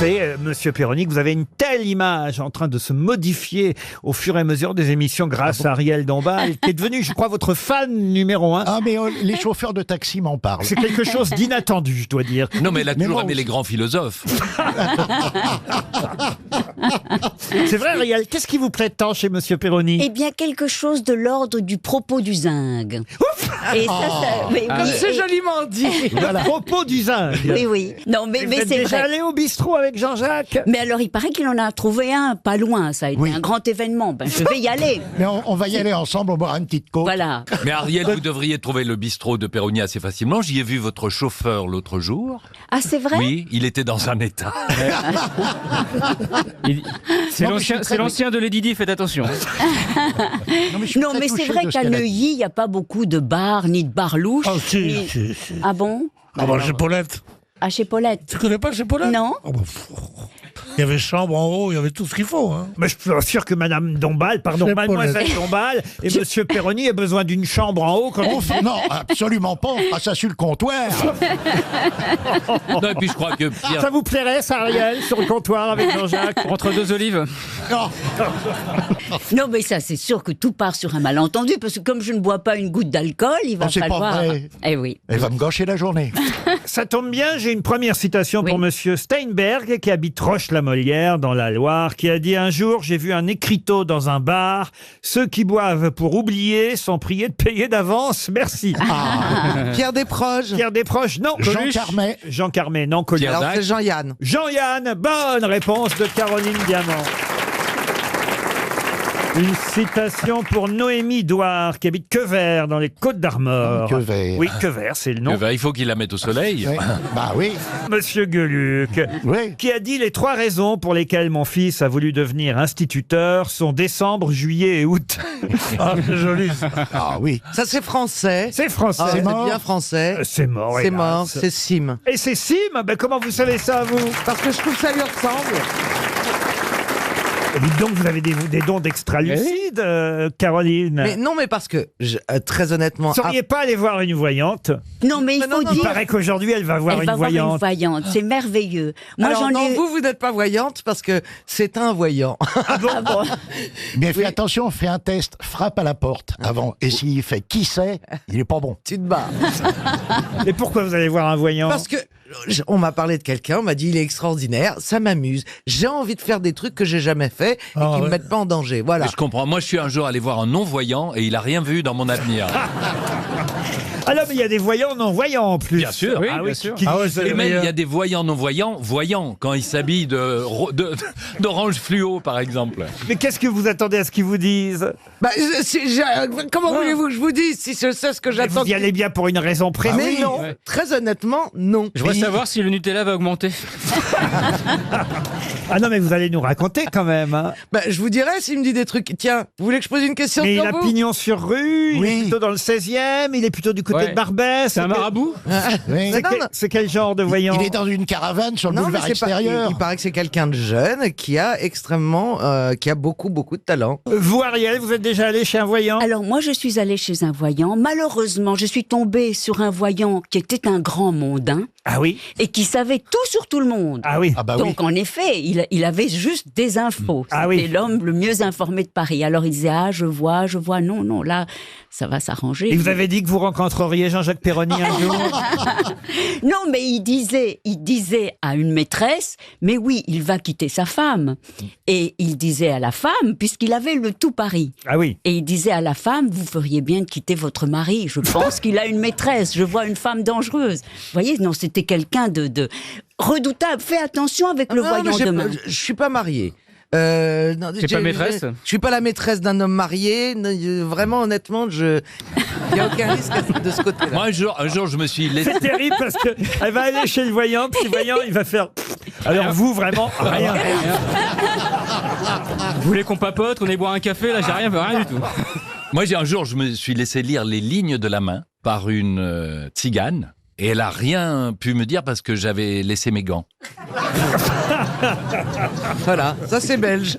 savez, Monsieur Perroni, que vous avez une telle image en train de se modifier au fur et à mesure des émissions grâce à Ariel Dombal, qui est devenu, je crois, votre fan numéro 1. Ah, mais les chauffeurs de taxi m'en parlent. C'est quelque chose d'inattendu, je dois dire. Non, mais elle a toujours moi aimé aussi. les grands philosophes. C'est vrai, Ariel, qu'est-ce qui vous plaît tant chez Monsieur Perroni? Eh bien, quelque chose de l'ordre du propos du zinc. Et mais Comme oui, c'est et- joliment dit. À propos du zinc. Oui, oui. Non, mais Vous êtes c'est déjà vrai. allé au bistrot avec Jean-Jacques? Mais alors, il paraît qu'il en a trouvé un pas loin. Ça a été Oui. un grand événement. Ben, je vais y aller. Mais on va y aller ensemble, on boira une petite côte. Voilà. Mais Ariel, vous devriez trouver le bistrot de Perroni assez facilement. J'y ai vu votre chauffeur l'autre jour. Ah, c'est vrai? Oui, il était dans un état. C'est Non, mais je suis très- l'ancien de Lady Di, faites attention. Non, mais, je suis Non, très mais c'est touché vrai de ce qu'à qu'elle a dit. Neuilly, il n'y a pas beaucoup de bars ni de bars louches. Ah si, ni- si, si. Ah bon? Ah bah chez Paulette. Ah, chez Paulette. Tu connais pas chez Paulette? Non. Ah bah, pff, il y avait chambre en haut, il y avait tout ce qu'il faut. Hein. Mais je suis sûr que Madame Dombal, pardon, C'est Mademoiselle Dombal et Monsieur Perroni a besoin d'une chambre en haut. Quand on fait... Non, absolument pas, on fera ça sur le comptoir. Non, et puis je crois que Pierre... Ça vous plairait, ça, Ariel, sur le comptoir avec Jean-Jacques? Entre deux olives. Non, Non, mais ça, c'est sûr que tout part sur un malentendu, parce que comme je ne bois pas une goutte d'alcool, il va Oh, c'est pas falloir. vrai. Eh oui. elle va me gâcher la journée. Ça tombe bien, j'ai une première citation pour Oui. Monsieur Steinberg, qui habite Roche-la-Molière, dans la Loire, qui a dit un jour, j'ai vu un écriteau dans un bar, ceux qui boivent pour oublier sont priés de payer d'avance, merci. Pierre Desproges. Pierre Desproges, non. Jean Coluche. Carmet. Jean Carmet, non. Coluche. Pierre Alors Dac. c'est Jean-Yann. Jean-Yann, bonne réponse de Caroline Diamant. Une citation pour Noémie Douard, qui habite Quevert, dans les Côtes-d'Armor. Quevert. Oui, Quevert, c'est le nom. Il faut qu'il la mette au soleil. Oui. Bah oui, Monsieur Gueluc, oui. qui a dit les 3 raisons pour lesquelles mon fils a voulu devenir instituteur sont décembre, juillet et août. Ah, c'est joli. Ah oui. Ça c'est français. C'est français. Ah, c'est mort. bien français. C'est mort. C'est hélas. mort, c'est Sim. Et c'est Sim. Ben, comment vous savez ça, vous? Parce que je trouve que ça lui ressemble. Dites donc, vous avez des dons d'extra lucide, Caroline. Mais non, mais parce que, très honnêtement... Vous ne sauriez pas aller voir une voyante? Non, mais il Mais faut non, non, Il dire. paraît qu'aujourd'hui, elle va voir Elle une va voir une voyante. voyante. C'est merveilleux. Moi, Alors, j'en non, ai. vous n'êtes pas voyante parce que c'est un voyant. Ah bon. Mais fais attention, fais un test, frappe à la porte avant. Et s'il fait qui c'est, il est pas bon. Tu te bats. Et pourquoi vous allez voir un voyant? Parce que on m'a parlé de quelqu'un, on m'a dit il est extraordinaire, ça m'amuse. J'ai envie de faire des trucs que j'ai jamais fait et Ah, qui me ouais. mettent pas en danger. Voilà. Mais je comprends. Moi, je suis un jour allé voir un non-voyant et il a rien vu dans mon avenir. Ah non, mais il y a des voyants non-voyants en plus. Bien sûr. Oui, Ah bien sûr. qui Ah ouais, disent- c'est Et les même, il y a meilleurs. des voyants non-voyants, voyants, quand ils s'habillent d'orange fluo, par exemple. Mais qu'est-ce que vous attendez à ce qu'ils vous disent? Bah, comment voulez-vous que je vous dise si je sais ce que Mais j'attends? Vous y allez bien pour une raison précise. Mais non, Ouais. très honnêtement, non. Je voudrais Et- savoir si le Nutella va augmenter. Ah non, mais vous allez nous raconter quand même. Hein. Bah, je vous dirais s'il me dit des trucs. Tiens, vous voulez que je pose une question Mais il sur a vous pignon sur rue, il est Oui. plutôt dans le 16e, il est plutôt du côté Ouais. de Barbès. C'est un marabout? Oui. Mais non, non. C'est quel genre de voyant? Il est dans une caravane sur le Non, mais boulevard c'est pas. extérieur. Il paraît que c'est quelqu'un de jeune qui a extrêmement, qui a beaucoup de talent. Vous, Ariel, vous êtes déjà allé chez un voyant? Alors moi, je suis allée chez un voyant. Malheureusement, je suis tombée sur un voyant qui était un grand mondain Ah oui? et qui savait tout sur tout le monde. Ah oui? Ah bah oui. Donc en effet, il avait juste des infos. Ah C'était oui. l'homme le mieux informé de Paris. Alors il disait ah je vois, non non là ça va s'arranger. Et vous avez dit que vous rencontreriez Jean-Jacques Perroni un jour? Non mais il disait à une maîtresse mais oui il va quitter sa femme et il disait à la femme puisqu'il avait le tout Paris. Ah oui. Et il disait à la femme, vous feriez bien de quitter votre mari. Je pense qu'il a une maîtresse. Je vois une femme dangereuse. Vous voyez, non, c'était quelqu'un de redoutable. Fais attention avec le Non, voyant mais demain. je suis pas marié. Non, T'es pas maîtresse? Je suis pas la maîtresse d'un homme marié. Vraiment, honnêtement, il n'y a aucun risque de ce côté-là. Moi, un jour, je me suis laissé... C'est terrible parce que elle va aller chez le voyant, puis le voyant, il va faire. Alors vous, vraiment, rien. Vous voulez qu'on papote, qu'on aille boire un café? Là, j'ai rien du tout. Moi, un jour, je me suis laissé lire les lignes de la main par une tzigane. Et elle a rien pu me dire parce que j'avais laissé mes gants. Voilà, ça c'est belge.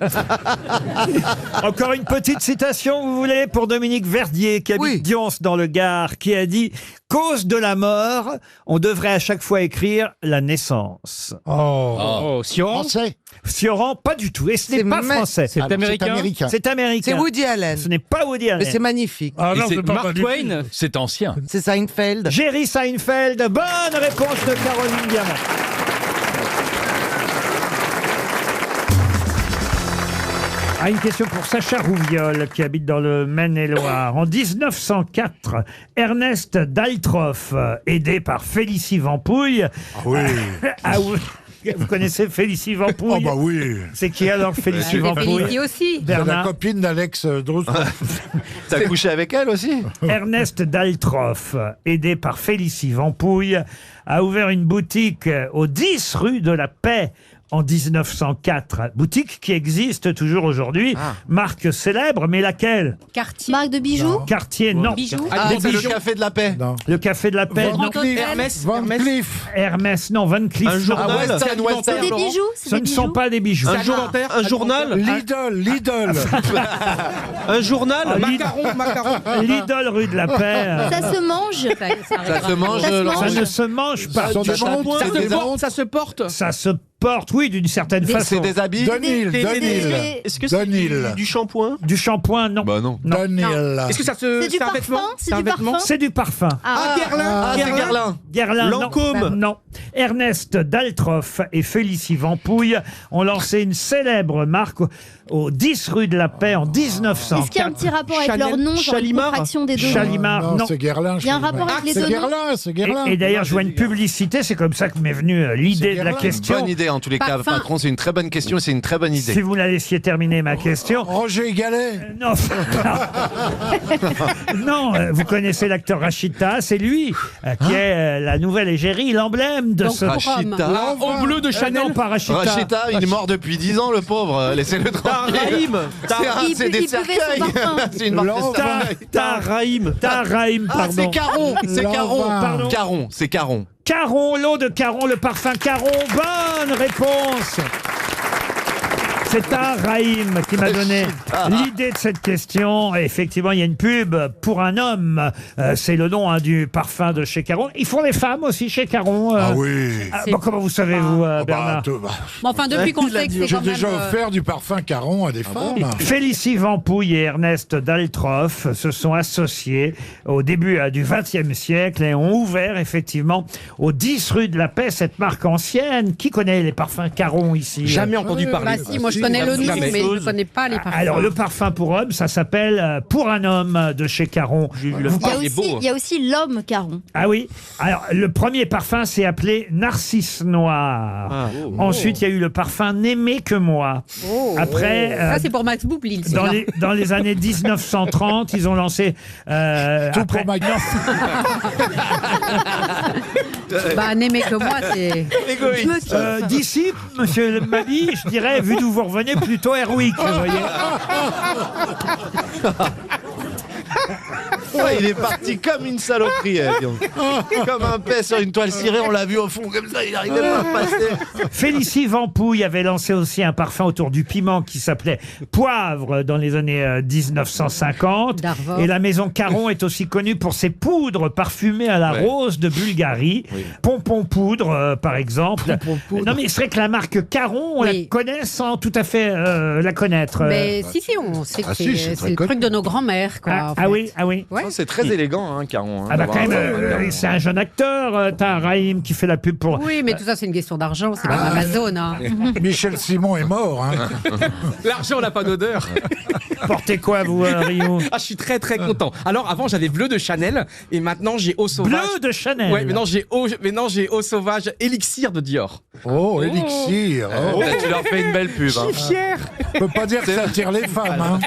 Encore une petite citation, vous voulez, pour Dominique Verdier, qui habite Oui. Dions dans le Gard, qui a dit « Cause de la mort, on devrait à chaque fois écrire la naissance Oh. Oh, Sioran. Français. ». Sioran, pas du tout. Et ce n'est C'est pas ma- français. C'est Alors, américain. C'est américain. C'est Woody Allen. Ce n'est pas Woody Mais Allen. c'est magnifique. Ah Et non, c'est c'est pas Mark magnifique. Twain. C'est ancien. C'est Seinfeld. Jerry Seinfeld, bonne réponse de Caroline Diamant. Ah, une question pour Sacha Rouviol, qui habite dans le Maine-et-Loire. En 1904, Ernest Daltroff, aidé par Félicie Vampouille... Ah oui. Ah oui, vous connaissez Félicie Oh Vampouille? bah oui. C'est qui alors Félicie Vampouille? aussi. C'est la Bernard. copine d'Alex Drousseau. T'as couché avec elle aussi? Ernest Daltroff, aidé par Félicie Vampouille, a ouvert une boutique au 10 rue de la Paix en 1904. Boutique qui existe toujours aujourd'hui. Marque célèbre, mais laquelle? Cartier. Marque de bijoux. Cartier, non. Bijoux. Ah, Des c'est le bijoux. café de la paix. Non. Le Café de la Paix, non. Grand Hôtel. Van Cleef. Hermès, non. Van Cleef, Un non. journal. Ah ouais, Western, C'est Western. des bijoux. ce C'est ne des sont bijoux. pas des bijoux. Un journal. Lidl. Un journal. Ah, Macaron. Lidl rue de la Paix. Ça se mange. Ça se mange. Ça se Laurent. Ça ne se mange pas. Ce sont des montres, Ça c'est se des porte. montres. Ça se porte. Ça se porte, oui, d'une certaine Des- façon. C'est des habits. Denil. Est-ce que c'est Denil. du shampoing? Du shampoing, non. Bah non. Denil. Est-ce que ça se. C'est du un parfum. vêtement C'est du parfum. C'est du parfum. Ah, Ah, c'est Guerlain. Guerlain, non. Lancôme. Non. Ernest Daltroff et Félicie Vampouille ont lancé une célèbre marque au 10 rue de la Paix en 1904. Est-ce qu'il y a un petit rapport avec leur nom, genre une Chalimard. contraction des deux noms Chalimard, non. C'est Guerlain. Il y a un rapport avec les C'est deux noms. Guerlain, c'est Guerlain. Et d'ailleurs, je vois une publicité, c'est comme ça que m'est venue l'idée C'est de la Guerlain. question. Bonne idée en tous les cas, Parfum. patron. C'est une très bonne question. C'est une très bonne idée. Si vous la laissiez terminer ma question. Roger Gallet. Non, non, vous connaissez l'acteur Rachita, c'est lui qui est la nouvelle égérie, l'emblème de ce... Rachita. Au bleu de Chanel. Non, pas Rachita. Rachita, il est mort depuis 10 ans, le pauvre. Laissez-le tranquille. Il C'est des buvait son cercueils. parfum. C'est une marque de cercueil. Tahraïm, Ah, pardon. c'est Caron. C'est Caron. Pardon. Caron. C'est Caron. Caron, l'eau de Caron, le parfum Caron. Bonne réponse. C'est Tahraïm qui m'a donné l'idée de cette question. Et effectivement, il y a une pub pour un homme. C'est le nom du parfum de chez Caron. Ils font les femmes aussi chez Caron. Ah oui. Bon, comment vous savez, vous, Bernard? Enfin, depuis qu'on sait que c'est J'ai quand même. déjà offert du parfum Caron à des femmes. Félicie Vampouille et Ernest Daltroff se sont associés au début du XXe siècle et ont ouvert effectivement au 10 rue de la Paix cette marque ancienne. Qui connaît les parfums Caron ici? Jamais entendu parler. Bah si, moi je connais le nom, Jamais. mais je ne connais pas les parfums. Alors le parfum pour homme, ça s'appelle Pour un homme de chez Caron. Il y a aussi l'homme Caron. Ah oui. Alors le premier parfum s'est appelé Narcisse Noir. Ensuite il y a eu le parfum N'aimez que moi. Après. Ça, c'est pour Max Boublil. Dans les années 1930, ils ont lancé. Tout pour ma gueule. Bah, n'aimez que moi, c'est. D'ici, monsieur Mabi, je dirais, vu d'où vous revenez, plutôt Airwick, vous voyez. Ouais, il est parti comme une saloperie. Dis donc. Comme un paix sur une toile cirée. On l'a vu au fond comme ça. Il n'arrivait pas à passer. Félicie Vampouille avait lancé aussi un parfum autour du piment qui s'appelait Poivre dans les années 1950. D'Arvor. Et la maison Caron est aussi connue pour ses poudres parfumées à la rose de Bulgarie. Pompon Poudre, par exemple. Non, mais c'est vrai que la marque Caron, on Oui. la connaît sans tout à fait la connaître. Mais si, on sait que Ah, si, c'est c'est très le connu. truc de nos grands-mères, quoi. en fait. Ah oui, ah oui. Ouais. C'est très élégant, hein, Caron. Ah bah quand même, c'est un jeune acteur, Tahraïm, qui fait la pub pour... Oui, mais tout ça, c'est une question d'argent, c'est comme Amazon. Hein. Michel Simon est mort. Hein. L'argent n'a pas d'odeur. Portez quoi, vous, Rio? Ah, je suis très très content. Alors avant j'avais bleu de Chanel et maintenant j'ai eau sauvage. Bleu de Chanel. Ouais, maintenant j'ai eau sauvage élixir de Dior. Oh, élixir. Oh. Tu leur fais une belle pub. Hein. Fier. On peut pas dire que ça attire les femmes. Hein.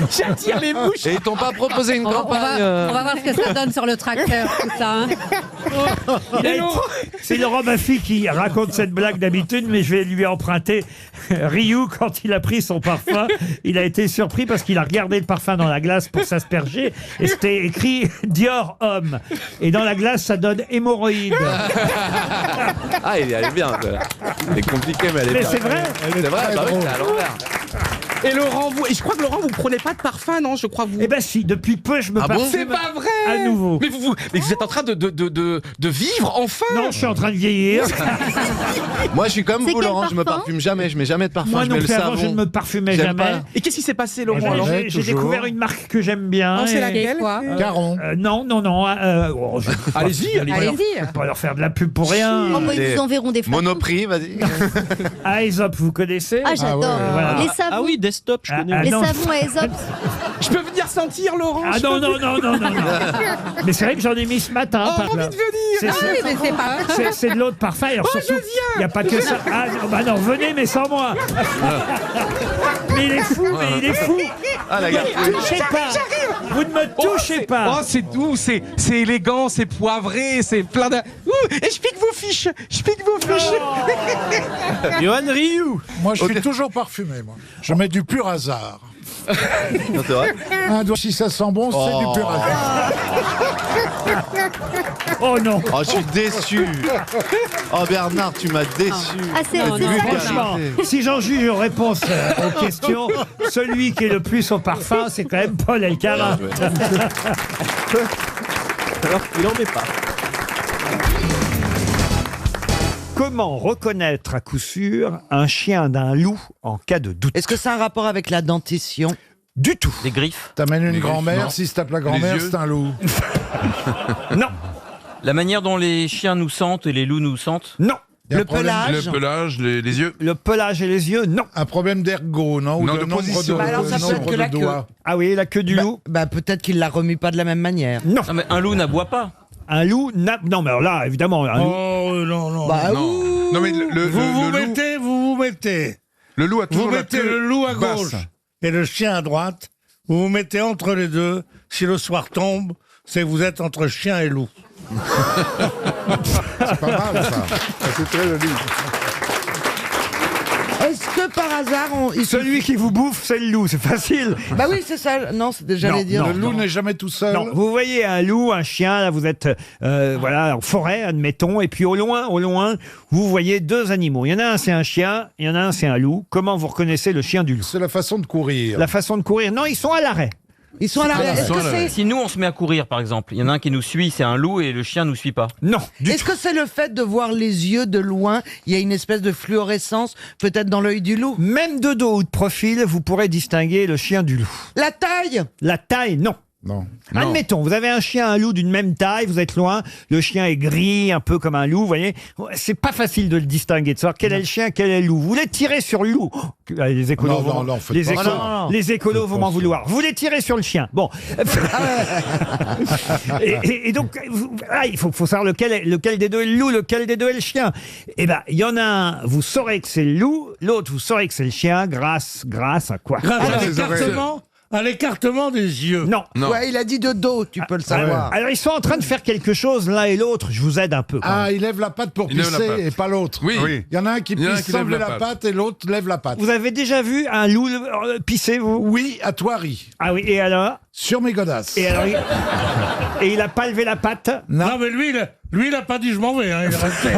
J'attire les mouches. Et ils t'ont pas proposé une On campagne va voir ce que ça donne sur le tracteur, tout ça. Hein. C'est Laurent Baffy qui raconte cette blague d'habitude, mais je vais lui emprunter. Ryu, quand il a pris son parfum, il a été surpris parce qu'il a regardé le parfum dans la glace pour s'asperger et c'était écrit Dior homme. Et dans la glace, ça donne hémorroïde. Ah, elle est bien. C'est compliqué, mais elle est Mais bien. c'est vrai. C'est vrai, bah oui, c'est à l'envers. Et Laurent, je crois que Laurent, vous prenez pas de parfum, non? Je crois que vous. Eh ben si, depuis peu, je me Ah bon parfume C'est pas vrai. à nouveau. Mais vous êtes en train de vivre enfin. Non, je suis en train de vieillir. Moi, je suis comme C'est vous, quel Laurent. Je me parfum parfume jamais. Je mets jamais de parfum. Moi je non mets plus, le avant, savon. je ne me parfumais J'aime jamais. pas. Et qu'est-ce qui s'est passé, Eh Laurent ben, alors j'ai toujours. découvert une marque que j'aime bien. Oh, c'est et- laquelle? Quoi Caron. Non. Je Allez-y, allez-y. Allez-y. vais pas leur faire de la pub pour rien. Oh, bah, ils Allez. vous enverront des photos. Monoprix, vas-y. Aesop, vous connaissez? Ah, j'adore. Voilà. Les savons. desktop, je Les non. savons à Aesop. Je peux venir sentir, Laurent? Ah Je non, peux- non. Mais c'est vrai que j'en ai mis ce matin. Oh, par j'ai là. envie de venir. C'est- Ah oui, mais c'est pas. C'est de l'autre parfum. Alors surtout, il n'y a pas que ça. Ah non, bah non, venez, mais sans moi. Mais il est fou, Ah, la gare. Ne touchez pas. Vous ne me touchez Oh, pas. c'est doux, c'est élégant, c'est poivré, c'est plein de. Et je pique vos fiches. Johan Ryu. Moi, je suis toujours parfumé, moi. Je mets du pur hasard. Non, c'est vrai. Un doigt, si ça sent bon, c'est du pur hasard. Oh non. Oh, je suis déçu. Oh, Bernard, tu m'as déçu. Ah, c'est Non, c'est non, ça. Franchement, si j'en juge aux réponses aux questions, celui qui est le plus au parfum, c'est quand même Paul Elkarat. Alors qu'il en met pas. Comment reconnaître à coup sûr un chien d'un loup en cas de doute? Est-ce que ça a un rapport avec la dentition? Du tout. Des griffes. T'amènes une non. grand-mère, si se tape la grand-mère, yeux. c'est un loup. Non, La manière dont les chiens nous sentent et les loups nous sentent. non. Y a un Le problème- pelage? Le pelage, les yeux. Le pelage et les yeux, non. Un problème d'ergot, non? Ou Non, de de nombre position. de, Bah alors, ça peut être nombre que de la queue. doigts. Ah oui, la queue du loup? Bah peut-être qu'il la remue pas de la même manière. Non. Non, mais un loup n'aboie pas. Un loup, non, mais alors là, évidemment, un loup. Oh, non. Bah Non. ouh. Non, mais vous vous mettez. le loup a Vous toujours la mettez queue le loup à basse. gauche et le chien à droite. Vous vous mettez entre les deux. Si le soir tombe, c'est que vous êtes entre chien et loup. C'est pas mal, ça. C'est très joli. Est-ce que par hasard Celui qui vous bouffe, c'est le loup, c'est facile. Bah oui, c'est ça. Non, j'allais Non, dire. non. Le loup n'est jamais tout seul. Non, vous voyez un loup, un chien, là vous êtes voilà en forêt, admettons, et puis au loin, vous voyez deux animaux. Il y en a un, c'est un chien, il y en a un, c'est un loup. Comment vous reconnaissez le chien du loup? C'est la façon de courir. La façon de courir? Non, ils sont à l'arrêt. Ils sont à l'arrière. Est-ce sont que à l'arrêt. c'est Si nous on se met à courir par exemple, il y en a un qui nous suit, c'est un loup et le chien nous suit pas. Non, du est-ce que c'est le fait de voir les yeux de loin? Il y a une espèce de fluorescence peut-être dans l'œil du loup. même de dos ou de profil, vous pourrez distinguer le chien du loup. La taille. La taille, non. Non. Admettons, vous avez un chien, un loup d'une même taille, vous êtes loin, le chien est gris, un peu comme un loup, vous voyez. C'est pas facile de le distinguer, de savoir quel est le chien, quel est le loup. Vous voulez tirer sur le loup. Les écolos Non, vont, faites les pas écolos, ça. les écolos vont m'en vouloir. Vous voulez tirer sur le chien. Bon. et donc, il faut savoir lequel des deux est le loup, lequel des deux est le chien. Eh ben, il y en a un, vous saurez que c'est le loup, l'autre, vous saurez que c'est le chien, grâce à quoi? Grâce à ses l'écartement des yeux. Non. Non. Ouais, il a dit de dos, tu peux le savoir. Alors, ils sont en train de faire quelque chose, l'un et l'autre. Je vous aide un peu. quand même. Ah, il lève la patte pour Il lève la pisser patte. et pas l'autre. Oui. Il y en a un qui Il y en a un pisse qui sans lève lever la la patte. patte et l'autre lève la patte. Vous avez déjà vu un loup pisser, vous? Oui, à Thoiry, Ah oui, et alors? sur mes godasses. Et alors, il a pas levé la patte? Non, mais lui, il a pas dit je m'en vais. Hein, il est resté.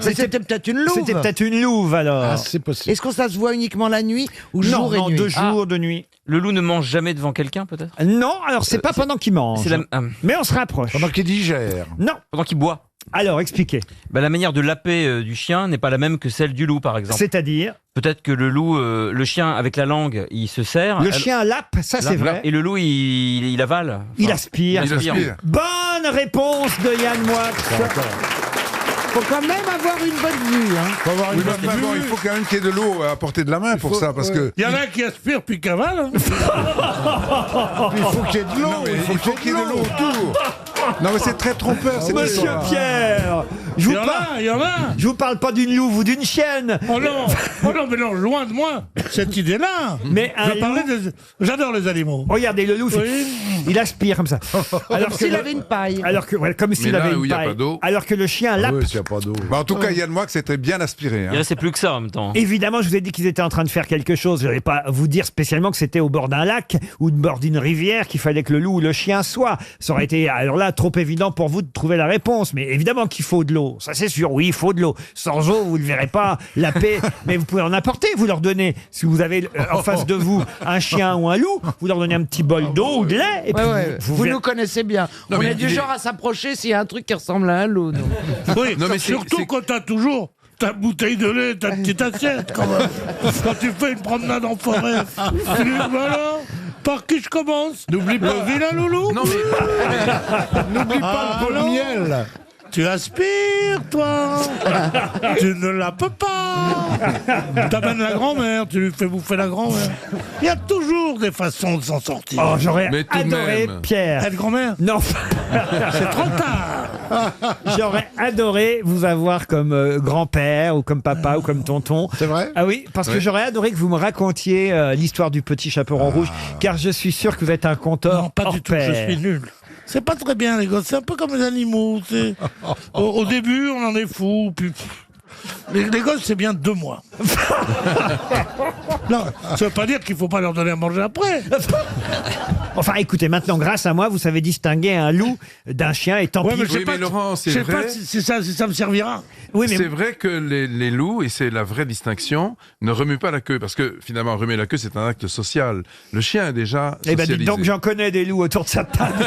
Mais c'était peut-être une louve. C'était peut-être une louve, alors. Ah, c'est possible. Est-ce que ça se voit uniquement la nuit ou non, jour et non, nuit? de jour, de nuit. Le loup ne mange jamais devant quelqu'un peut-être. Non, alors c'est pas pendant qu'il mange. C'est Mais on se rapproche. Pendant qu'il digère. Non. pendant qu'il boit. Alors, expliquez. Bah, la manière de laper du chien n'est pas la même que celle du loup par exemple. C'est-à-dire, Peut-être que le loup, le chien avec la langue, il se serre. le chien lappe, ça c'est vrai. Et le loup, il avale. Il aspire. il aspire. Bonne réponse de Yann Moix. Faut quand même avoir une bonne vue. Hein. Faut avoir une Oui, parce bonne que bon, vue. il faut quand même qu'il y ait de l'eau à portée de la main pour ça, parce que. Il y en a qui aspire puis cavale. Hein. Il faut qu'il y ait de l'eau. Non, mais il faut qu'il y ait de l'eau autour. Non, mais c'est très trompeur, cette Monsieur histoire. Pierre, Je Il y vous en parle, a, il y en a. je vous parle pas d'une louve ou d'une chienne. Oh non, mais non, loin de moi, cette idée-là. Mais un J'adore les animaux. Regardez, le loup, Oui. il aspire comme ça. Alors S'il avait une paille. Alors que, ouais, comme s'il là avait où une il y a paille. pas d'eau. Alors que le chien lappe. Oui, s'il n'y a pas d'eau. Bah, en tout cas, Yann Moix, c'était bien aspiré. Il Hein. restait plus que ça en même temps. Évidemment, je vous ai dit qu'ils étaient en train de faire quelque chose. Je ne vais pas vous dire spécialement que c'était au bord d'un lac ou au bord d'une rivière qu'il fallait que le loup ou le chien soit. Ça aurait été, alors là, trop évident pour vous de trouver la réponse. Mais évidemment qu'il faut de l'eau. Ça, c'est sûr. Oui, il faut de l'eau. Sans eau, vous ne le verrez pas laper. Mais vous pouvez en apporter. Vous leur donnez, si vous avez en face de vous un chien ou un loup, vous leur donnez un petit bol d'eau ou de lait. Et puis Vous verrez- nous connaissez bien. Non, On mais est du il est- genre à s'approcher s'il y a un truc qui ressemble à un loup. nous. Oui, Non, mais surtout quand t'as toujours ta bouteille de lait, ta petite assiette, quand même. Quand tu fais une promenade en forêt. Tu dis, voilà, par qui je commence? N'oublie pas. Le vilain loulou. Non, mais N'oublie pas le pot de miel. Tu aspires, toi. Tu ne la peux pas. T'amènes la grand-mère, tu lui fais bouffer la grand-mère. Il y a toujours des façons de s'en sortir. Oh, j'aurais Mais tout de adoré, même. Pierre. Elle grand-mère, Non, c'est trop tard. j'aurais adoré vous avoir comme grand-père ou comme papa ou comme tonton. C'est vrai? Ah oui, parce que Ouais. j'aurais adoré que vous me racontiez l'histoire du petit chaperon rouge, car je suis sûr que vous êtes un conteur Non, pas hors du tout, je pair. suis nul. C'est pas très bien, les gosses. C'est un peu comme les animaux. Au début, on en est fou. Puis... Les gosses, c'est bien 2 mois. Non, ça veut pas dire qu'il faut pas leur donner à manger après. Enfin, écoutez, maintenant, grâce à moi, vous savez distinguer un loup d'un chien, et tant Ouais, pis. mais je sais Oui, pas, mais Laurent, c'est je sais vrai. pas si ça me servira. Oui, mais c'est vrai que les loups, et c'est la vraie distinction, ne remuent pas la queue. Parce que finalement, remuer la queue, c'est un acte social. Le chien est déjà eh ben, socialisé. dites donc, j'en connais des loups autour de sa table.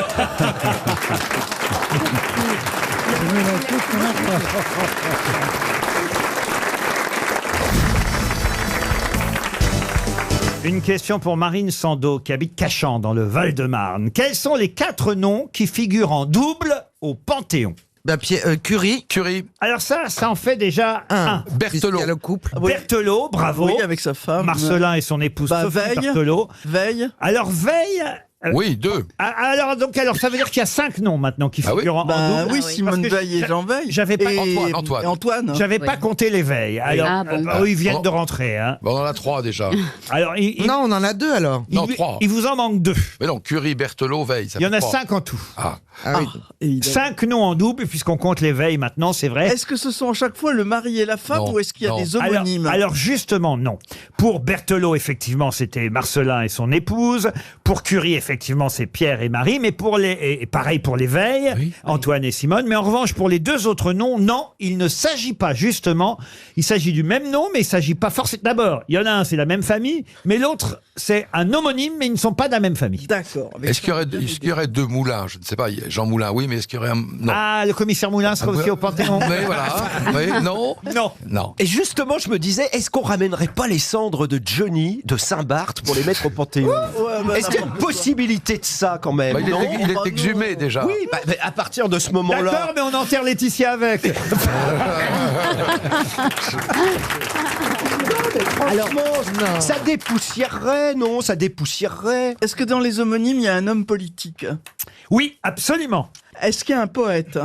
Une question pour Marine Sando, qui habite Cachan, dans le Val-de-Marne. Quels sont les 4 noms qui figurent en double au Panthéon? Curie. Alors ça en fait déjà un. Berthelot. Il y a le couple. Berthelot, bravo. Oui, avec sa femme. Marcelin et son épouse Bah, Sophie Veille. Berthelot. Veille. Alors Veille... Oui, 2. Alors ça veut dire qu'il y a 5 noms maintenant qui Ah oui figurent en Bah double. oui, Parce Simone que Veil et Jean Veil. J'avais pas, Et Antoine. et Antoine. j'avais pas compté les Veilles. Alors, Ah bon. ils viennent de rentrer. Hein. Bon, on en a 3 déjà. Alors, Non, on en a 2 alors. Non, 3. il vous en manque 2. Mais non, Curie, Berthelot, Veille. Ça Il y en fait a 3. 5 en tout. Ah. Ah oui. Évidemment. 5 noms en double, puisqu'on compte les Veilles maintenant, c'est vrai. Est-ce que ce sont à chaque fois le mari et la femme Non, ou est-ce qu'il y a non. des homonymes Alors justement, non. Pour Berthelot, effectivement, c'était Marcelin et son épouse. Pour Curie, effectivement, c'est Pierre et Marie. Mais pour et pareil pour les Veilles, Oui. Antoine et Simone. Mais en revanche, pour les 2 autres noms, non, il ne s'agit pas, justement. Il s'agit du même nom, mais il ne s'agit pas forcément... D'abord, il y en a un, c'est la même famille, mais l'autre, c'est un homonyme, mais ils ne sont pas de la même famille. D'accord. avec Est-ce qu'il y aurait 2 Moulins? Je ne sais pas. Il y a Jean Moulin, oui, mais est-ce qu'il y aurait un. Non. Ah, le commissaire Moulin sera aussi au Panthéon. Oui, voilà. Oui, non. Non. Non. Et justement, je me disais, est-ce qu'on ramènerait pas les cendres de Johnny de Saint-Barth pour les mettre au Panthéon? Ouais, bah, Est-ce qu'il y a une possibilité de ça quand même? Bah, il non est exhumé déjà. Oui, bah, mais à partir de ce moment-là. D'accord, mais on enterre Laetitia avec. Alors, ça dépoussiérerait, non? Ça dépoussiérerait. Est-ce que dans les homonymes, il y a un homme politique? Oui, absolument. Est-ce qu'il y a un poète?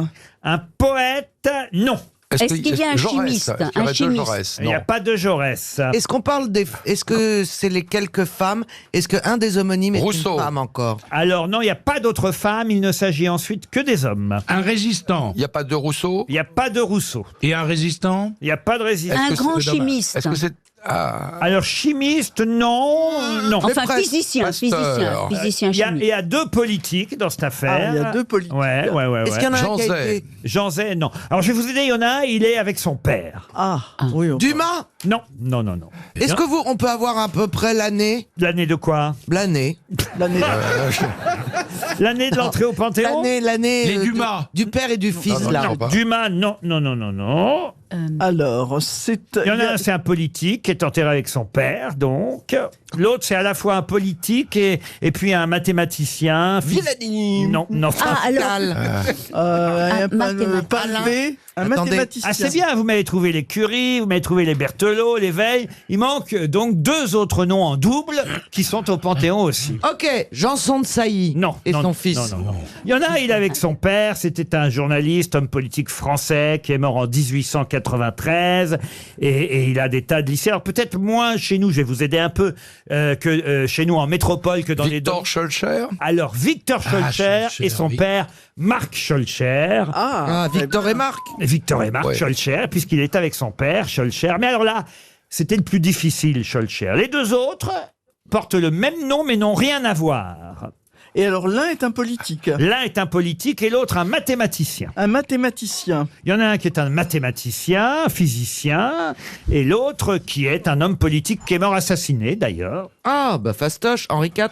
Un poète, non. Est-ce qu'il y a un Jaurès, chimiste? est-ce qu'il y Un aurait 2 chimiste. Jaurès? Il n'y a Non. pas de Jaurès. Est-ce qu'on parle des... Est-ce que c'est les quelques femmes? Est-ce qu'un des homonymes est Rousseau. une femme encore? Alors non, il n'y a pas d'autres femmes, il ne s'agit ensuite que des hommes. Un résistant. Il n'y a pas de Rousseau? Il n'y a pas de Rousseau. Et un résistant. Il n'y a pas de résistance. Un Est-ce que grand c'est dommage? chimiste. Est-ce que c'est. Ah. Alors chimiste, non, non. Enfin, presque. physicien, Pasteur. physicien Il y chimiste. a 2 politiques dans cette affaire. Ah, il y a 2 politiques. Ouais. Est-ce qu'il y en a un Jean qui a Zay. été... Jean Zay, non. Alors je vais vous aider, il y en a un, il est avec son père. Ah, oui. Dumas? Non. Est-ce que on peut avoir à peu près l'année? L'année de quoi? L'année. L'année. L'année de l'entrée au Panthéon? L'année Les Dumas. du père et du fils, non, là. non, pas. Dumas, non. Alors, c'est. Il y en a un, c'est un politique qui est enterré avec son père, donc. L'autre, c'est à la fois un politique et puis un mathématicien. Villani. Non. Ah, alors, Un mathématicien. pavé, un Attendez. mathématicien. Ah, c'est bien, vous m'avez trouvé les Curie, vous m'avez trouvé les Berthelot, les Veil. Il manque donc 2 autres noms en double qui sont au Panthéon aussi. Ok, Janson de Sailly. Non. Et Non, son fils. non. Il y en a, il est avec son père. C'était un journaliste, homme politique français qui est mort en 1893. Et il a des tas de lycées. Alors peut-être moins chez nous, je vais vous aider un peu, que chez nous en métropole, que dans les... Victor Schœlcher. Alors, Victor Schœlcher et son père, Marc Schœlcher. Ah, Victor et Marc. Victor et Marc Ouais. Schœlcher, puisqu'il est avec son père, Schœlcher. Mais alors là, c'était le plus difficile, Schœlcher. Les deux autres portent le même nom, mais n'ont rien à voir. Et alors l'un est un politique, L'un est un politique et l'autre un mathématicien. un mathématicien. Il y en a un qui est un mathématicien, physicien, et l'autre qui est un homme politique qui est mort assassiné, d'ailleurs. Ah, bah fastoche, Henri IV.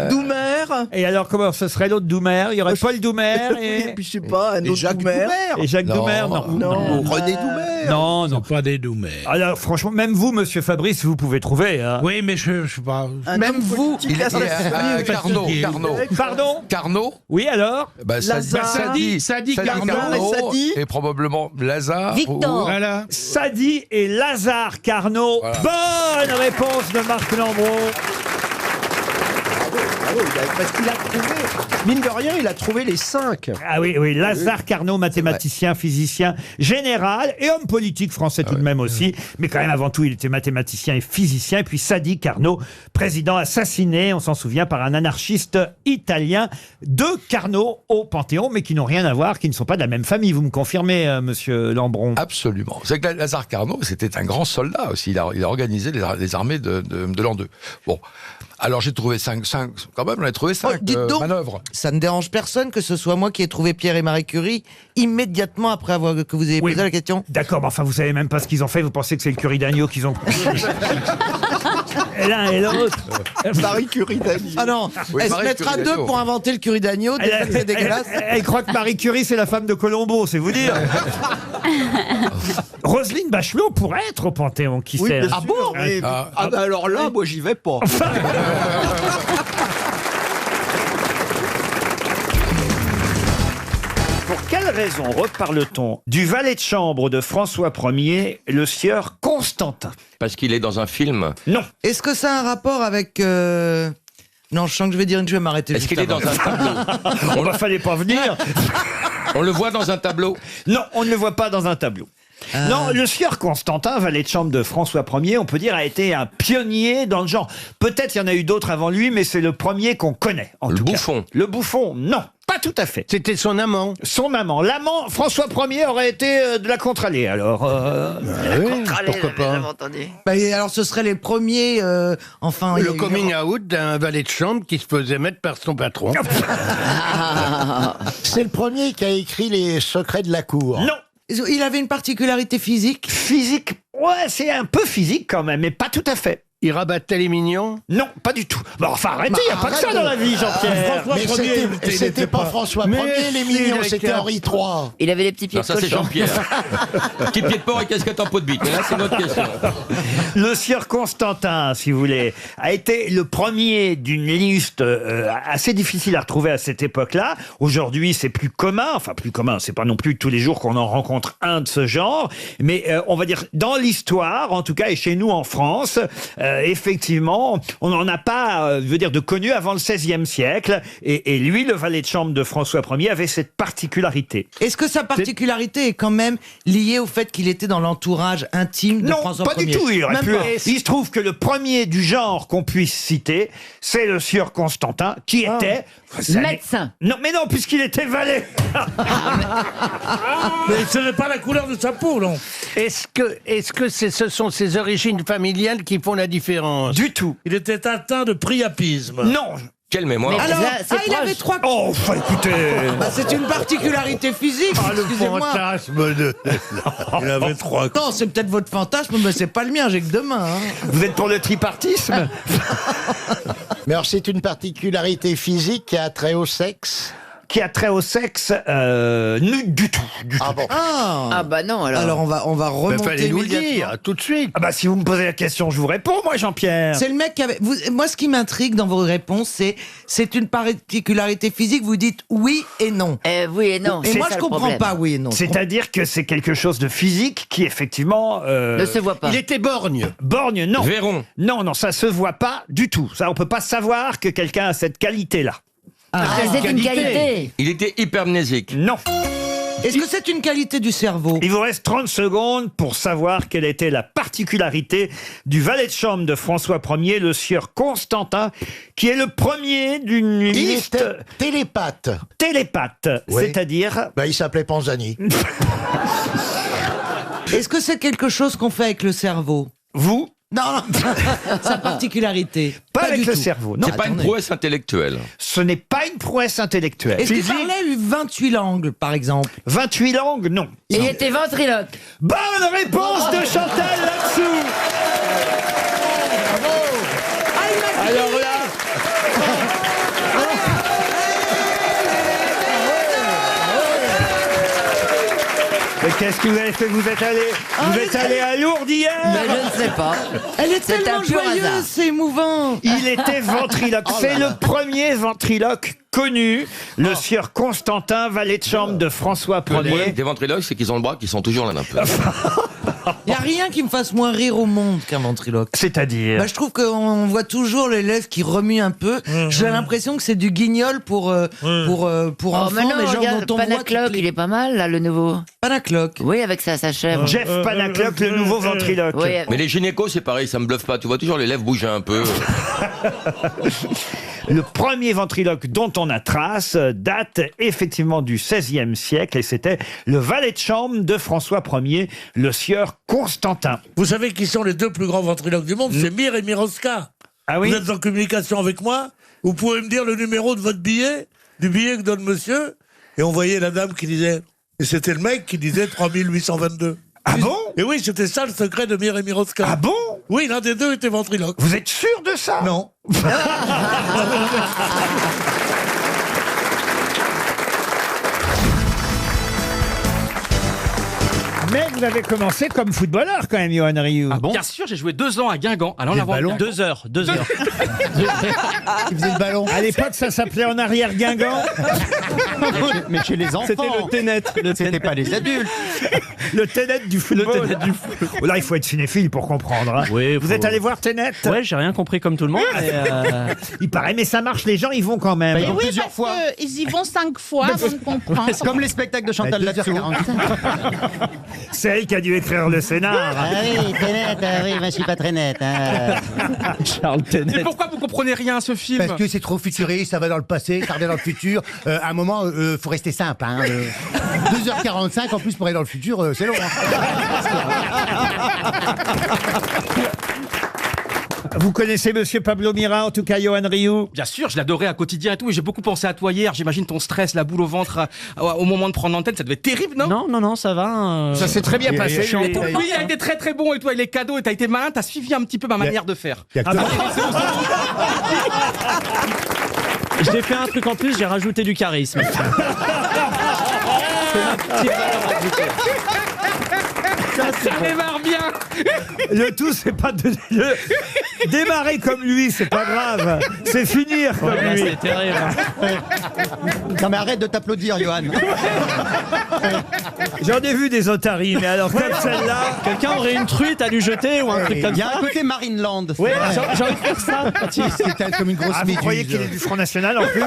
Doumer. Et alors, comment ce serait l'autre Doumer? Il y aurait Paul Doumer Et et... puis je sais pas, un autre Jacques Doumer. Doumer. Et Jacques Non. Doumer, non. Non. René Doumer. Non, non. Pas des Doumer. Alors, franchement, même vous, monsieur Fabrice, vous pouvez trouver. Hein. Oui, mais je sais pas. Un Même homme vous, politique Il est assassiné. Carnot. Pardon? Carnot. Oui, alors? Bah, Lazare. Sadi Carnot. Sadi. Et probablement Lazare. Victor. Voilà. Sadi et Lazare Carnot. Voilà. Bonne réponse de Marc Lambron. Parce qu'il a trouvé, mine de rien, il a trouvé les 5. Ah oui, oui, Lazare Carnot, mathématicien, physicien, général et homme politique français tout de même aussi. Mais quand même, avant tout, il était mathématicien et physicien. Et puis Sadi Carnot, président assassiné, on s'en souvient, par un anarchiste italien. Deux Carnot au Panthéon, mais qui n'ont rien à voir, qui ne sont pas de la même famille. Vous me confirmez, monsieur Lambron? Absolument. C'est que Lazare Carnot, c'était un grand soldat aussi. Il a organisé les armées de l'an 2. Bon. Alors j'ai trouvé 5, quand même, on a trouvé 5 dites donc. manœuvres. Ça ne dérange personne que ce soit moi qui ai trouvé Pierre et Marie Curie immédiatement après avoir que vous avez Oui. posé la question. D'accord, mais enfin, vous savez même pas ce qu'ils ont fait. Vous pensez que c'est le curry d'agneau qu'ils ont... L'un et l'autre. Marie Curie d'agneau. Ah non, Oui, elle se Marie mettra Curie deux d'agneau. pour inventer le curry d'agneau. Déjà que c'est dégueulasse. Elle croit que Marie Curie, c'est la femme de Colombo, c'est vous dire. Roselyne Bachelot pourrait être au Panthéon, qui sait. Ah bon Ah bah alors là, moi j'y vais pas. Pour quelle raison reparle-t-on du valet de chambre de François Ier, le sieur Constantin? Parce qu'il est dans un film. Non. Est-ce que ça a un rapport avec... Non, je sens que je vais dire une chose, je vais m'arrêter Est-ce juste qu'il est avant. dans un tableau? On ne fallait pas venir. On le voit dans un tableau? Non, on ne le voit pas dans un tableau. Non, le sieur Constantin, valet de chambre de François Ier, on peut dire, a été un pionnier dans le genre. Peut-être il y en a eu d'autres avant lui, mais c'est le premier qu'on connaît, en tout cas. Le bouffon. Le bouffon, non. Pas tout à fait. C'était son amant. Son amant. L'amant, François Ier aurait été de la contre-allée, alors. Pourquoi pas? Bah, et alors ce serait les premiers... enfin, il y a Le eu- coming out d'un valet de chambre qui se faisait mettre par son patron. C'est le premier qui a écrit Les secrets de la cour. Non. Il avait une particularité physique. Physique, ouais, c'est un peu physique quand même, mais pas tout à fait. Il rabattait les mignons. Non, pas du tout. Bon, enfin, arrêtez, il n'y a pas que ça dans la vie, Jean-Pierre. Mais c'était pas François Mais Ier, les si, mignons, il c'était était- Henri III. Il avait des petits pieds Non, de ça c'est cochon. Jean-Pierre. Petit pied de porc et casquette en peau de bite. Mais là, c'est notre question. Le sieur Constantin, si vous voulez, a été le premier d'une liste assez difficile à retrouver à cette époque-là. Aujourd'hui, c'est plus commun. Enfin, plus commun, c'est pas non plus tous les jours qu'on en rencontre un de ce genre. Mais on va dire, dans l'histoire, en tout cas, et chez nous en France, effectivement, on n'en a pas, je veux dire, de connu avant le XVIe siècle. Et lui, le valet de chambre de François Ier, avait cette particularité. Est-ce que sa particularité est quand même liée au fait qu'il était dans l'entourage intime de Non, François pas Ier? du tout. Il aurait Même pu- pas. Il se trouve que le premier du genre qu'on puisse citer, c'est le sieur Constantin, qui était... ça n'est- Médecin. Non, mais non, puisqu'il était valet. Ah. Mais ce n'est pas la couleur de sa peau, non. Est-ce que ce sont ses origines familiales qui font la différence? Du tout. Il était atteint de priapisme. Non. Quelle mémoire. Alors, Là, c'est il proche. avait trois... Oh, enfin, écoutez... Bah, c'est une particularité physique, excusez-moi. fantasme de... Il avait 3 Non, c'est peut-être votre fantasme, mais c'est pas le mien, j'ai que deux mains. Hein. Vous êtes pour le tripartisme? Mais alors, c'est une particularité physique qui a trait au sexe. qui a trait au sexe, du tout. Ah bon. Ah bah non, alors. Alors on va remonter fallait nous le immédiatement. dire, tout de suite. Ah bah si vous me posez la question, je vous réponds, moi Jean-Pierre. C'est le mec qui avait. Moi, ce qui m'intrigue dans vos réponses, c'est une particularité physique. Vous dites oui et non. Oui et non. Et c'est moi, ça je le comprends problème. pas oui et non. C'est-à-dire que c'est quelque chose de physique qui effectivement Ne se voit pas. Il était borgne. borgne, non. Véron. Non, ça se voit pas du tout. Ça, on peut pas savoir que quelqu'un a cette qualité-là. c'est une qualité. Il était hypermnésique. Non. Est-ce que c'est une qualité du cerveau? Il vous reste 30 secondes pour savoir quelle était la particularité du valet de chambre de François Ier, le sieur Constantin, qui est le premier d'une Il liste était télépathe. télépathe. Oui. C'est-à-dire... Bah, il s'appelait Panzani. Est-ce que c'est quelque chose qu'on fait avec le cerveau? Vous, Non, sa particularité. pas avec du le tout. cerveau. Non, C'est pas une attendez. prouesse intellectuelle. ce n'est pas une prouesse intellectuelle. Est-ce qu'il parlait 28 langues, par exemple? 28 langues, non. Il était ventriloque. Bonne réponse de Chantal là-dessous. Alors là... Mais qu'est-ce que vous avez fait? Vous êtes allé à Lourdes hier? Mais je ne sais pas. Elle est C'est tellement un pur joyeuse, hasard. c'est émouvant. Il était ventriloque. C'est le premier ventriloque connu, le sieur Constantin, valet de chambre de François Le problème Ier. des ventriloques, c'est qu'ils ont le bras qui sont toujours là un peu. Il n'y a rien qui me fasse moins rire au monde qu'un ventriloque. C'est-à-dire Bah, je trouve qu'on voit toujours les lèvres qui remuent un peu. J'ai l'impression que c'est du guignol pour enfants, mais non, mais genre regarde, dont on voit Panacloc, il est pas mal, là, le nouveau. Panacloc. Oui, avec sa chèvre. Jeff Panacloc, le nouveau ventriloque. Oui, Mais les gynécos, c'est pareil, ça me bluffe pas. Tu vois toujours les lèvres bouger un peu. Le premier ventriloque dont on a trace date effectivement du XVIe siècle et c'était le valet de chambre de François Ier, le sieur Constantin. Vous savez qui sont les deux plus grands ventriloques du monde? C'est Mir et Miroska. Ah oui? Vous êtes en communication avec moi? Vous pouvez me dire le numéro de votre billet, du billet que donne monsieur? Et on voyait la dame qui disait... Et c'était le mec qui disait 3822. Ah bon? Et oui, c'était ça le secret de Mir et Miroska. Ah bon? Oui, l'un des deux était ventriloque. Vous êtes sûr de ça? Non. Mais vous avez commencé comme footballeur quand même, Johan Rioux. Ah bon? Bien sûr, j'ai joué 2 ans à Guingamp. Alors on a 2 heures. 2 heures. Il faisait le ballon. À l'époque, ça s'appelait en arrière Guingamp. Mais chez les enfants. C'était le Ténet. C'était pas les adultes. Le Ténet du football. Oh là, il faut être cinéphile pour comprendre. Hein. Oui, Vous êtes allé voir Ténet? Ouais, j'ai rien compris comme tout le monde. Mais Il paraît, mais ça marche, les gens y vont quand même. Bah, Oui, plusieurs parce fois. qu'ils y vont 5 fois avant de comprendre. Comme les spectacles de Chantal là-dessous. C'est elle qui a dû écrire le scénar. Ah oui, t'es net, oui, je suis pas très net. Charles Ténet. Mais pourquoi vous comprenez rien à ce film? Parce que c'est trop futuriste, ça va dans le passé, ça revient dans le futur. À un moment, faut rester simple. Hein, 2h45, en plus, pour aller dans le futur, c'est long. Vous connaissez Monsieur Pablo Mira, en tout cas, Johan Rioux? Bien sûr, je l'adorais à quotidien et tout. Et j'ai beaucoup pensé à toi hier. J'imagine ton stress, la boule au ventre au moment de prendre l'antenne. Ça devait être terrible, non? Non, ça va. Ça s'est très bien passé. Et ton oui, il a été très très bon et toi, les cadeaux, et t'as été malin, t'as suivi un petit peu ma manière de faire. Ah bah, Je t'ai fait un truc en plus, j'ai rajouté du charisme. C'est ma petite valeur ajoutée. Ça démarre bien. Le tout, c'est pas de démarrer comme lui, c'est pas grave. C'est finir comme Là, lui. c'est terrible. Non, mais arrête de t'applaudir, Johan. J'en ai vu des otaries, mais alors comme celle-là. Quelqu'un aurait une truite à lui jeter ou un truc comme Il y a ça? un côté Marineland. Oui, j'ai envie de faire ça. C'était comme une grosse Ah, vous méduse. croyez qu'il est du Front National en plus?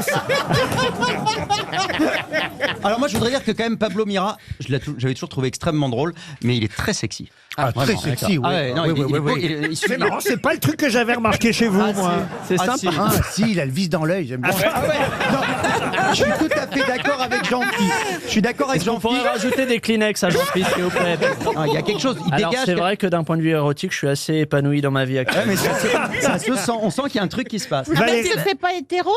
Alors moi je voudrais dire que quand même Pablo Mira, j'avais toujours trouvé extrêmement drôle, mais il est très sexy. Ah, très vraiment, sexy, d'accord. oui. Ah ouais, non, Oui, il est oui, beau, oui. il C'est marrant, c'est pas le truc que j'avais remarqué chez vous, moi. C'est Ah, sympa. Ah, si, il a le vis dans l'œil, j'aime bien. Je suis tout à fait d'accord avec Jean-Philippe. Je suis d'accord avec Est-ce qu'on pourrait Jean-Philippe. rajouter des Kleenex à Jean-Philippe, s'il vous plaît? Non, il y a quelque chose, il Alors, dégage. c'est vrai que d'un point de vue érotique, je suis assez épanoui dans ma vie Ouais, actuelle. mais ça se sent, on sent qu'il y a un truc qui se passe. Ah, mais Valérie- c'est pas hétéro?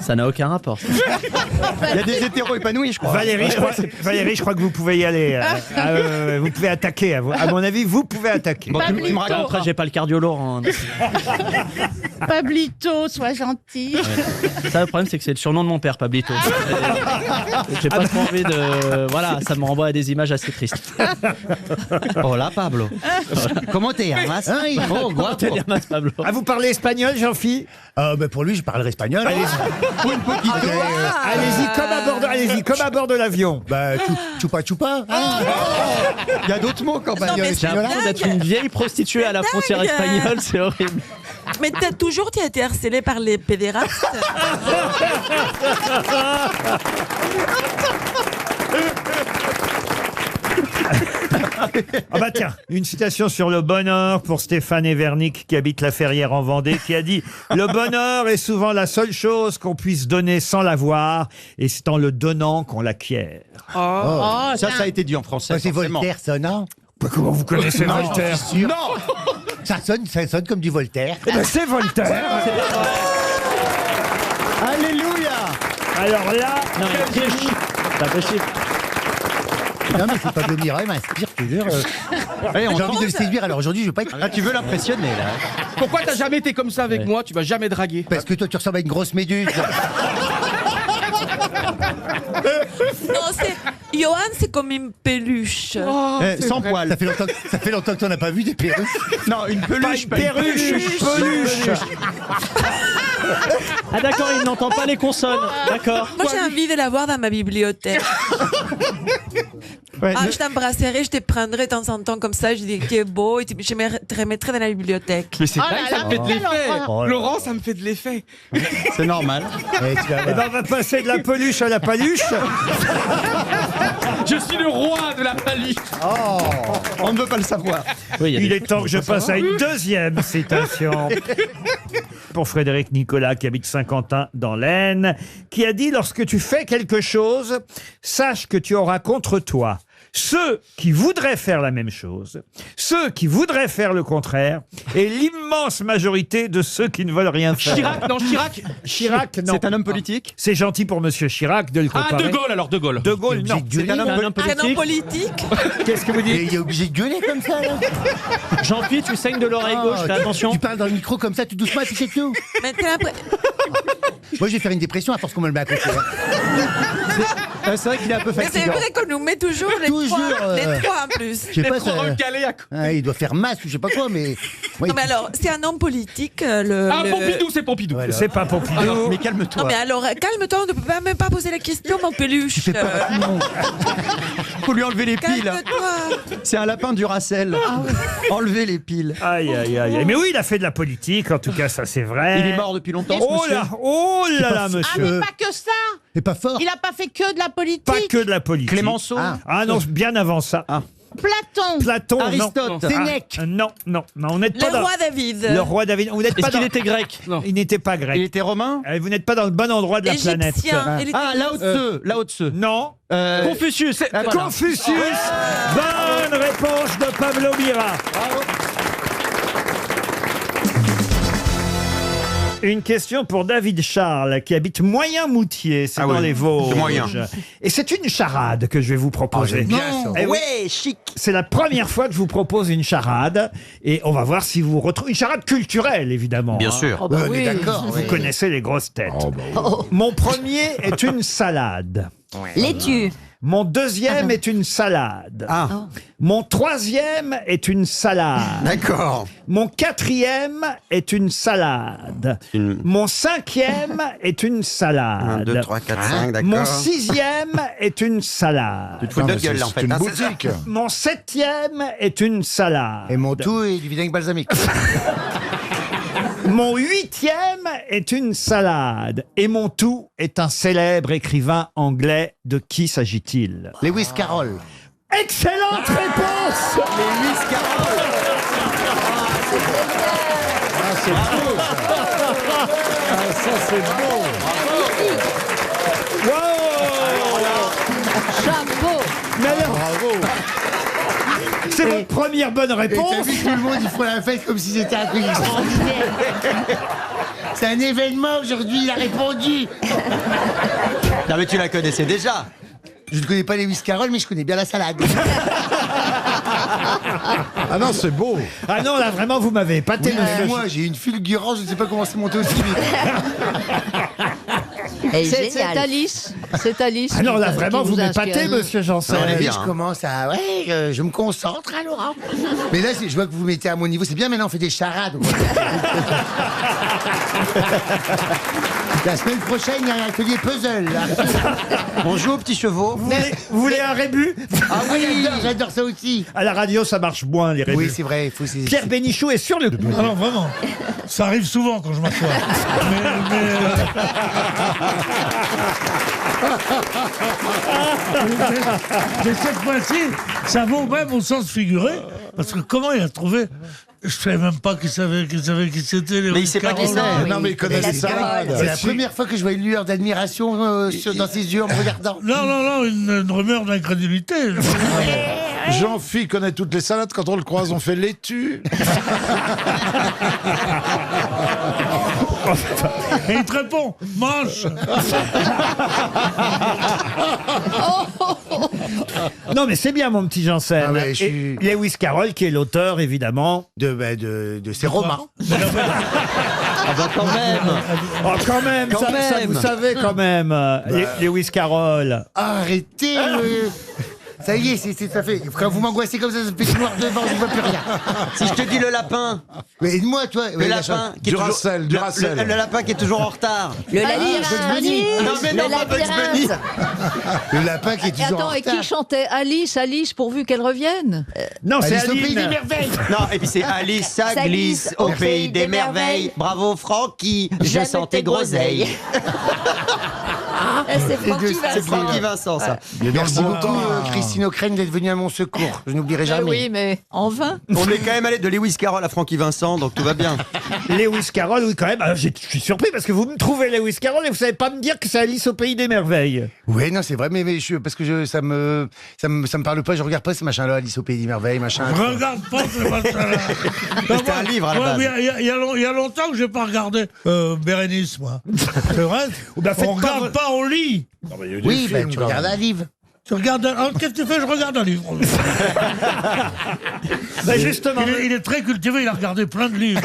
Ça n'a aucun rapport. Il y a des hétéros épanouis, je crois. Valérie, je crois que vous pouvez y aller. Vous pouvez attaquer. À mon avis, vous pouvez attaquer. Bon, tu me racontes. Après, j'ai pas le cardio lourd. Hein. Pablito, sois gentil. Ça, le problème, c'est que c'est le surnom de mon père, Pablito. J'ai pas trop envie de. Voilà, ça me renvoie à des images assez tristes. Hola, Pablo. ¿Cómo te llamas? Oh, Comment te llamas, Pablo? Ah, vous parlez espagnol, Jean-Phi? Pour lui, je parlerai espagnol. Allez-y, comme à bord de l'avion. Chupa chupa. Il y a d'autres mots quand même. J'ai l'impression d'être une vieille prostituée à la frontière espagnole, c'est horrible. Mais t'as toujours été harcelé par les pédérastes. Ah bah tiens, une citation sur le bonheur pour Stéphane Evernick qui habite la Ferrière en Vendée, qui a dit « Le bonheur est souvent la seule chose qu'on puisse donner sans l'avoir, et c'est en le donnant qu'on l'acquiert. » Ça a été dit en français. C'est Voltaire, ça, non? Comment vous connaissez Non, Voltaire? je suis sûr. Non. Ça sonne comme du Voltaire. Eh ben, c'est Voltaire. Alléluia. Alors là, Non, il triche. C'est pas possible. Non, mais c'est Pablo Mira, il m'inspire, je te jure. J'ai envie de le séduire, alors aujourd'hui, je veux pas être. Ah, tu veux l'impressionner, là. Pourquoi t'as jamais été comme ça avec moi? Tu m'as jamais dragué. Parce que toi, tu ressembles à une grosse méduse. Non, c'est. Johan, c'est comme une peluche. Sans poil. Ça fait longtemps que t'en as pas vu des perruques. Non, une peluche. pas une perruche, une peluche. Ah d'accord, il n'entend pas les consonnes. D'accord. Moi, j'ai envie de la voir dans ma bibliothèque. Je t'embrasserai, je te prendrai de temps en temps comme ça, je dirais que beau, et je te remettrai dans la bibliothèque. Mais c'est Oh vrai, là ça là, me fait de quelle l'effet. horreur. Laurent, ça me fait de l'effet. C'est normal. Eh ben, on va passer de la peluche à la paluche. Je suis le roi de la paluche. On ne veut pas le savoir. Oui, Il est temps que je passe à une deuxième citation. Pour Frédéric Nicolas, qui habite Saint-Quentin dans l'Aisne, qui a dit « Lorsque tu fais quelque chose, sache que tu auras contre toi ceux qui voudraient faire la même chose, ceux qui voudraient faire le contraire, et l'immense majorité de ceux qui ne veulent rien faire. » Chirac, non, Chirac. Chirac, non. C'est un homme politique. C'est gentil pour Monsieur Chirac de le comparer. Ah, De Gaulle, alors, De Gaulle. De Gaulle, non. C'est un homme politique. Qu'est-ce que vous dites? Il est obligé de gueuler comme ça, là. Jean-Pierre, tu saignes de l'oreille gauche, fais attention. Tu parles dans le micro comme ça, tout doucement, et puis c'est tout. Mais t'es après. Moi, je vais faire une dépression à force qu'on me le met à côté. C'est vrai qu'il est un peu Mais c'est fatigant. vrai qu'on nous met toujours les trois en plus. Je sais pas, ça. Recalé à... Il doit faire masse ou je sais pas quoi, mais. Non, mais alors, c'est un homme politique. Pompidou, c'est Pompidou. Voilà. C'est pas Pompidou. Mais calme-toi. Non, mais alors, calme-toi, on ne peut même pas poser la question, mon peluche. Tu fais peur à tout le monde. Faut lui enlever les piles. Calme-toi. C'est un lapin du Racel. Enlever les piles. Aïe, aïe, aïe. Mais oui, il a fait de la politique, en tout cas, ça c'est vrai. Il est mort depuis longtemps, ce Oh monsieur. là, Ah, monsieur. mais pas que ça. C'est pas fort. Il a pas fait que de la politique. Pas que de la politique. Clémenceau. Ah non, bien avant ça. Platon. Platon, Aristote. non. Sénèque. Non, on n'êtes pas Le dans... roi David. Le roi David. Vous n'êtes pas Est-ce qu'il dans... était grec? Non. Il n'était pas grec. Il était romain. Vous n'êtes pas dans le bon endroit de la planète. Égyptien. Il était- Ah, Lao Tse. Lao Tse. Non. Confucius. Ah, voilà. Confucius. Bonne réponse de Pablo Mira. Une question pour David Charles, qui habite Moyen-Moutier, c'est dans les Vosges. moyen. Et c'est une charade que je vais vous proposer. Eh oui. Ouais, chic. C'est la première fois que je vous propose une charade. Et on va voir si vous retrouvez... Une charade culturelle, évidemment. Bien hein. sûr. On est d'accord. Vous connaissez les grosses têtes. Mon premier est une salade. Laitue. Mon deuxième est une salade. Ah, Mon troisième est une salade. d'accord. Mon quatrième est une salade. Mon cinquième est une 1, salade. 2, 3, 4, 5, d'accord. Mon sixième est une salade. Tu te fous de notre gueule, là, en fait. une hein, c'est ça. boutique. Mon septième est une salade. Et mon tout est du vinaigre balsamique. Mon huitième est une salade. Et mon tout est un célèbre écrivain anglais. De qui s'agit-il? Lewis Carroll. Excellente réponse! Lewis Carroll. C'est beau! Ça, c'est beau! Wow! Chapeau. Mais alors, Bravo. c'est votre première bonne Et t'as réponse? vu tout le monde, ils font la fête comme si c'était un truc extraordinaire. C'est un événement aujourd'hui, il a répondu. Non, mais tu la connaissais déjà. Je ne connais pas Lewis Carroll, mais je connais bien la salade. Ah non, c'est beau. Ah non, là, vraiment, vous m'avez épaté, monsieur. Moi, j'ai une fulgurance, je ne sais pas comment c'est monté aussi vite. C'est Alice. C'est Alice. Ah non, là, qui vraiment, vous inspire. m'épatez, monsieur Janssen. Non, mais bien, je hein. commence à... Ouais, je me concentre, hein, Laurent. Mais là, je vois que vous mettez à mon niveau. C'est bien, maintenant, on fait des charades. La semaine prochaine, il y a un atelier puzzle. Là. On joue aux petits chevaux. Vous voulez un rébut? Ah oui, j'adore ça aussi. À la radio, ça marche moins, les rébus. Oui, c'est vrai. Pierre Bénichou est sur le coup. Ah non, vraiment. Ça arrive souvent quand je m'assois. Mais cette fois-ci, ça vaut même au sens figuré. Parce que comment il a trouvé... Je savais même pas qu'il savait qui c'était. Mais il sait pas qui c'est. Non, mais il connaît les salades. C'est la première fois que je vois une lueur d'admiration dans ses yeux en me regardant. Non, une rumeur d'incrédulité. Jean-Phi connaît toutes les salades. Quand on le croise, on fait laitue. Et il te répond, mange. Non, mais c'est bien, mon petit Janssen. Ah ouais, Et Lewis Carroll, qui est l'auteur, évidemment. De ses romans. Ah bah quand même. Oh, quand même, Quand ça, même. vous savez, quand même. Lewis Carroll. Arrêtez. Ça y est, ça fait. Quand vous m'angoissez comme ça me fait noir devant, je ne vois plus rien. Si je te dis le lapin. Mais aide-moi, toi. Le lapin qui est toujours... Du Racel. Le lapin qui est toujours en retard. Le Non mais non, pas Bugs Bunny. Le lapin qui est Et toujours attends, en et qui retard. chantait Alice, pourvu qu'elle revienne? Non, c'est Alice au pays Aline. des merveilles. Non, et puis c'est Alice, ça glisse au pays des merveilles. Bravo Francky, je sens tes groseilles. C'est Francky C'est Francky Vincent, ça. Merci beaucoup, Christine O'Crane, d'être venue à mon secours. Je n'oublierai jamais. Oui, mais en vain. On est quand même allé de Lewis Carroll à Francky Vincent, donc tout va bien. Lewis Carroll, oui, quand même. Alors, je suis surpris parce que vous me trouvez Lewis Carroll et vous savez pas me dire que c'est Alice au pays des merveilles. Oui, non, c'est vrai, mais parce que ça me parle pas, je regarde pas ce machin-là, Alice au pays des merveilles, machin. Je regarde pas ce machin-là. C'était un livre à la base. Il y a longtemps que j'ai pas regardé Bérénice, moi. C'est vrai. Ben, faites On pas regarde pas, on lit. Oui, ben tu regardes un livre. Tu regardes qu'est-ce que tu fais? Je regarde un livre. Ben, justement. Il est très cultivé, il a regardé plein de livres.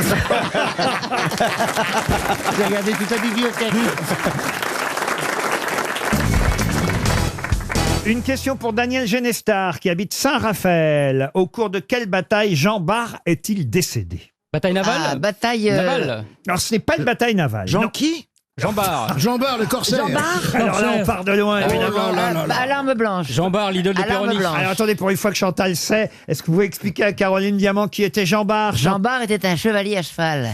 J'ai regardé toute la bibliothèque. Une question pour Daniel Genestar, qui habite Saint-Raphaël. Au cours de quelle bataille Jean Bart est-il décédé? Bataille navale. Ah, bataille. Navale. Alors, ce n'est pas une bataille navale. Jean non. qui? Jean Bart. Jean Bart, le corsaire. Jean Bart. Alors là, on part de loin, évidemment. À l'arme blanche. Jean Bart, l'idole de À l'arme Péroni. blanche. Alors attendez, pour une fois que Chantal sait, est-ce que vous pouvez expliquer à Caroline Diamant qui était Jean Bart? Jean Bart était un chevalier à cheval.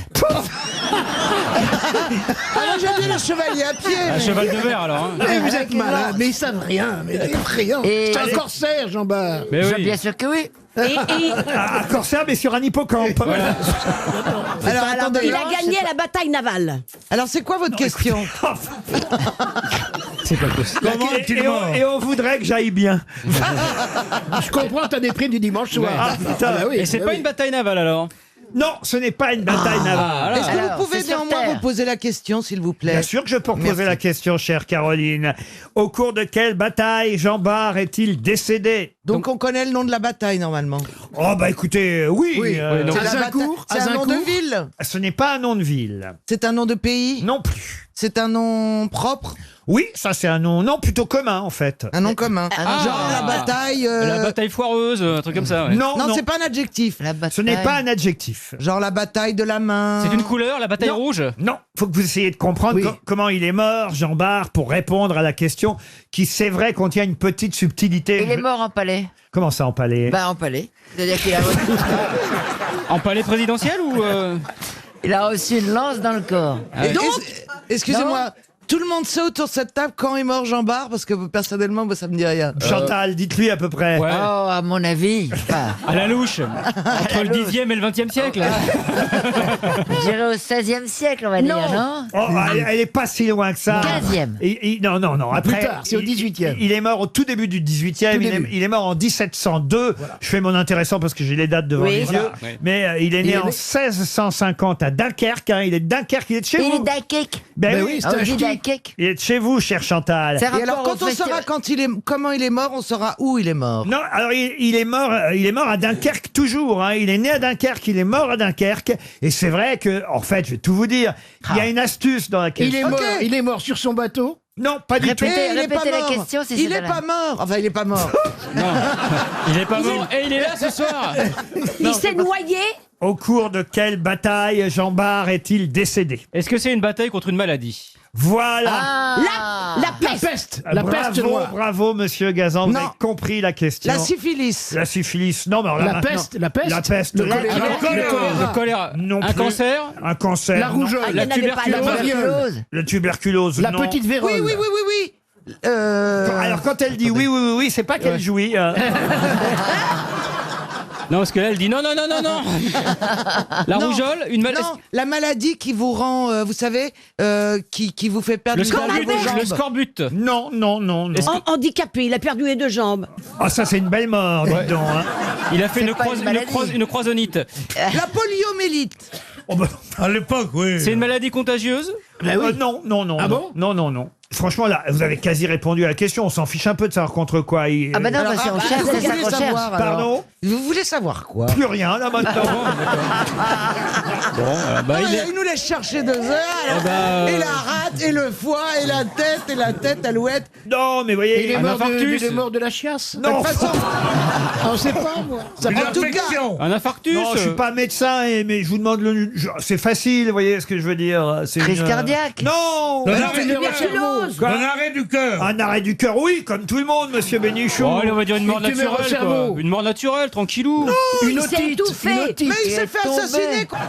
Alors j'ai dit le chevalier à pied. Un cheval de verre, alors. Hein. Mais vous êtes malade, mais ils savent rien, mais effrayant. Et- C'est un corsaire, Jean Bart. Mais oui. Bien sûr que oui. Un corsaire, mais sur un hippocampe. Alors attendez. Il a gagné la bataille navale. Alors c'est quoi votre question? C'est pas possible. Comment est-il mort? Et on voudrait que j'aille bien. Je comprends ta déprime du dimanche soir. Ah, putain. bah oui, Et c'est bah pas oui. une bataille navale, alors? Non, ce n'est pas une bataille navale. Est-ce que Alors, vous pouvez c'est sur néanmoins Terre. vous poser la question, s'il vous plaît? Bien sûr que je peux reposer Merci. la question, chère Caroline. Au cours de quelle bataille Jean Bart est-il décédé? Donc on connaît le nom de la bataille normalement. Oh bah écoutez, oui. Oui, non. C'est À la Zincourt, bataille- à C'est un nom de Zincourt. ville. Ce n'est pas un nom de ville. C'est un nom de pays. Non plus. C'est un nom propre. Oui, ça c'est un nom, non, plutôt commun en fait. Un nom commun. Ah. Genre la bataille. La bataille foireuse, un truc comme ça. Ouais. Non, Non, non, c'est pas un adjectif. La bataille. ce n'est pas un adjectif. Genre la bataille de la main. C'est une couleur, la bataille Non. rouge. Non, faut que vous essayiez de comprendre Oui. comment il est mort, Jean Bart, pour répondre à la question qui, c'est vrai, contient une petite subtilité. Il est mort en palais. Comment ça, en palais? Bah en palais. C'est-à-dire qu'il a En palais présidentiel ou il a reçu une lance dans le corps. Ah ouais. Et donc, excusez-moi, tout le monde sait autour de cette table quand est mort Jean Bart parce que personnellement, moi, ça me dit rien. Chantal, dites-lui à peu près. Ouais. Oh, à mon avis, enfin, À la louche. Entre le 10e et le 20e siècle. je dirais au 16e siècle, on va dire, non Oh, elle est pas si loin que ça. 15e. Non. Après, Plus tard, c'est au 18e. Il est mort au tout début du 18e. Tout début. Il est mort en 1702. Je fais mon intéressant parce que j'ai les dates devant Oui. les Voilà. yeux. Oui. Mais il est né en 1650 à Dunkerque. Hein. Il est de Dunkerque, il est de chez Il vous. est Dakek. Ben Ben oui. oui, Ah, c'est un on dit ch'ti. cake. Il est de chez vous, cher Chantal. C'est Et alors, rapport quand au on saura comment il est mort, on saura où il est mort. Non, alors il est mort à Dunkerque toujours. Hein. Il est né à Dunkerque, il est mort à Dunkerque. Et c'est vrai que, en fait, je vais tout vous dire, il y a une astuce dans la question. Il est mort sur son bateau. Non, pas du tout. Répétez la question si c'est Il est pas mort. Enfin, il est pas mort. Il est pas mort. Et il est là ce soir. Il s'est noyé. Au cours de quelle bataille Jean Bart est-il décédé? Est-ce que c'est une bataille contre une maladie? Voilà. La peste. La peste Bravo, noire. bravo, monsieur Gazan, vous Non. avez compris la question. La syphilis. La syphilis. Non, mais alors là, La peste. la peste. Le non. choléra. Le choléra. Non Un plus. cancer. Un cancer. La non. rougeole. Il n'y en avait pas La là. tuberculose. La tuberculose. La non. petite vérole. Oui. Alors quand elle dit oui, c'est pas qu'elle jouit. Non, parce que là, elle dit non. La Non. rougeole, une maladie. Non, la maladie qui vous rend, vous savez, qui vous fait perdre Le une de vos jambes. scorbut. Non. Handicapé, il a perdu les 2 jambes. Ah, ça c'est une belle mort, dis donc. Hein. Il a fait C'est pas une maladie. une croisonite. La poliomyélite. Oh, bah, À l'époque, oui. C'est une maladie contagieuse? non. Ah bon Non. Franchement, là, vous avez quasi répondu à la question. On s'en fiche un peu de savoir contre quoi il. Ah bah non, Alors, parce qu'on ah, cherche, vous c'est ça voulez qu'on cherche. savoir, alors. Pardon. Vous voulez savoir quoi? Plus rien là maintenant. Il nous laisse chercher 2 heures. Et la rate, et le foie, et la tête, alouette. Non, mais voyez. Il est Un mort infarctus. il est mort de la chiasse. Non. De toute façon, On sait pas, moi. Une en tout cas, infection. Un infarctus? Non, je suis pas médecin, mais je vous demande c'est facile, vous voyez ce que je veux dire. C'est Crise une- cardiaque. Non. Un La arrêt du tuberculose. Quoi Un arrêt du cœur. Un arrêt du cœur, oui, comme tout le monde, monsieur Bénichou. Oh, allez, on va dire une mort Une tumeur au naturelle, cerveau. quoi. Une mort naturelle, tranquillou. Une il s'est otite. étouffé. Une otite. mais il s'est fait assassiner. Quoi.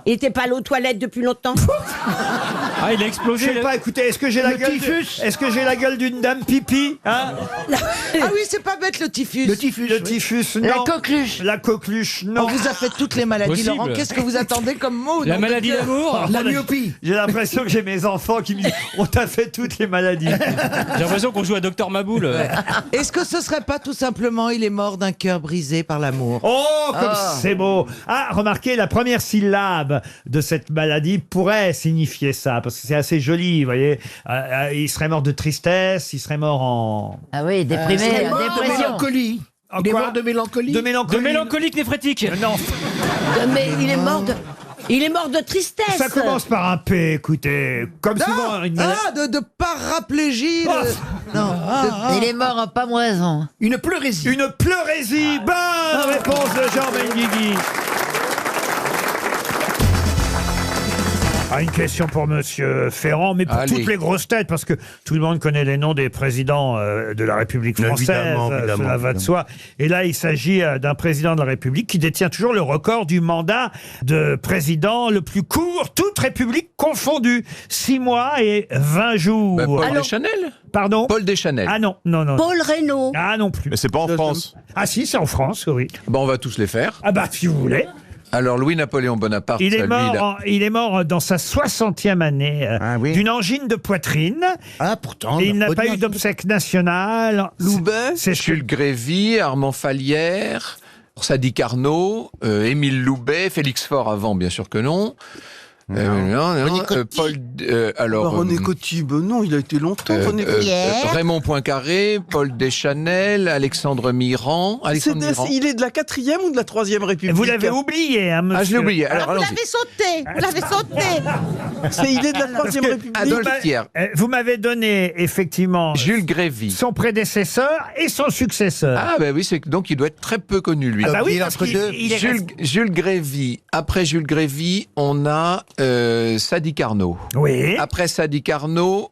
Il était pas allé aux toilettes depuis longtemps. Ah, il a Je explosé. sais pas, écoutez, est-ce que j'ai la Le gueule typhus. Est-ce que j'ai la gueule d'une dame pipi, hein? Ah oui, c'est pas bête le typhus. Le typhus. Le oui. typhus, non. La coqueluche. La coqueluche, non. On vous a fait toutes les maladies, Possible. Laurent. Qu'est-ce que vous attendez comme mot? La nom de maladie Dieu d'amour. La myopie. J'ai l'impression que j'ai mes enfants qui me disent on t'a fait toutes les maladies. J'ai l'impression qu'on joue à Docteur Maboul. Est-ce que ce serait pas tout simplement il est mort d'un cœur brisé par l'amour? Oh, comme c'est beau. Ah, remarquez, la première syllabe de cette maladie pourrait signifier ça, parce que c'est assez joli, vous voyez. Il serait mort de tristesse, il serait mort en... Ah oui, déprimé, Il est mort de dépression. mélancolie. En Il est quoi mort de mélancolie. De mélancolie. De mélancolique néphrétique. Non, Mais il est mort de... Il est mort de tristesse. ça commence par un P, écoutez. Comme souvent, une maladie... De paraplégie. Non. Il est mort en pamoison. Une pleurésie. Une pleurésie. Bonne réponse de Jean Benguigui. Ah, une question pour Monsieur Ferrand, mais pour Allez. toutes les grosses têtes, parce que tout le monde connaît les noms des présidents de la République française, Évidemment, cela va de soi. Et là, il s'agit d'un président de la République qui détient toujours le record du mandat de président le plus court, toute République confondue, 6 mois et 20 jours. Bah, Paul Alors- Deschanel. Pardon. Paul Deschanel. Ah non. Paul Reynaud. Ah non plus. Mais c'est pas en France. Ah si, c'est en France, oui. Bon, on va tous les faire. Ah bah si vous voulez. Alors, Louis-Napoléon Bonaparte, Il est, ça, lui, mort il est mort dans sa 60e année d'une angine de poitrine. Ah, pourtant. Et il n'a pas eu d'obsèque nationale. C'est Jules Grévy, Armand Fallière, Sadi Carnot, Émile Loubet, Félix Faure avant, bien sûr que non. Paul. Alors. René Coty, non, il a été longtemps, René Coty. Raymond Poincaré, Paul Deschanel, Alexandre Mirand. Il est de la 4e ou de la 3e République? Vous l'avez oublié, hein, monsieur. Ah, je l'ai oublié. Alors, Vous allons-y. l'avez sauté. Vous l'avez sauté. Il est de la 3e Parce que République. Adolphe Thiers. Vous m'avez donné effectivement Jules Grévy. son prédécesseur et son successeur. Ah, ben oui, donc il doit être très peu connu, lui. Ah bah oui, il est parce entre deux. qu'il est Jules Grévy. Après Jules Grévy, on a Sadi Carnot. Oui. Après Sadi Carnot,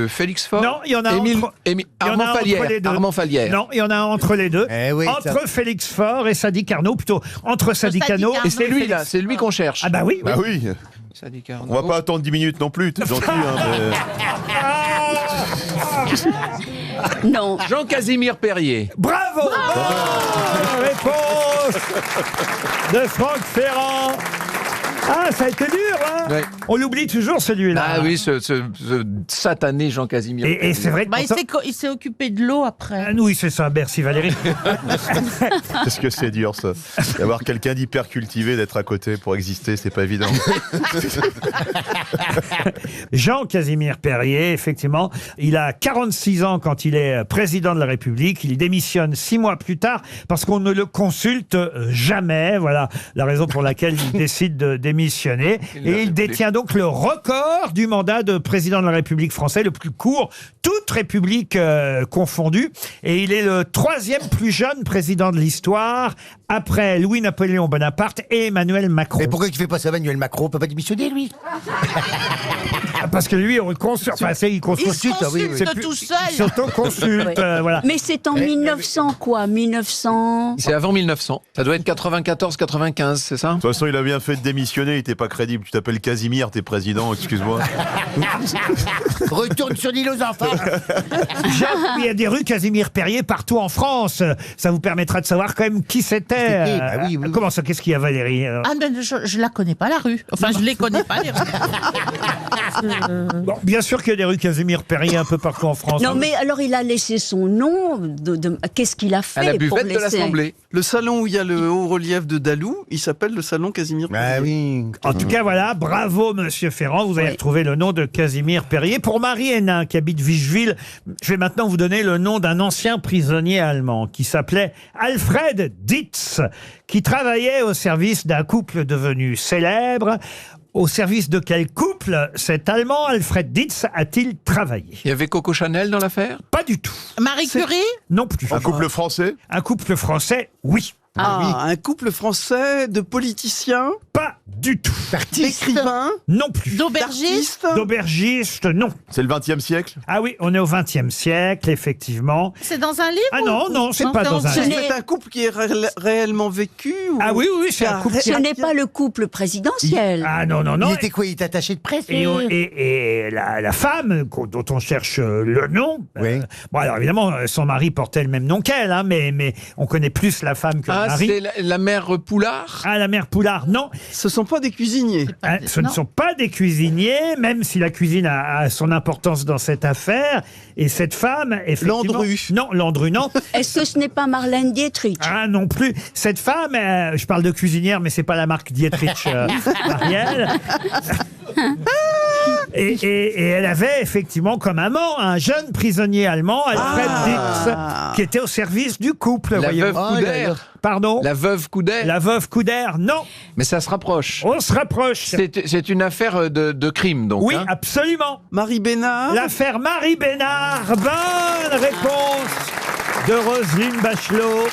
Félix Faure. Non, il y en a entre- il y en a Armand entre Fallière. les deux. Armand Fallière. Non, il y en a un entre les deux. Eh oui, entre ça- Félix Faure et Sadi Carnot, plutôt entre Sadi Carnot Et c'est lui, Félix- là, c'est lui qu'on cherche. Ah bah oui. Bah oui. Sadi Carnot. On va pas attendre 10 minutes non plus, t'es gentil. Non. Jean-Casimir Perrier. Bravo. Bonne réponse de Franck Ferrand. Ah, ça a été dur, hein. Ouais. On l'oublie toujours, celui-là. Ah oui, ce satané Jean Casimir. Et c'est vrai que Bah, pourtant- il s'est occupé de l'eau après. Ah, oui, c'est ça, merci Valérie. Qu'est-ce que c'est dur, ça. D'avoir quelqu'un d'hyper cultivé, d'être à côté pour exister, c'est pas évident. Jean Casimir Perrier, effectivement, il a 46 ans quand il est président de la République. Il démissionne 6 mois plus tard parce qu'on ne le consulte jamais. Voilà la raison pour laquelle il décide de démissionner. Et il détient donc le record du mandat de président de la République française, le plus court, toute république confondue. Et il est le 3e plus jeune président de l'histoire, après Louis-Napoléon Bonaparte et Emmanuel Macron. Mais pourquoi il fait pas ça, Emmanuel Macron? On peut pas démissionner, lui? Parce que lui, on le consulte. Enfin, il consulte. Il se consulte C'est plus- tout seul. Il s'auto-consulte, Ouais. voilà. Mais c'est en 1900 quoi 1900. C'est avant 1900. Ça doit être 94-95, c'est ça? De toute façon, il a bien fait de démissionner, il était pas crédible. Tu t'appelles Casimir, t'es président, excuse-moi. Retourne sur l'île aux enfants. Jean, il y a des rues Casimir Perrier partout en France. Ça vous permettra de savoir quand même qui c'était. Bah oui, oui. Comment ça? Qu'est-ce qu'il y a, Valérie? Ah, mais je la connais pas, la rue. Enfin, je les connais pas, les rues. Bon, bien sûr qu'il y a des rues Casimir Perrier un peu partout en France. Non mais alors il a laissé son nom. Qu'est-ce qu'il a fait À la pour buvette de laisser... l'Assemblée. Le salon où il y a le haut relief de Dalou, il s'appelle le salon Casimir. Ah oui. En tout cas, voilà, bravo Monsieur Ferrand, vous avez retrouvé le nom de Casimir Perrier. Pour Marie Hénin, qui habite Vicheville, je vais maintenant vous donner le nom d'un ancien prisonnier allemand qui s'appelait Alfred Dietz, qui travaillait au service d'un couple devenu célèbre. Au service de quel couple cet Allemand, Alfred Dietz, a-t-il travaillé? Il y avait Coco Chanel dans l'affaire? Pas du tout. Marie Curie? Non plus. Un couple français? Un couple français, oui. Un couple français de politiciens? Pas du tout. D'écrivains? Non plus. D'aubergiste? D'aubergiste, non. C'est le 20e siècle? Ah oui, on est au XXe siècle, effectivement. C'est dans un livre? Ah non, non, c'est pas dans un C'est livre. un couple qui est réellement vécu? Ou... Ah oui, oui, c'est un couple. Ce n'est pas le couple présidentiel. Ah non, non, non. Il était quoi? Il était attaché de presse? Et la femme dont on cherche le nom, Oui. bon alors évidemment son mari portait le même nom qu'elle, hein, mais on connaît plus la femme que le Ah, mari. c'est la mère Poulard? Ah, la mère Poulard, non. Ce sont pas des cuisiniers. Hein, ce ne sont pas des cuisiniers, même si la cuisine a son importance dans cette affaire. Et cette femme, effectivement... Landru. Non, Landru, non. Est-ce que ce n'est pas Marlène Dietrich? Ah non plus. Cette femme, je parle de cuisinière, mais c'est pas la marque Dietrich, Marielle. Et elle avait effectivement comme amant un jeune prisonnier allemand, Alfred Dietz, qui était au service du couple. La voyez-vous. veuve Couder? Pardon? La veuve Couder? La veuve Couder, non. Mais ça se rapproche. On se rapproche. C'est une affaire de crime, donc. Oui, hein. absolument. Marie Bénard? L'affaire Marie Bénard. Bonne réponse de Roselyne Bachelot.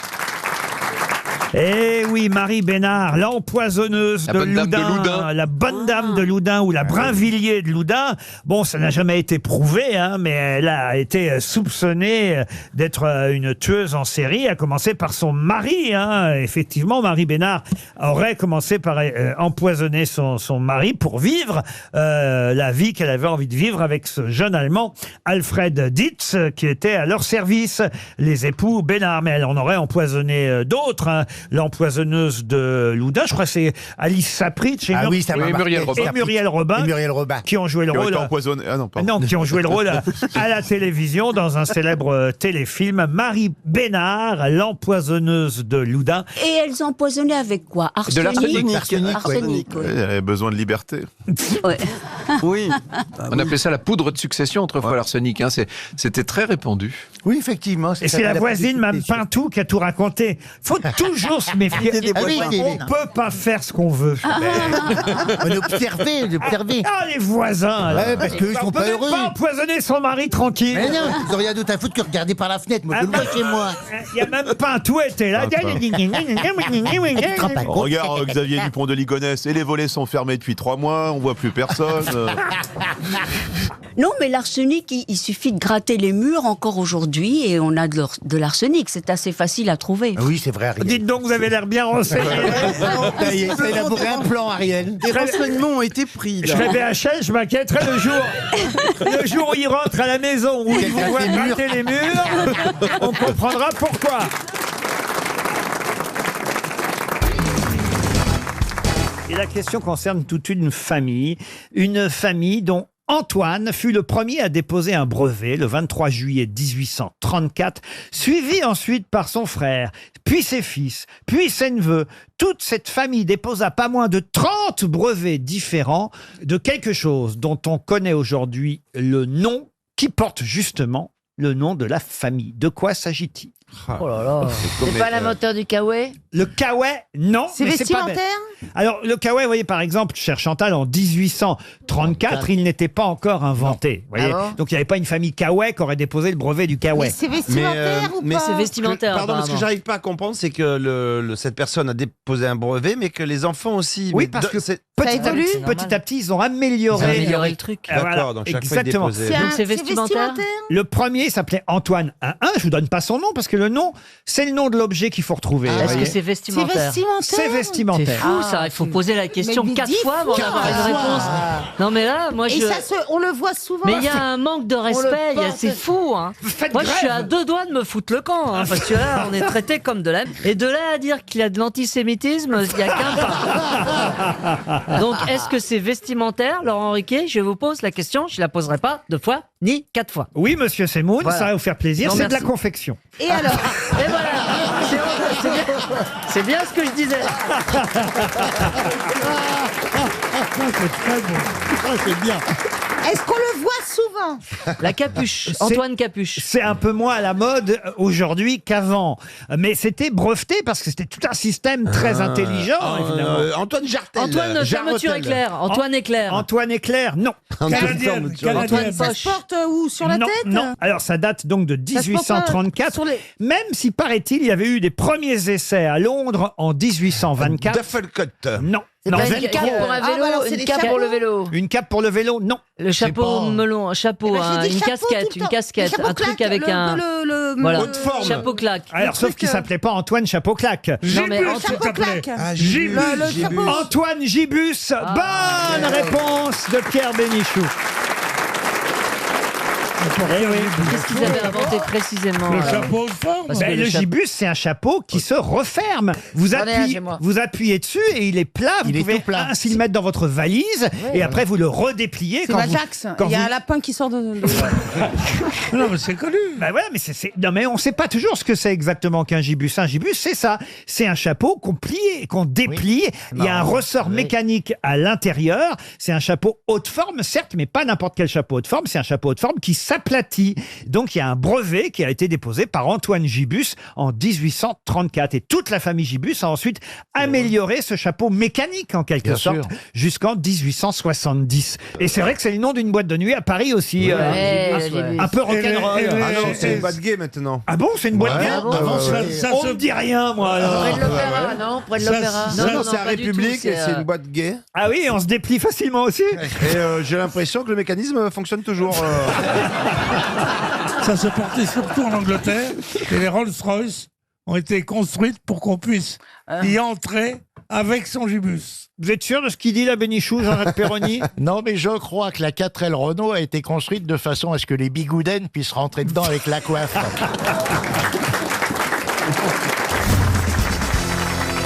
Eh oui, Marie Bénard, l'empoisonneuse La de bonne dame de Loudun, Loudun. la bonne dame de Loudun ou la Brinvilliers de Loudun. Bon, ça n'a jamais été prouvé, hein, mais elle a été soupçonnée d'être une tueuse en série, à commencer par son mari. Hein. Effectivement, Marie Bénard aurait commencé par empoisonner son mari pour vivre la vie qu'elle avait envie de vivre avec ce jeune Allemand, Alfred Dietz, qui était à leur service, les époux Bénard. Mais elle en aurait empoisonné d'autres. Hein. L'empoisonneuse de Loudun, je crois que c'est Alice Sapritch et, Ah oui, ça m'a marqué. Muriel Robin, Et Muriel Robin. qui ont joué le Qui ont rôle. été empoisonnés. Ah non, pardon. Non, qui ont joué le rôle à la télévision dans un célèbre téléfilm. Marie Bénard, l'empoisonneuse de Loudun. Et elles empoisonnaient avec quoi? De l'arsenic. Arsenic, oui. Elle avait besoin de liberté. Ouais. Oui. On appelait ça la poudre de succession autrefois, l'arsenic. Hein. C'était très répandu. Oui, effectivement. Et c'est la voisine, Mme Pintou, qui a tout raconté. Faut toujours se méfier. Ah oui, On peut pas faire ce qu'on veut. On observait, on observait. Ah, les voisins. là. Ouais, parce qu'eux, ils sont On pas peut heureux. pas empoisonner son mari tranquille. Mais non, ils ont rien d'autre à foutre que regarder par la fenêtre. Moi, je le vois chez moi. Il y a même Pintou était là. Tu te rends pas compte? Regarde Xavier Dupont de Ligonnès, et les volets sont fermés depuis 3 mois, on voit plus personne. Non, mais l'arsenic, il suffit de gratter les murs encore aujourd'hui et on a de l'arsenic. C'est assez facile à trouver. Ah oui, c'est vrai, Ariel. Dites donc, vous avez l'air bien renseigné. Ça y est, ça élaboré un plan, Ariel. Des renseignements ont été pris. Je Là. serais BHL, je m'inquiéterais le jour où il rentre à la maison, où il vous voit gratter les murs, on comprendra pourquoi. Et la question concerne toute une famille dont Antoine fut le premier à déposer un brevet le 23 juillet 1834, suivi ensuite par son frère, puis ses fils, puis ses neveux. Toute cette famille déposa pas moins de 30 brevets différents de quelque chose dont on connaît aujourd'hui le nom, qui porte justement le nom de la famille. De quoi s'agit-il? Oh là là. C'est pas l'inventeur du kawaii? Le kawaii, non. C'est mais pas bête. Alors, le kawaii, vous voyez, par exemple, cher Chantal, en 1834, il n'était pas encore inventé. Vous voyez. Ah bon? Donc, il n'y avait pas une famille kawaii qui aurait déposé le brevet du kawaii. Mais c'est vestimentaire ou pas? C'est vestimentaire, Pardon, mais ce que apparemment. j'arrive pas à comprendre, c'est que cette personne a déposé un brevet, mais que les enfants aussi. Oui, mais parce que c'est- petit à petit, ils ont amélioré, le truc. D'accord, donc chaque fois, il exactement. déposait- Donc c'est vestimentaire. Le premier s'appelait Antoine 1. Je vous donne pas son nom parce que le nom, c'est le nom de l'objet qu'il faut retrouver. vous Est-ce que voyez. c'est vestimentaire? C'est vestimentaire. C'est fou ça, il faut poser la question Mais 4 10 fois avant fois. d'avoir une réponse. Non mais là, moi Et je... ça, on le voit souvent. Mais il y a un manque de respect, porte. c'est fou. Hein. Moi, je suis à 2 doigts de me foutre le camp, hein, parce que là, on est traité comme de la... Et de là à dire qu'il y a de l'antisémitisme, il n'y a qu'un pas. Donc, est-ce que c'est vestimentaire, Laurent Riquet? Je vous pose la question, je ne la poserai pas 2 fois, ni 4 fois. Oui, monsieur Semoun, Voilà. ça va vous faire plaisir. Non, C'est de la merci. confection. Et alors? Et voilà, c'est bien ce que je disais. C'est bien. Est-ce qu'on le voit souvent? La capuche, Antoine Capuche. C'est un peu moins à la mode aujourd'hui qu'avant. Mais c'était breveté parce que c'était tout un système très intelligent, évidemment. Antoine Jartel. Antoine Fermeture Éclair. Antoine Éclair. Antoine Éclair, non. Canadienne. Antoine Ça Poche. se porte où? Sur la non, tête? non. Alors ça date donc de Ça se porte pas 1834. sur les- Même si, paraît-il, il y avait eu des premiers essais à Londres en 1824. Duffelcoat. Non. C'est Non. pas une cape pour un Ah, vélo, bah alors, c'est une des cape pour le chapeaux. vélo. Une cape pour le vélo, non. Le chapeau melon, un chapeau, Eh ben, j'ai dit une chapeau casquette, tout le une temps. casquette, Le chapeau un truc claque, avec un... le- Voilà, Haute forme. chapeau claque. Alors, sauf qu'il s'appelait pas Antoine Chapeau Claque. Non, mais Gibus, Antoine- s'il te plaît. claque. Gibus. Le chapeau. Antoine Gibus. Bonne réponse de Pierre Bénichou. Eh oui. Qu'est-ce qu'ils avaient inventé précisément Le alors chapeau de forme. Parce Ben, que le chapeau- gibus, c'est un chapeau qui se referme. Vous J'en ai un appuyez, chez moi. vous appuyez dessus et il est plat. Vous Il est pouvez tout plat. ainsi le mettre dans votre valise et après vous le redépliez. C'est quand l'Ajax. quand Il y a vous- un lapin qui sort de... Non, mais c'est connu. Ben ouais, mais non, mais on ne sait pas toujours ce que c'est exactement qu'un gibus. Un gibus, c'est ça. C'est un chapeau qu'on plie, qu'on déplie. Il y a un ressort mécanique à l'intérieur. C'est un chapeau haute forme, certes, mais pas n'importe quel chapeau haute forme. C'est un chapeau haute forme qui s'aplatit. Donc il y a un brevet qui a été déposé par Antoine Gibus en 1834. Et toute la famille Gibus a ensuite amélioré ce chapeau mécanique, en quelque Bien sorte, sûr. jusqu'en 1870. Et c'est vrai que c'est le nom d'une boîte de nuit à Paris aussi. Ouais, Gibus, j'ai vu. un peu rock'n'roll. Et les- Ah non, c'est une boîte gay maintenant. Ah bon, c'est une boîte Ouais. gay Avant, ça On se- me dit rien, moi. alors. Près de l'opéra, non? Près de Ça, l'opéra. ça, Non, c'est à pas du République tout, et c'est, c'est une boîte gay. Ah oui, on se déplie facilement aussi. Et j'ai l'impression que le mécanisme fonctionne toujours. Ça se portait surtout en Angleterre et les Rolls-Royce ont été construites pour qu'on puisse y entrer avec son gibus. Vous êtes sûr de ce qu'il dit, la Bénichou, Jean-Jacques Perroni? Non, mais je crois que la 4L Renault a été construite de façon à ce que les bigoudens puissent rentrer dedans avec la coiffe.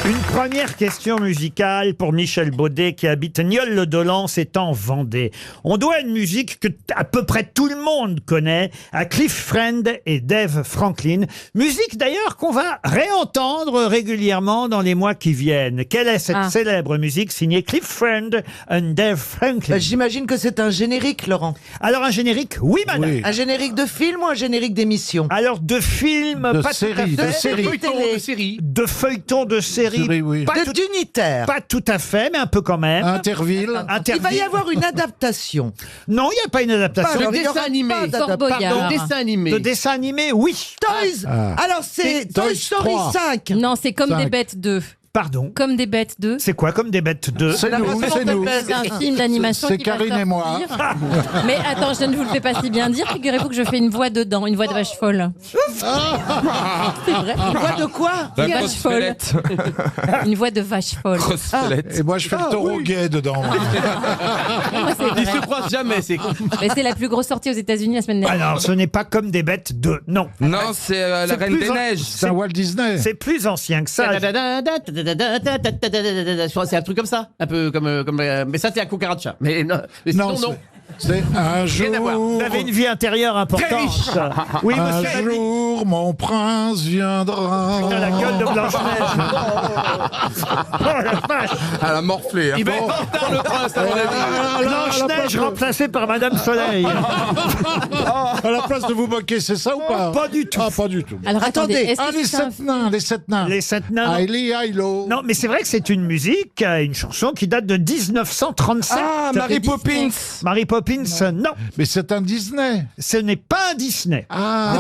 Une première question musicale pour Michel Baudet qui habite Nieul-le-Dolan, c'est en Vendée. On doit une musique que à peu près tout le monde connaît à Cliff Friend et Dave Franklin. Musique d'ailleurs qu'on va réentendre régulièrement dans les mois qui viennent. Quelle est cette célèbre musique signée Cliff Friend et Dave Franklin? J'imagine que c'est un générique, Laurent. Alors un générique, oui madame. Un générique de film ou un générique d'émission? Alors de film, De pas série, tout à de fait. série. Télé. série. De feuilleton de série. Série, oui. Pas tout- D'unitaire. Pas tout à fait, mais un peu quand même. Interville. Il va y avoir une adaptation. Non, il n'y a pas une adaptation. Pas De il y aura dessin animé. pas d'adaptation. Fort Boyard. Pardon. De dessin animé. De dessin animé, oui. Toys. Alors c'est Toy Story 3. 5. Non, c'est comme 5. des bêtes 2. Pardon. Comme des bêtes 2. C'est quoi comme des bêtes de... C'est nous, c'est nous. C'est un film d'animation C'est qui va Karine et moi. sortir. Mais attends, je ne vous le fais pas si bien dire. Figurez-vous que je fais une voix dedans, une voix de vache folle. C'est vrai. Une voix de quoi? Une vache folle. Une voix de vache folle. Et moi, je fais le taureau gay dedans. Moi, c'est Ils vrai. se croisent jamais. C'est Mais c'est la plus grosse sortie aux États-Unis la semaine dernière. Alors, ce n'est pas comme des bêtes de... Non. Non, c'est la C'est Reine plus des en- Neiges. C'est un Walt Disney. C'est plus ancien que ça. C'est un truc comme ça, un peu comme mais ça c'est à cucaracha. Mais non, sinon, non. C'est un Rien à voir. jour. Vous avez une vie intérieure importante. Très riche. Oui, Un monsieur Lamy. jour, mon prince viendra. Putain, la gueule de Blanche-Neige. Oh la vache. Elle a morflé. Hein. Il va être en retard le prince, à mon avis. Blanche-Neige remplacée par Madame Soleil. À la place de vous moquer, c'est ça ou pas? Pas du tout. Ah, pas du tout. Alors attendez, est-ce Ah, que les c'est un sept nains, les sept nains. Les sept nains. Aïli, Aïlo. Non, mais c'est vrai que c'est une musique, une chanson qui date de 1937. Ah, Mary Poppins. Mary Poppins, non. Mais c'est un Disney. Ce n'est pas un Disney. Ah,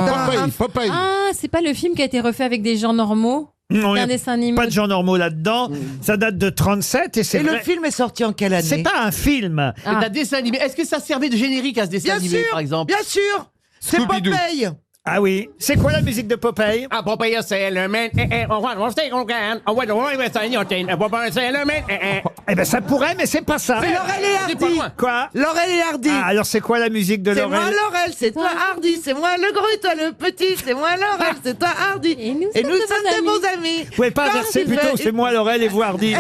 Popeye. Ah, c'est pas le film qui a été refait avec des gens normaux? Non, C'est y un a dessin animé. pas de gens normaux là-dedans. Ça date de 37 et c'est Et le vrai- film est sorti en quelle année? C'est pas un film. C'est un dessin animé. Est-ce que ça servait de générique à ce dessin Bien animé, sûr, par exemple? bien sûr. C'est Scooby-Doo. Popeye. Ah oui. C'est quoi la musique de Popeye? Ah, Popeye, c'est le man. Eh ben ça pourrait, mais c'est pas ça. C'est Laurel et C'est pas Hardy. loin. Quoi? Laurel et Hardy. Ah, alors c'est quoi la musique de C'est moi Laurel? Laurel, c'est toi Hardy, c'est moi le gros et toi le petit, c'est moi Laurel, c'est toi Hardy. Et nous Et sommes nous de sommes bons de bons amis. Vous pouvez pas Quand verser il plutôt, fait- c'est moi Laurel et vous Hardy.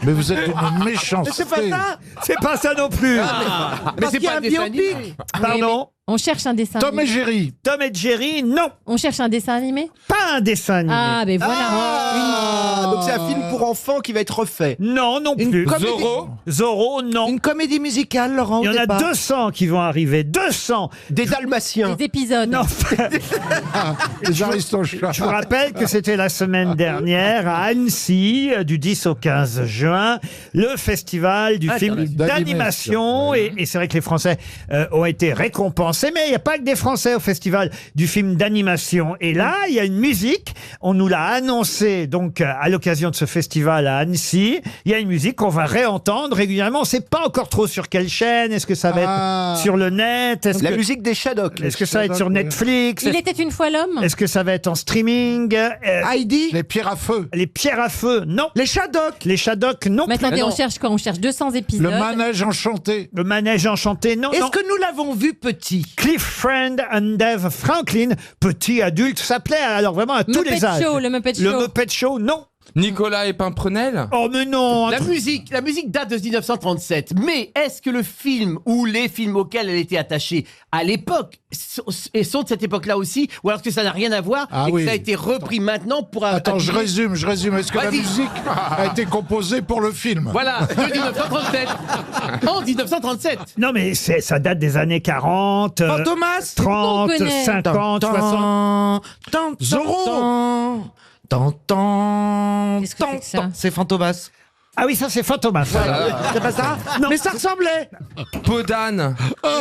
Mais vous êtes une méchanceté. C'est pas ça. C'est pas ça non plus. Mais Parce c'est qu'il y a pas un un dessin biopic. animé. Pardon? On cherche un dessin Tom et animé. Jerry. Tom et Jerry, non. On cherche un dessin animé? Pas un dessin animé. Ah, ben voilà. Ah, donc c'est un film pour enfants qui va être refait. Non, non plus. Zorro. Zorro, non. Une comédie musicale, Laurent. Il y au en a départ. 200 qui vont arriver. 200. Des Dalmatiens. Des épisodes. Non. Les Aristochats. Je vous rappelle que c'était la semaine dernière à Annecy, du 10 au 15 juin, le festival du film d'animation. Et c'est vrai que les Français ont été récompensés, mais il n'y a pas que des Français au festival du film d'animation. Et là, il y a une musique, on nous l'a annoncé donc à l'occasion de ce festival à Annecy. Il y a une musique qu'on va réentendre régulièrement. On ne sait pas encore trop sur quelle chaîne. Est-ce que ça va être sur le net? La musique des Shadocks. Est-ce que ça va être sur Netflix? Il était une fois l'homme? Est-ce que ça va être en streaming? Heidi. Les pierres à feu. Les pierres à feu, non. Les Shadocks. Les Shadocks, non. Mais attendez, non. on cherche quoi? On cherche 200 épisodes. Le manège enchanté. Le manège enchanté, non. Est-ce non. que nous l'avons vu petit? Cliff Friend and Dave Franklin, petit adulte, ça plaît alors vraiment à tous Muppet les âges. Show, le Muppet Le Show. Muppet Show, non. Nicolas et Pimprenel. Oh mais non. La musique date de 1937. Mais est-ce que le film ou les films auxquels elle était attachée à l'époque sont de cette époque-là aussi, ou alors que ça n'a rien à voir et que ça a été repris maintenant pour Attends, je résume. Est-ce que la Vas-y. musique a été composée pour le film? Voilà, de 1937. En 1937. Non mais ça date des années 40, Fantomas. 30, On connaît. 50, 60. Zorro. Qu'est-ce que c'est que ça? C'est Fantomas. Ah oui, ça c'est Fantomas. C'est pas ça? Non. Mais ça ressemblait. Podane.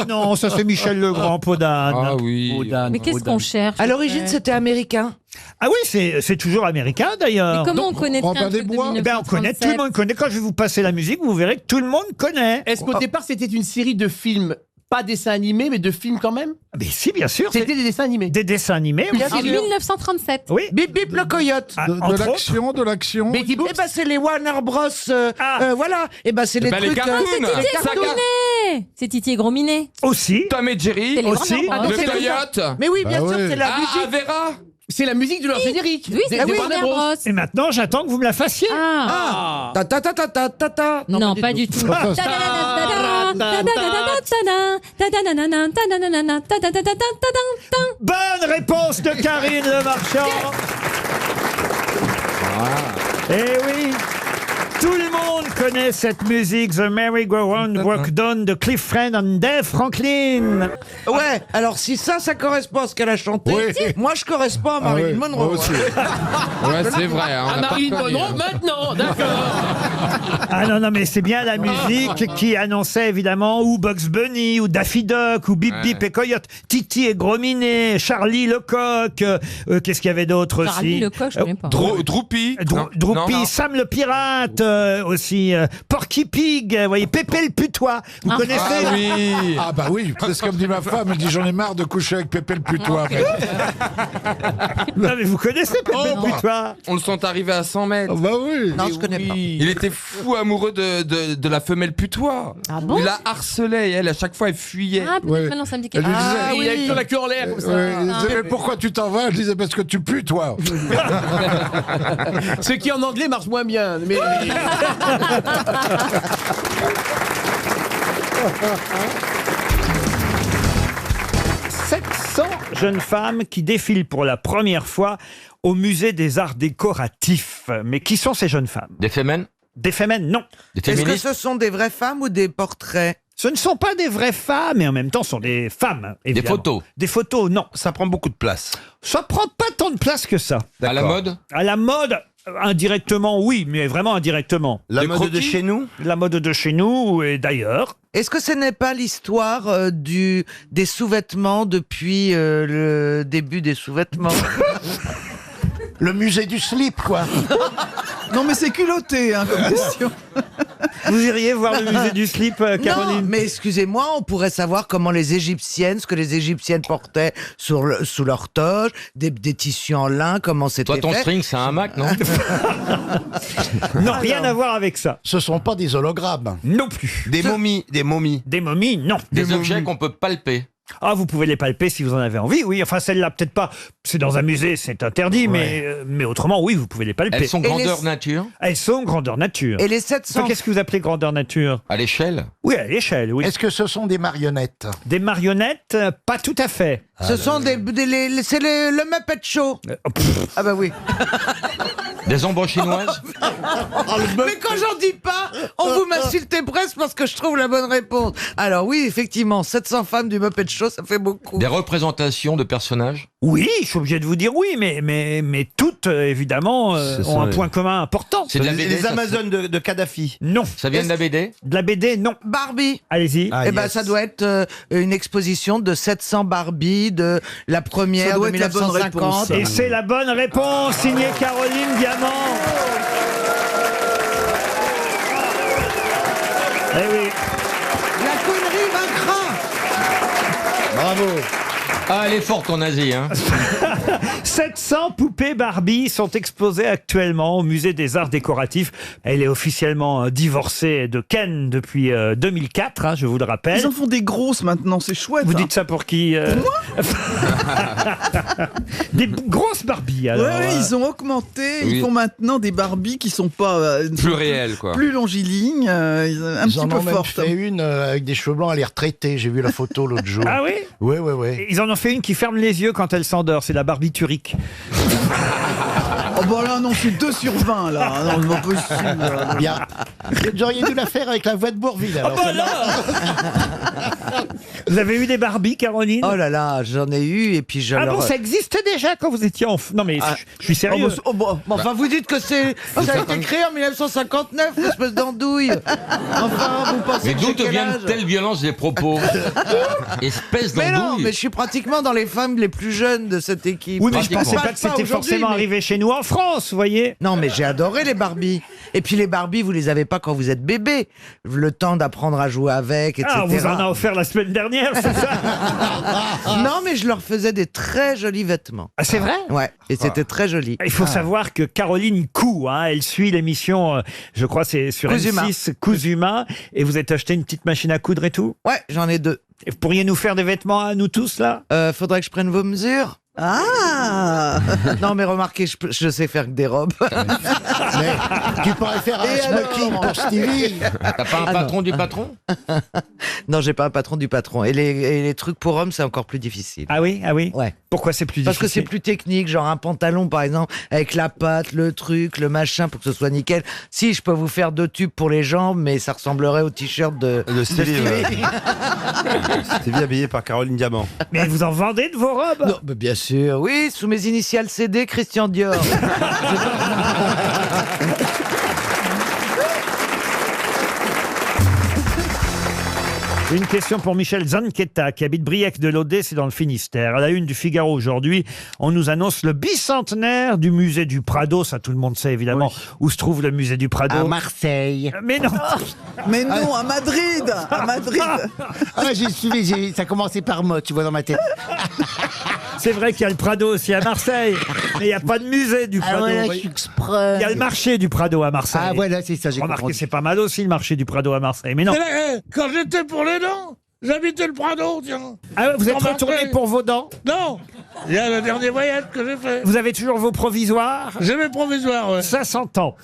Non, ça c'est Michel Legrand, Podane. Ah oui. Mais qu'est-ce qu'on cherche? À l'origine, c'était américain. Ah oui, c'est toujours américain d'ailleurs. Mais comment on connaît Robin un truc des Bois de Eh ben, on connaît, tout le monde connaît. Quand je vais vous passer la musique, vous verrez que tout le monde connaît. Est-ce qu'au départ c'était une série de films, pas dessins animés, mais de films quand même? Mais si, bien sûr. C'était des dessins animés. Des dessins animés. En oui. 1937. Oui. Bip bip le coyote. Ah, De entre l'action, de l'action. Betty Eh Boop. ben c'est les Warner Bros. Voilà. Eh ben c'est les ben, les trucs. cartoons. Titi et Ça Grominet. C'est Titi et Grominet. Aussi. Tom et Jerry. C'est les Aussi. Warner Bros. Le c'est Coyote. Mais oui, bien Bah sûr, ouais. c'est la Ah, musique. Vera. C'est la musique de leur générique. Oui, c'est Des les Warner Warner Bros. Bros. Et maintenant, j'attends que vous me la fassiez. Ah. Ta ta ta ta ta ta ta. Non, pas du tout. Bonne réponse de Karine Le Marchand. Eh oui. Tout le monde connaît cette musique, The Merry-Go-Round Walk Down de Cliff Friend and Dave Franklin. Ouais, alors si ça correspond à ce qu'elle a chanté, Oui. moi je correspond à Marilyn Moi Monroe. aussi. Ouais, c'est vrai. hein, on Ah, a pas Marilyn reconnu, Monroe hein. maintenant, d'accord. Ah non, non, mais c'est bien la musique qui annonçait évidemment ou Bugs Bunny, ou Daffy Duck, ou Bip Bip et Coyote, Titi et Grominet, Charlie Lecoq, qu'est-ce qu'il y avait d'autre aussi? Charlie Lecoq, je connais pas. Droopy. Non, Droopy, non. Sam le pirate aussi, Porky Pig, vous voyez, Pépé le putois, vous connaissez? Ah oui. Ah bah oui, c'est ce que me dit ma femme. Elle dit j'en ai marre de coucher avec Pépé le putois. Non mais vous connaissez Pépé le putois? On le sent arriver à 100 mètres. Ah bah oui. Non, je connais pas. Il était était fou amoureux de la femelle putois. Ah bon? Il la harcelait et elle, à chaque fois, elle fuyait. Ah, peut-être maintenant ça me dit quelque Elle chose. lui disait- Ah Il avait toujours la queue en l'air comme ça. Il disait, mais pourquoi tu t'en vas? Je disais, parce que tu pues, toi. Ce qui en anglais marche moins bien. Mais... 700 jeunes femmes qui défilent pour la première fois au musée des arts décoratifs. Mais qui sont ces jeunes femmes? Des femmes? Des femmes, non. Des Est-ce que féministes? ce sont des vraies femmes ou des portraits? Ce ne sont pas des vraies femmes, mais en même temps, ce sont des femmes. Évidemment. Des photos? Des photos, non. Ça prend beaucoup de place. Ça prend pas tant de place que ça. À la mode? À la mode, indirectement, oui, mais vraiment indirectement. La Des mode croquis de chez nous. La mode de chez nous, et d'ailleurs. Est-ce que ce n'est pas l'histoire des sous-vêtements depuis le début des sous-vêtements? Le musée du slip, quoi. Non, mais c'est culotté, hein, comme question. Vous iriez voir le musée du slip, Caroline? Non, mais excusez-moi, on pourrait savoir comment les Égyptiennes, ce que les Égyptiennes portaient sous leur toge, des tissus en lin, comment c'était Toi, ton fait. string, c'est un hamac, non? Non, rien à voir avec ça. Ce sont pas des hologrammes. Non plus. Des momies. Des momies, non. Des objets qu'on peut palper. Ah, vous pouvez les palper si vous en avez envie, oui. Enfin, celle-là, peut-être pas. C'est dans un musée, c'est interdit, mais autrement, oui, vous pouvez les palper. Elles sont grandeur nature? Elles sont grandeur nature. Et les 700... Qu'est-ce que vous appelez grandeur nature? À l'échelle? Oui, à l'échelle, oui. Est-ce que ce sont des marionnettes? Des marionnettes? Pas tout à fait. Ce sont c'est le Muppet Show. Ah bah oui. Des ombres chinoises? Mais quand j'en dis pas, on vous m'insultez presque parce que je trouve la bonne réponse. Alors oui, effectivement, 700 femmes du Muppet Show, ça fait beaucoup. Des représentations de personnages? Oui, je suis obligé de vous dire oui, mais toutes, évidemment, ont un point commun important. C'est de la BD, Les ça Amazones de Kadhafi. Non. Ça vient de la BD? De la BD, non. Barbie. Allez-y. Ah, Eh ben, yes. ça doit être une exposition de 700 Barbie de la première Ça doit de être la bonne 1950. réponse. Et c'est la bonne réponse, signée Caroline Diamant. Eh oui. La connerie vaincra. Bravo. Ah, elle est forte en Asie, hein. 700 poupées Barbie sont exposées actuellement au musée des arts décoratifs. Elle est officiellement divorcée de Ken depuis 2004, hein, je vous le rappelle. Ils en font des grosses maintenant, c'est chouette. Vous hein. dites ça pour qui Des grosses Barbie, alors. Ouais, ils ont augmenté. Oui. Ils font maintenant des Barbies qui sont pas Plus réel, quoi. plus longilignes, un Ils petit en peu ont même fortes. fait une avec des cheveux blancs à les retraiter. J'ai vu la photo l'autre jour. Ah oui? Oui. Ils en ont fait une qui ferme les yeux quand elle s'endort, c'est la barbiturique. Oh bah là, non, c'est 2 sur 20, là. Non, c'est pas possible. là. Bien. Vous auriez dû la faire avec la voix de Bourville. Alors, Vous avez eu des Barbies, Caroline? Oh là là, j'en ai eu et puis je Ah leur... bon, ça existait déjà quand vous étiez enfant? Non mais je suis sérieux. Enfin, vous dites que ça a été créé en 1959, l'espèce d'andouille. Enfin, vous pensez Mais que d'où j'ai te quel viennent âge telle violence des propos? Espèce Mais non, d'andouille. mais je suis pratiquement dans les femmes les plus jeunes de cette équipe. Oui, mais je Pratiquement. pensais pas que c'était forcément arrivé chez nous en France, vous voyez. Non, mais j'ai adoré les Barbies. Et puis les Barbies, vous les avez pas quand vous êtes bébé. Le temps d'apprendre à jouer avec, etc. Ah, on vous en a offert la semaine dernière, c'est ça? Non, mais je leur faisais des très jolis vêtements. Ah, c'est vrai? Ouais, et c'était très joli. Il faut savoir que Caroline coud, hein, elle suit l'émission, je crois c'est sur Cousu-Main. M6, Cousu-Main, et vous êtes acheté une petite machine à coudre et tout? Ouais, j'en ai 2. Et vous pourriez nous faire des vêtements à nous tous, là? Faudrait que je prenne vos mesures. Ah Non, mais remarquez, je sais faire que des robes. mais tu pourrais faire un smoking pour Stevie. T'as pas un patron du patron? Non, j'ai pas un patron du patron. Et les trucs pour hommes, c'est encore plus difficile. Ah oui? Ah oui? Ouais. Pourquoi c'est plus Parce que difficile? c'est plus technique, genre un pantalon par exemple, avec la patte, le truc, le machin, pour que ce soit nickel. Si, je peux vous faire 2 tubes pour les jambes, mais ça ressemblerait au t-shirt de Stevie. Stevie habillé par Caroline Diamant. Mais vous en vendez de vos robes? Non, mais bien sûr, oui, sous mes initiales CD, Christian Dior. Une question pour Michel Zanquetta, qui habite Briec de Laudé, c'est dans le Finistère. À la une du Figaro aujourd'hui, on nous annonce le bicentenaire du musée du Prado. Ça, tout le monde sait évidemment où se trouve le musée du Prado. À Marseille. Mais non. Mais non, à Madrid. À Madrid. Ah, j'ai suivi, ça a commencé par mot, tu vois dans ma tête. C'est vrai qu'il y a le Prado aussi à Marseille, mais il n'y a pas de musée du Prado. voilà, vous je suis voyez. exprès. Il y a le marché du Prado à Marseille. Ah voilà, c'est ça, j'ai Remarquez, compris. c'est pas mal aussi le marché du Prado à Marseille. Mais non. Quand j'étais pour les dents, j'habitais le Prado, tiens. Ah, vous êtes Dans retourné Marseille. pour vos dents? Non, il y a le dernier voyage que j'ai fait. Vous avez toujours vos provisoires? J'ai mes provisoires, ouais. Ça s'entend.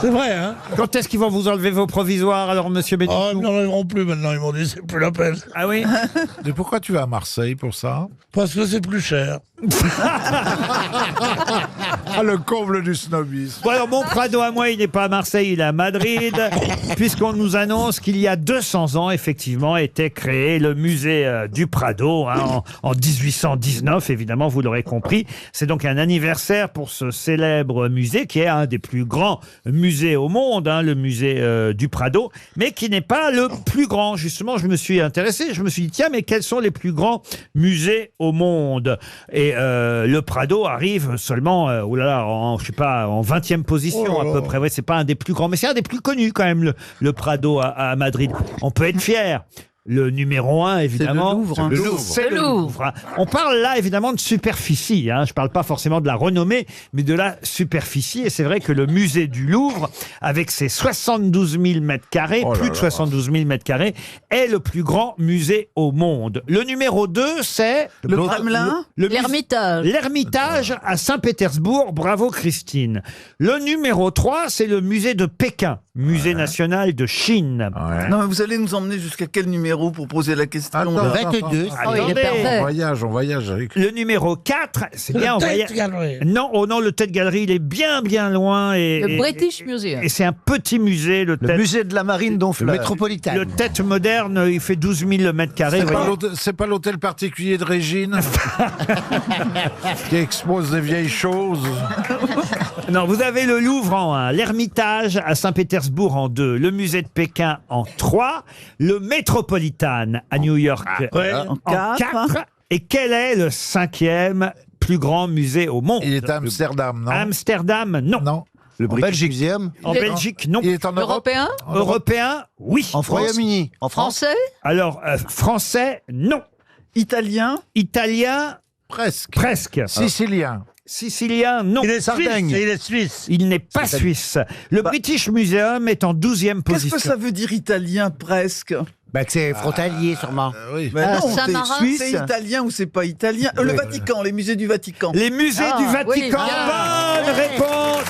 C'est vrai, hein. Quand est-ce qu'ils vont vous enlever vos provisoires, alors, monsieur Bénichou? Oh, ils n'en enlèveront plus maintenant, ils m'ont dit, c'est plus la peine. Ah oui? Et pourquoi tu vas à Marseille pour ça? Parce que c'est plus cher. Ah, le comble du snobisme. Bon, alors, mon Prado à moi, il n'est pas à Marseille, il est à Madrid, puisqu'on nous annonce qu'il y a 200 ans, effectivement, était créé le musée du Prado, hein, en 1819, évidemment, vous l'aurez compris. C'est donc un anniversaire pour ce célèbre musée, qui est un des plus grands musées au monde, hein, le musée du Prado, mais qui n'est pas le plus grand. Justement, je me suis intéressé, je me suis dit, tiens, mais quels sont les plus grands musées au monde? Et le Prado arrive seulement, oh là là, je sais pas, en 20e position à peu près. Ouais, c'est pas un des plus grands, mais c'est un des plus connus quand même, le Prado à Madrid. On peut être fier. Le numéro 1, évidemment, c'est le Louvre. Hein. On parle là, évidemment, de superficie. Hein. Je ne parle pas forcément de la renommée, mais de la superficie. Et c'est vrai que le musée du Louvre, avec ses 72 000 mètres carrés, plus de 72 000 mètres carrés, est le plus grand musée au monde. Le numéro 2, c'est... Le Kremlin, L'Ermitage. L'Ermitage à Saint-Pétersbourg. Bravo, Christine. Le numéro 3, c'est le musée de Pékin, musée national de Chine. Non, mais vous allez nous emmener jusqu'à quel numéro pour poser la question? Le 22. Oh, il est parfait. On voyage avec. Le numéro 4, c'est bien... Tate Gallery. Non, oh non, le Tate Gallery, il est bien, bien loin. Le British Museum. Et c'est un petit musée, le Tate. musée de la marine d'Honfleur. Métropolitain. Le Tate moderne, il fait 12 000 mètres carrés. C'est pas l'hôtel particulier de Régine qui expose des vieilles choses. Non, vous avez le Louvre en 1, l'Ermitage à Saint-Pétersbourg en 2, le musée de Pékin en 3, le Metropolitan à New York en 4. Et quel est le 5e plus grand musée au monde? Il est à Amsterdam, non? Amsterdam, non. Non. Le British Museum. En Belgique, non. Il est en Europe. Européen? Européen, oui. En Royaume-Uni. En France. Français? Alors, français, non. Italien? Italien, Presque. presque. Sicilien. Sicilien, non. Il est Sardaigne. Il est suisse. Il n'est pas suisse. Le British Museum est en 12e Qu'est-ce position. que ça veut dire italien presque? Bah, que c'est frontalier, sûrement. Oui. Mais non, Saint-Marin? c'est italien ou c'est pas italien? Le Vatican, les musées du Vatican. Les musées Ah, du oui, Vatican. bien. Bonne réponse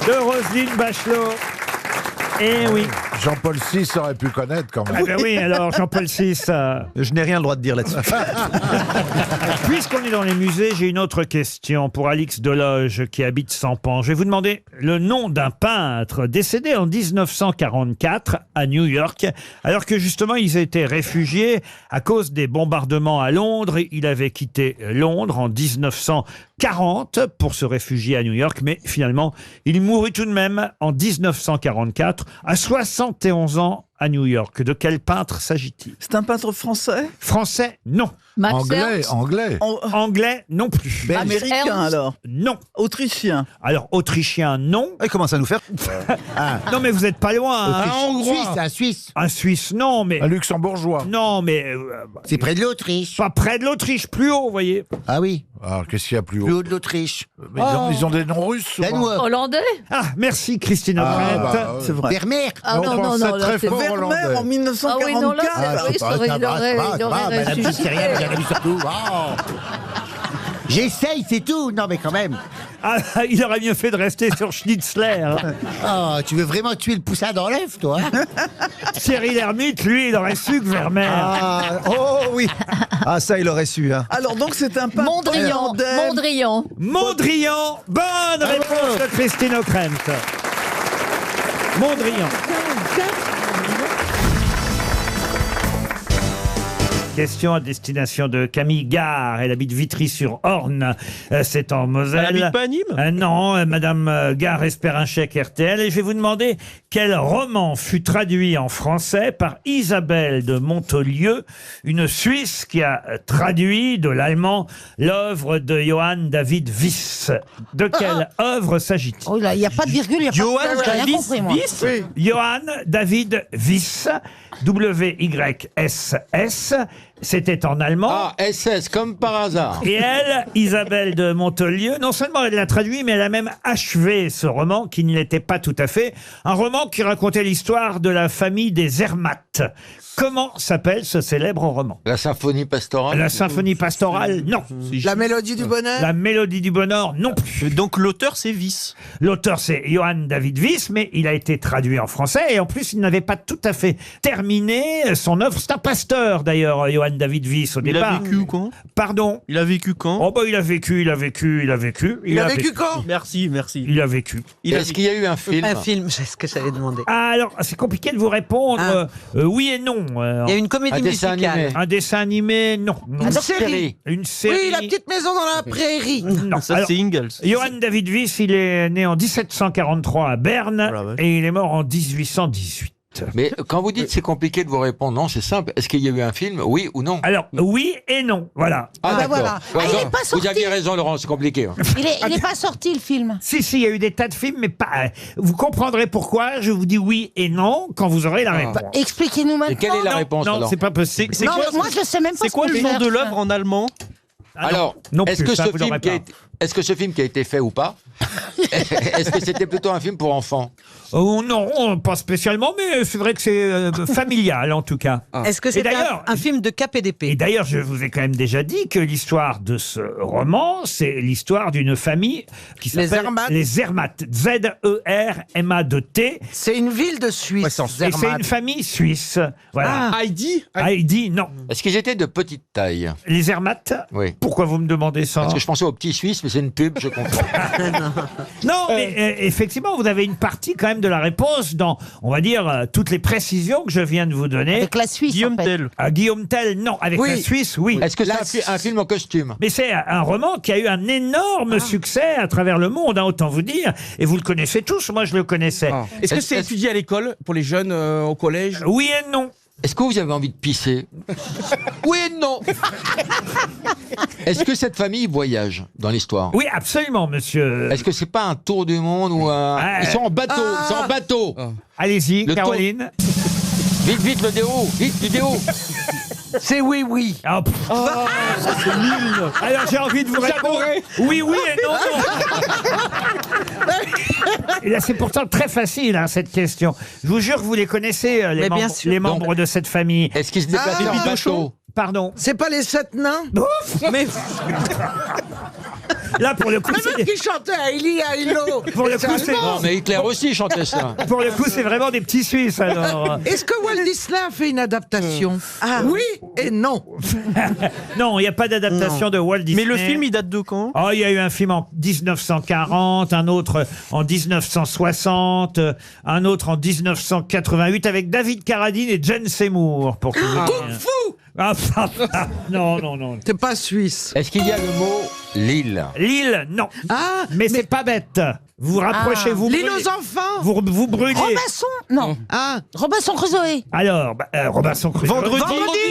de Roselyne Bachelot. Eh oui. Jean-Paul VI aurait pu connaître quand Ah même. ben oui, alors Jean-Paul VI. Je n'ai rien le droit de dire là-dessus. Puisqu'on est dans les musées, j'ai une autre question pour Alix Deloge qui habite Sampan. Je vais vous demander le nom d'un peintre décédé en 1944 à New York, alors que justement ils étaient réfugiés à cause des bombardements à Londres. Il avait quitté Londres en 1940 pour se réfugier à New York, mais finalement il mourut tout de même en 1944 à 71 ans à New York. De quel peintre s'agit-il? C'est un peintre français? Français, non. Max Anglais, Ernst? anglais. Anglais, non plus. Américain Ernst. alors? Non. Autrichien? Alors, autrichien, non. Il commence à nous faire. Non, mais vous n'êtes pas loin. hein. Suisse, un Suisse. Un Suisse, non, mais... Un luxembourgeois. Non, mais... C'est près de l'Autriche. pas près de l'Autriche, plus haut, vous voyez. Ah oui, Alors, qu'est-ce qu'il y a plus plus haut? haut de l'Autriche. Mais ils ont des noms russes, souvent. Danois. Hollandais? Ah, merci, Christine Ah, O'Krent. bah, ouais. C'est vrai. Vermeer. Ah On non, non, pensait non, là, très c'est fort Vermeer hollandais. en Ah oui, non, là, 1944. c'est- oui, ça va, il aurait madame ressuscité. Thierry, vous en avez surtout. Oh. J'essaye, c'est tout. Non, mais quand même. Ah, il aurait mieux fait de rester sur Schnitzler. Oh, tu veux vraiment tuer le poussin dans l'œuf, toi? Thierry Lhermitte, lui, il aurait su que Vermeer. Oh oui. Ah ça il aurait su. Hein. Alors donc c'est un peintre Mondrian. hollandais. Mondrian. Mondrian. Bonne réponse de Christine O'Krent. Mondrian. Question à destination de Camille Gare. Elle habite Vitry-sur-Orne. C'est en Moselle. Elle habite pas à Nîmes Non, Madame Gare espère un chèque RTL. Et je vais vous demander quel roman fut traduit en français par Isabelle de Montolieu, une Suisse qui a traduit de l'allemand l'œuvre de Johann David Wyss. De quelle œuvre s'agit-il? Oh là, il n'y a pas de virgule, il n'y a Johann pas de... J'ai rien David compris, moi. Wyss. Johann David Wyss. W-Y-S-S. C'était en allemand. Ah, SS, comme par hasard. Et elle, Isabelle de Montelieu, non seulement elle l'a traduit, mais elle a même achevé ce roman qui ne l'était pas tout à fait. Un roman qui racontait l'histoire de la famille des Zermatt. Comment s'appelle ce célèbre roman? La symphonie pastorale. La symphonie pastorale, non. La mélodie du bonheur. La mélodie du bonheur, non plus. Donc l'auteur, c'est Wyss. L'auteur, c'est Johann David Wyss, mais il a été traduit en français et en plus, il n'avait pas tout à fait terminé son œuvre. C'est un pasteur, d'ailleurs, Johann David Wyss, au départ. Il a vécu quand? Pardon? Il a vécu quand? Oh, bah, il a vécu. Il a vécu quand? Merci. Il a vécu. Est-ce qu'il y a eu un film? Un film, c'est ce que j'allais demander. Ah, alors, c'est compliqué de vous répondre. Oui et non. Il y a une comédie musicale. Un dessin animé, non. Une série. Une série. Oui, La petite maison dans la prairie. Non. Ça, c'est Ingalls. Johann David Wyss, il est né en 1743 à Berne et il est mort en 1818. Mais quand vous dites c'est compliqué de vous répondre, non, c'est simple. Est-ce qu'il y a eu un film, oui ou non? Alors, oui et non, voilà. Ah, d'accord. voilà. Ouais, il non, est pas sorti. vous aviez raison, Laurent, c'est compliqué. Hein. Il est pas sorti, le film. Si, il y a eu des tas de films, mais pas. Vous comprendrez pourquoi je vous dis oui et non quand vous aurez la réponse. Expliquez-nous maintenant. Et quelle est la réponse Non, alors? c'est pas possible. Non, mais moi, je sais même pas C'est quoi ce le qu'on nom de cherche. l'œuvre en allemand? Alors, non est-ce plus, que, ça, ce vous film l'aurez qui a pas. été, est-ce que ce film qui a été fait ou pas, est-ce que c'était plutôt un film pour enfants? Oh non, pas spécialement, mais c'est vrai que c'est familial en tout cas. Est-ce que Et c'est d'ailleurs- un film de KPDP? Et d'ailleurs, je vous ai quand même déjà dit que l'histoire de ce roman, c'est l'histoire d'une famille qui Les s'appelle Zermatt. les Zermatt. Z-E-R-M-A-T. C'est une ville de Suisse. Et c'est une famille suisse. Voilà. Heidi? Heidi, non. Est-ce qu'ils étaient de petite taille? Les Zermatt. Oui. Pourquoi vous me demandez ça? Parce que je pensais aux petits Suisses, mais c'est une pub, je comprends. Non, mais effectivement, vous avez une partie quand même de la réponse dans, on va dire, toutes les précisions que je viens de vous donner. Avec la Suisse, Guillaume en fait. Tell. À Guillaume Tell, non. Avec Oui. la Suisse, oui. Est-ce que c'est un film en costume? Mais c'est un roman qui a eu un énorme succès à travers le monde, hein, autant vous dire. Et vous le connaissez tous, moi je le connaissais. Est-ce que Est-ce- c'est est-ce- étudié à l'école pour les jeunes au collège? Oui et non. Est-ce que vous avez envie de pisser? Oui et non. Est-ce que cette famille voyage dans l'histoire? Oui, absolument, monsieur. Est-ce que c'est pas un tour du monde ou un... Ah, Ils sont en bateau, ils sont en bateau. Allez-y, Le Caroline. Vite, vite, le déo, vite, du déo. C'est oui, oui. Ah, pff. Alors j'ai envie de vous répondre. Oui, oui et non, non. Et là, c'est pourtant très facile, hein, cette question. Je vous jure que vous les connaissez, Mais bien membres, sûr. les membres de cette famille. Est-ce qu'ils se déplaçaient en bateau? Pardon. C'est pas les 7 nains? Mais Là, pour le coup, c'est... qui chantait Haïli, Haïlo. Pour le coup, c'est... Non, mais Hitler aussi chantait ça. Pour le coup, c'est vraiment des petits Suisses, alors. Est-ce que Walt Disney a fait une adaptation? Oui et non. Non, il n'y a pas d'adaptation de Walt Disney. Mais le film, il date de quand? Oh, il y a eu un film en 1940, un autre en 1960, un autre en 1988 avec David Carradine et Jane Seymour. Pour que vous Kung Fu. Non, non, non. T'es pas suisse. Est-ce qu'il y a le mot Lille? Lille, non. Ah, Mais c'est pas bête. Vous vous rapprochez, vous L'île brûlez. aux enfants. Vous brûlez. Robinson. Non. Ah, Robinson Crusoe. Alors, Robinson Crusoe. vendredi,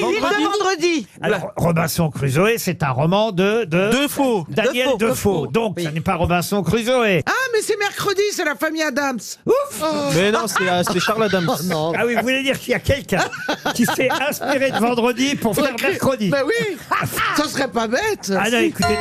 l'île de vendredi. Alors, Robinson Crusoe, c'est un roman de Defoe. Daniel Defoe. Donc, ça n'est pas Robinson Crusoe. Ah, mais c'est mercredi, c'est la famille Adams. Ouf. Mais non, c'est Charles Adams. Ah oui, vous voulez dire qu'il y a quelqu'un qui s'est inspiré de vendredi pour faire mercredi. Ben oui, ça serait pas bête. Ah non, écoutez.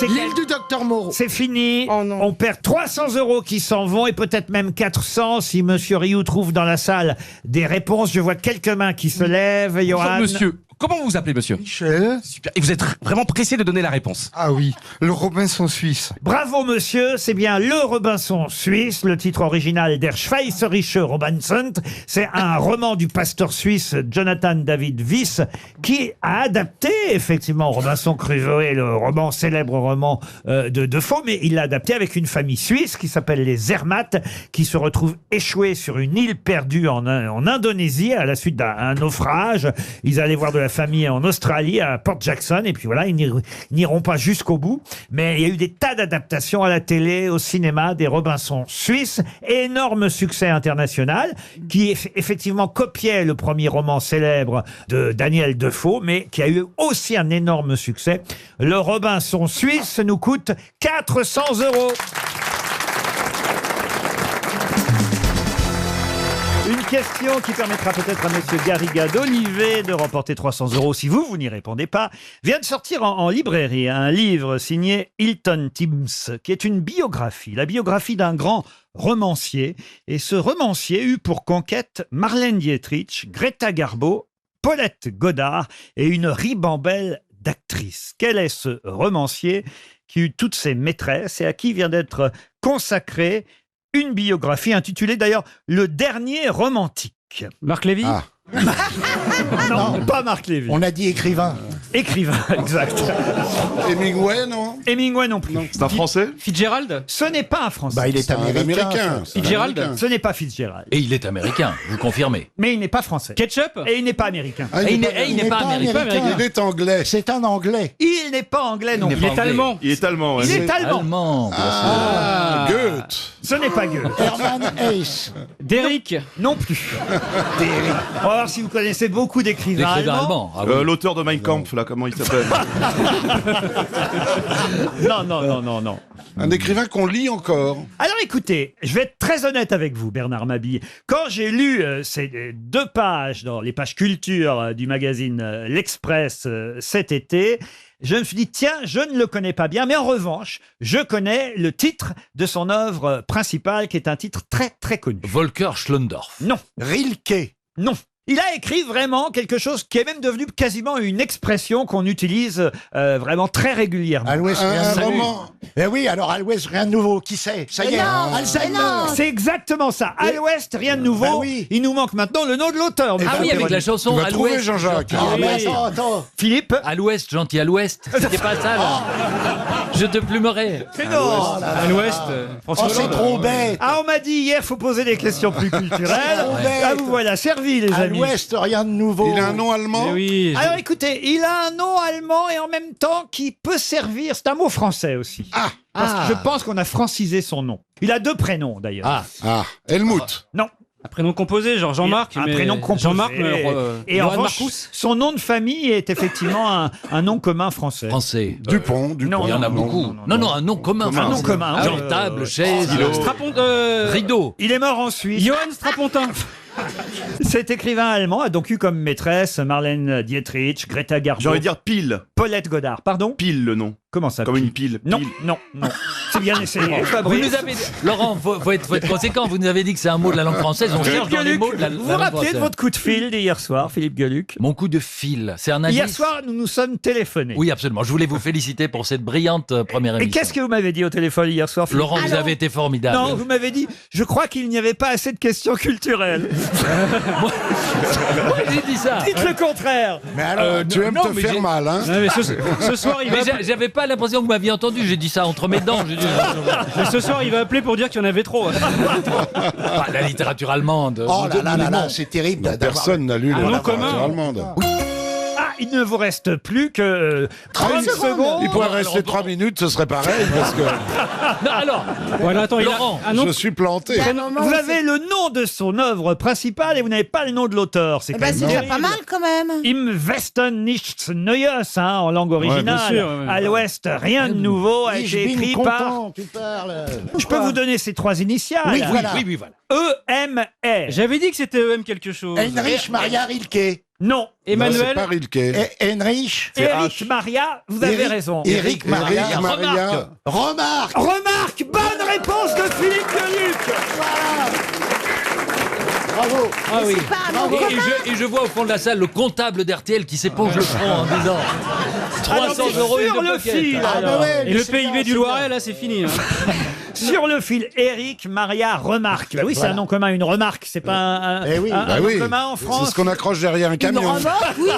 C'est L'île du docteur Moreau. C'est fini. Oh non. On perd 300 € qui s'en vont et peut-être même 400 si Monsieur Rioux trouve dans la salle des réponses. Je vois quelques mains qui se lèvent. Johan. Monsieur, comment vous vous appelez, monsieur? Michel. Super. Et vous êtes vraiment pressé de donner la réponse. Ah oui, le Robinson suisse. Bravo monsieur, c'est bien Le Robinson suisse, le titre original Der Schweizerische Robinson. C'est un roman du pasteur suisse Jonathan David Wyss qui a adapté effectivement Robinson Crusoe, le roman, célèbre roman de Defoe, mais il l'a adapté avec une famille suisse qui s'appelle les Zermatt, qui se retrouve échouée sur une île perdue en Indonésie à la suite d'un naufrage. Ils allaient voir de la famille en Australie, à Port Jackson, et puis voilà, ils n'iront pas jusqu'au bout. Mais il y a eu des tas d'adaptations à la télé, au cinéma, des Robinson suisses. Énorme succès international, qui effectivement copiait le premier roman célèbre de Daniel Defoe, mais qui a eu aussi un énorme succès. Le Robinson suisse nous coûte 400 €. Une question qui permettra peut-être à Monsieur Garriga d'Olivet de remporter 300 € si vous n'y répondez pas. Vient de sortir en librairie un livre signé Hilton Timms, qui est une biographie, la biographie d'un grand romancier. Et ce romancier eut pour conquête Marlène Dietrich, Greta Garbo, Paulette Goddard et une ribambelle d'actrices. Quel est ce romancier qui eut toutes ses maîtresses et à qui vient d'être consacrée une biographie intitulée d'ailleurs « Le dernier romantique ». Marc Lévy? Non, pas Marc Lévy. On a dit écrivain. Écrivain, exact. Hemingway, non? Hemingway non plus. C'est un Français? Fitzgerald? Ce n'est pas un Français. Bah, il est américain. Fitzgerald? Ce n'est pas Fitzgerald. Et il est américain, vous confirmez. Mais il n'est pas français. Ketchup? Et il n'est pas américain. Ah, il n'est pas américain. Il est anglais. C'est un anglais. Il n'est pas anglais non plus. Il est allemand? Il est allemand, ouais. Il est allemand. Ah, Goethe. Ce n'est pas Goethe. Hermann Hesse. Derrick? Non plus. On va voir si vous connaissez beaucoup d'écrivains allemands. Ah oui. L'auteur de Mein Kampf, là, comment il s'appelle? Non. Un écrivain qu'on lit encore. Alors écoutez, je vais être très honnête avec vous, Bernard Mabille. Quand j'ai lu ces 2 pages dans les pages culture du magazine L'Express cet été, je me suis dit, tiens, je ne le connais pas bien, mais en revanche, je connais le titre de son œuvre principale, qui est un titre très très connu. Volker Schlöndorff. Non. Rilke. Non. Il a écrit vraiment quelque chose qui est même devenu quasiment une expression qu'on utilise vraiment très régulièrement. À l'ouest, rien de nouveau. roman. Eh oui, alors à l'ouest, rien de nouveau. Qui sait? Ça y est, Alzheimer. C'est exactement ça. À l'ouest, rien de nouveau. Bah oui. Il nous manque maintenant le nom de l'auteur. Ah oui, avec la Tu chanson vas à trouver l'ouest. Jean-Jacques. Ah, mais attends. Philippe? À l'ouest, gentil, à l'ouest. C'était pas ça, là. Je te plumerai. Mais non. À l'ouest? François Oh, c'est Hollande. trop bête. Ah, on m'a dit hier, faut poser des questions plus culturelles. trop bête. Ah, vous voilà servi, les À amis. l'ouest, rien de nouveau. Il a un nom allemand. Eh oui. Alors écoutez, il a un nom allemand et en même temps qui peut servir. C'est un mot français aussi. Parce que je pense qu'on a francisé son nom. Il a 2 prénoms d'ailleurs. Helmut. Non. Un prénom composé, genre Jean-Marc. Un mais prénom composé. Jean-Marc, Et en Johan revanche, Marcus? son nom de famille est effectivement un nom commun français. Français. Dupont. Non, Il y en a beaucoup. Non, un nom commun. Un nom commun. Genre table, chaise, rideau. Il est mort en Suisse. Johann Strapontin. Cet écrivain allemand a donc eu comme maîtresse Marlène Dietrich, Greta Garbo, J'ai envie de dire pile. Paulette Goddard. Pardon? Pile le nom. Comment ça? Comme une pile. Non, Pile. non. C'est bien essayé. Vous Fabrice. nous avez... Laurent, faut être conséquent. Vous nous avez dit que c'est un mot de la langue française. On cherche dans les Gueluc, mots de la vous langue vous rappelez de française. votre coup de fil d'hier soir, Philippe Gueluc? Mon coup de fil, c'est un indice. Hier soir, nous nous sommes téléphonés. Oui, absolument. Je voulais vous féliciter pour cette brillante première Et émission. qu'est-ce que vous m'avez dit au téléphone hier soir, Philippe? Laurent, vous avez été formidable. Non, vous m'avez dit, je crois qu'il n'y avait pas assez de questions culturelles. Moi, j'ai dit ça. Dites le contraire. Mais alors, tu aimes non, te mais faire j'ai- mal, hein? Non, mais ce soir, il va Mais appeler- j'avais pas l'impression que vous m'aviez entendu. J'ai dit ça entre mes dents. J'ai dit, mais ce soir, il va appeler pour dire qu'il y en avait trop. pas la littérature allemande. Oh là là, c'est terrible. d'avoir- Personne n'a lu Un la nom commun. littérature allemande. Ah, il ne vous reste plus que 30 secondes. Il pourrait rester 3 minutes, ce serait pareil, parce que Non, alors, Voilà, attends, il Laurent, a un nom. je suis planté. Vous avez le nom de son œuvre principale et vous n'avez pas le nom de l'auteur. C'est Eh quand ben, même c'est déjà terrible. pas mal quand même. Im Westen nichts Neues, hein, en langue originale. bien sûr, ouais. À l'Ouest, rien de nouveau a Ich été bin écrit par. content, tu parles. Je peux vous donner ces 3 initiales. Oui, voilà. oui, voilà. E-M-R. J'avais dit que c'était EM quelque chose. Heinrich Maria Rilke. Non. Non, c'est Emmanuel. pas Rilke. Heinrich. Eric Maria, vous avez raison. Eric Maria. Eric Maria. Remarque. Remarque, bonne réponse de Philippe Gueluc. Bravo. Ah oui. C'est pas un nom commun. Et je vois au fond de la salle le comptable d'RTL qui s'éponge le front en disant 300 Alors, euros sur une le pocket. fil. Ah, alors. bah ouais, Et mais le c'est PIB bien, du c'est Loiret, bien. là, c'est fini. hein. Sur le fil, Eric Maria Remarque. Bah oui, c'est Voilà. un nom commun, une remarque. C'est pas un, Eh oui. un Bah nom oui, commun en c'est France. ce qu'on accroche derrière un Une camion. remorque, oui.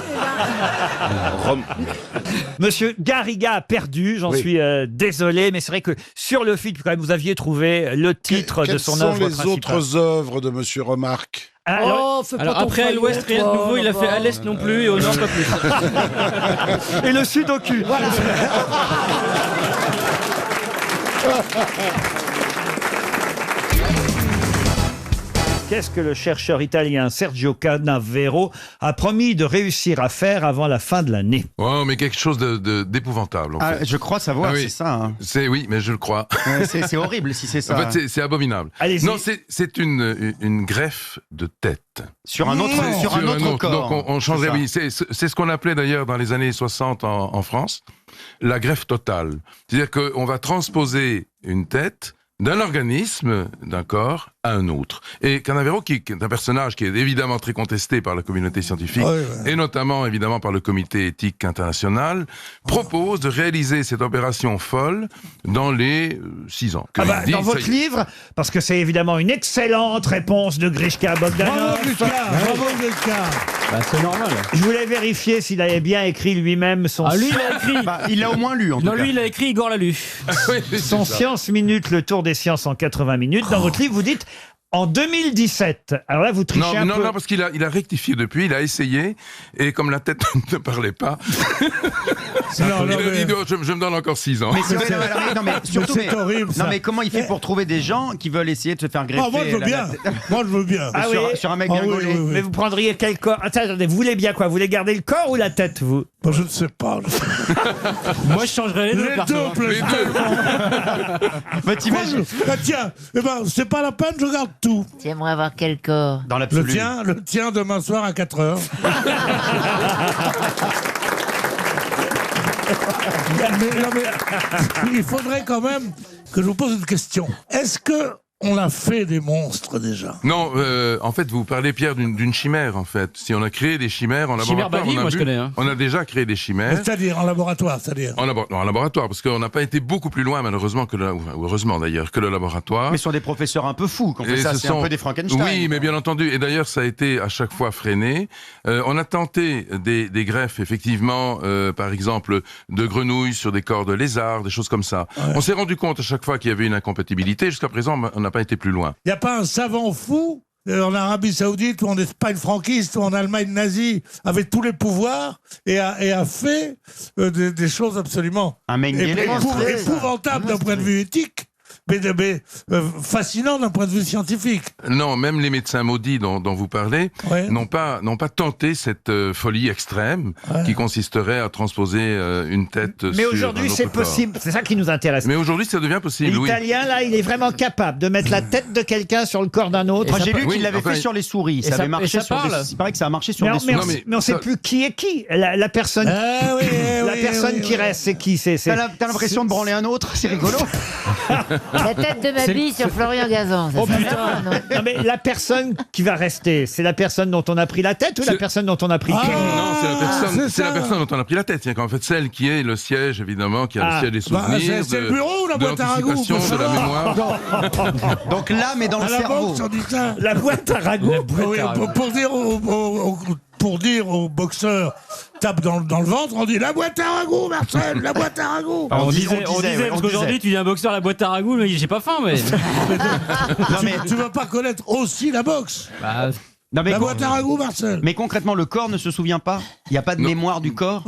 Monsieur Garriga a perdu, j'en Oui. suis désolé, mais c'est vrai que sur le fil, quand même, vous aviez trouvé le titre de Quelles son sont œuvre les principale. autres œuvres de Monsieur Remarque? Alors, Oh, fais pas Alors ton après, à faillot, l'ouest, rien de toi, nouveau. Il a fait à l'est non plus et au nord pas plus. et le sudoku. Qu'est-ce que le chercheur italien Sergio Canavero a promis de réussir à faire avant la fin de l'année? Oh, mais quelque chose d'épouvantable. En fait. Je crois savoir, oui. c'est ça. Hein. Oui, mais je le crois. C'est horrible si c'est ça. En fait, c'est abominable. Allez-y. Non, c'est une greffe de tête. Sur un autre corps. Donc on changerait, oui. C'est ce qu'on appelait d'ailleurs dans les années 60 en France, la greffe totale. C'est-à-dire qu'on va transposer une tête d'un organisme, d'un corps, à un autre. Et Canavero, qui est un personnage qui est évidemment très contesté par la communauté scientifique, et notamment évidemment par le comité éthique international, propose de réaliser cette opération folle dans les 6 ans. Dans votre livre, parce que c'est évidemment une excellente réponse de Grishka Bogdanov. Bravo Grishka. C'est normal. Je voulais vérifier s'il avait bien écrit lui-même son... lui, il a écrit. Il l'a au moins lu, en tout cas. Non, lui, il a écrit, Igor l'a lu. Son Science Minute, le tour des sciences en 80 minutes. Dans votre livre, vous dites... En 2017, alors là vous trichez un peu. Non, parce qu'il a rectifié depuis, il a essayé, et comme la tête ne parlait pas, je me donne encore 6 ans. C'est horrible ça. Non mais comment il fait pour trouver des gens qui veulent essayer de se faire greffer? Moi je veux bien. Sur un mec bien gaulé. Mais vous prendriez quel corps? Attendez, vous voulez bien quoi? Vous voulez garder le corps ou la tête, vous? Je ne sais pas. Moi je changerais les deux. Les deux. Tiens, c'est pas la peine, je garde tout. Tu aimerais avoir quel corps? Dans l'absolu. Le tien demain soir à 4h. mais il faudrait quand même que je vous pose une question. Est-ce que on a fait des monstres déjà? Non, en fait, vous parlez, Pierre, d'une chimère, en fait. Si on a créé des chimères en laboratoire, on a déjà créé des chimères. C'est-à-dire en laboratoire, en laboratoire, parce qu'on n'a pas été beaucoup plus loin, malheureusement, heureusement d'ailleurs, que le laboratoire. Mais ce sont des professeurs un peu fous, qu'on fait ça, c'est un peu des Frankenstein. Oui, mais bien entendu. Et d'ailleurs, ça a été à chaque fois freiné. On a tenté des greffes, effectivement, par exemple, de grenouilles sur des corps de lézards, des choses comme ça. Ouais. On s'est rendu compte à chaque fois qu'il y avait une incompatibilité. Jusqu'à présent, on n'a pas été plus loin. Il n'y a pas un savant fou en Arabie Saoudite ou en Espagne franquiste ou en Allemagne nazie avec tous les pouvoirs et a fait des choses absolument épouvantables d'un point de vue éthique. Mais fascinant d'un point de vue scientifique. Non, même les médecins maudits dont vous parlez n'ont pas tenté cette folie extrême qui consisterait à transposer une tête sur un autre corps. Mais aujourd'hui, c'est possible. C'est ça qui nous intéresse. Mais aujourd'hui, ça devient possible, L'Italien, là, il est vraiment capable de mettre la tête de quelqu'un sur le corps d'un autre. Moi, j'ai lu qu'il l'avait fait sur les souris. Ça avait marché sur des... Il paraît que ça a marché sur des souris. Mais on ne sait plus qui est qui. La personne qui reste, c'est qui? T'as l'impression de branler un autre? C'est rigolo. La tête de ma bille sur Florian Gazan. Oh putain. Non mais la personne qui va rester, c'est la personne dont on a pris la tête ou la personne dont on a pris le cœur? Non, c'est la personne dont on a pris la tête. C'est en fait celle qui est le siège, évidemment, qui a le siège des souvenirs, c'est le bureau ou la boîte à ragoût, de la mémoire. Donc l'âme est dans le cerveau. La boîte à ragoût. Pour dire aux boxeurs tape dans le ventre, on dit la boîte à ragoût, Marcel, la boîte à ragout. On disait parce qu'aujourd'hui tu dis un boxeur la boîte à ragoût, mais j'ai pas faim, mais. Tu vas pas connaître aussi la boxe. Non, mais la boîte à ragoût, Marcel. Mais concrètement, le corps ne se souvient pas? Il n'y a pas de mémoire du corps?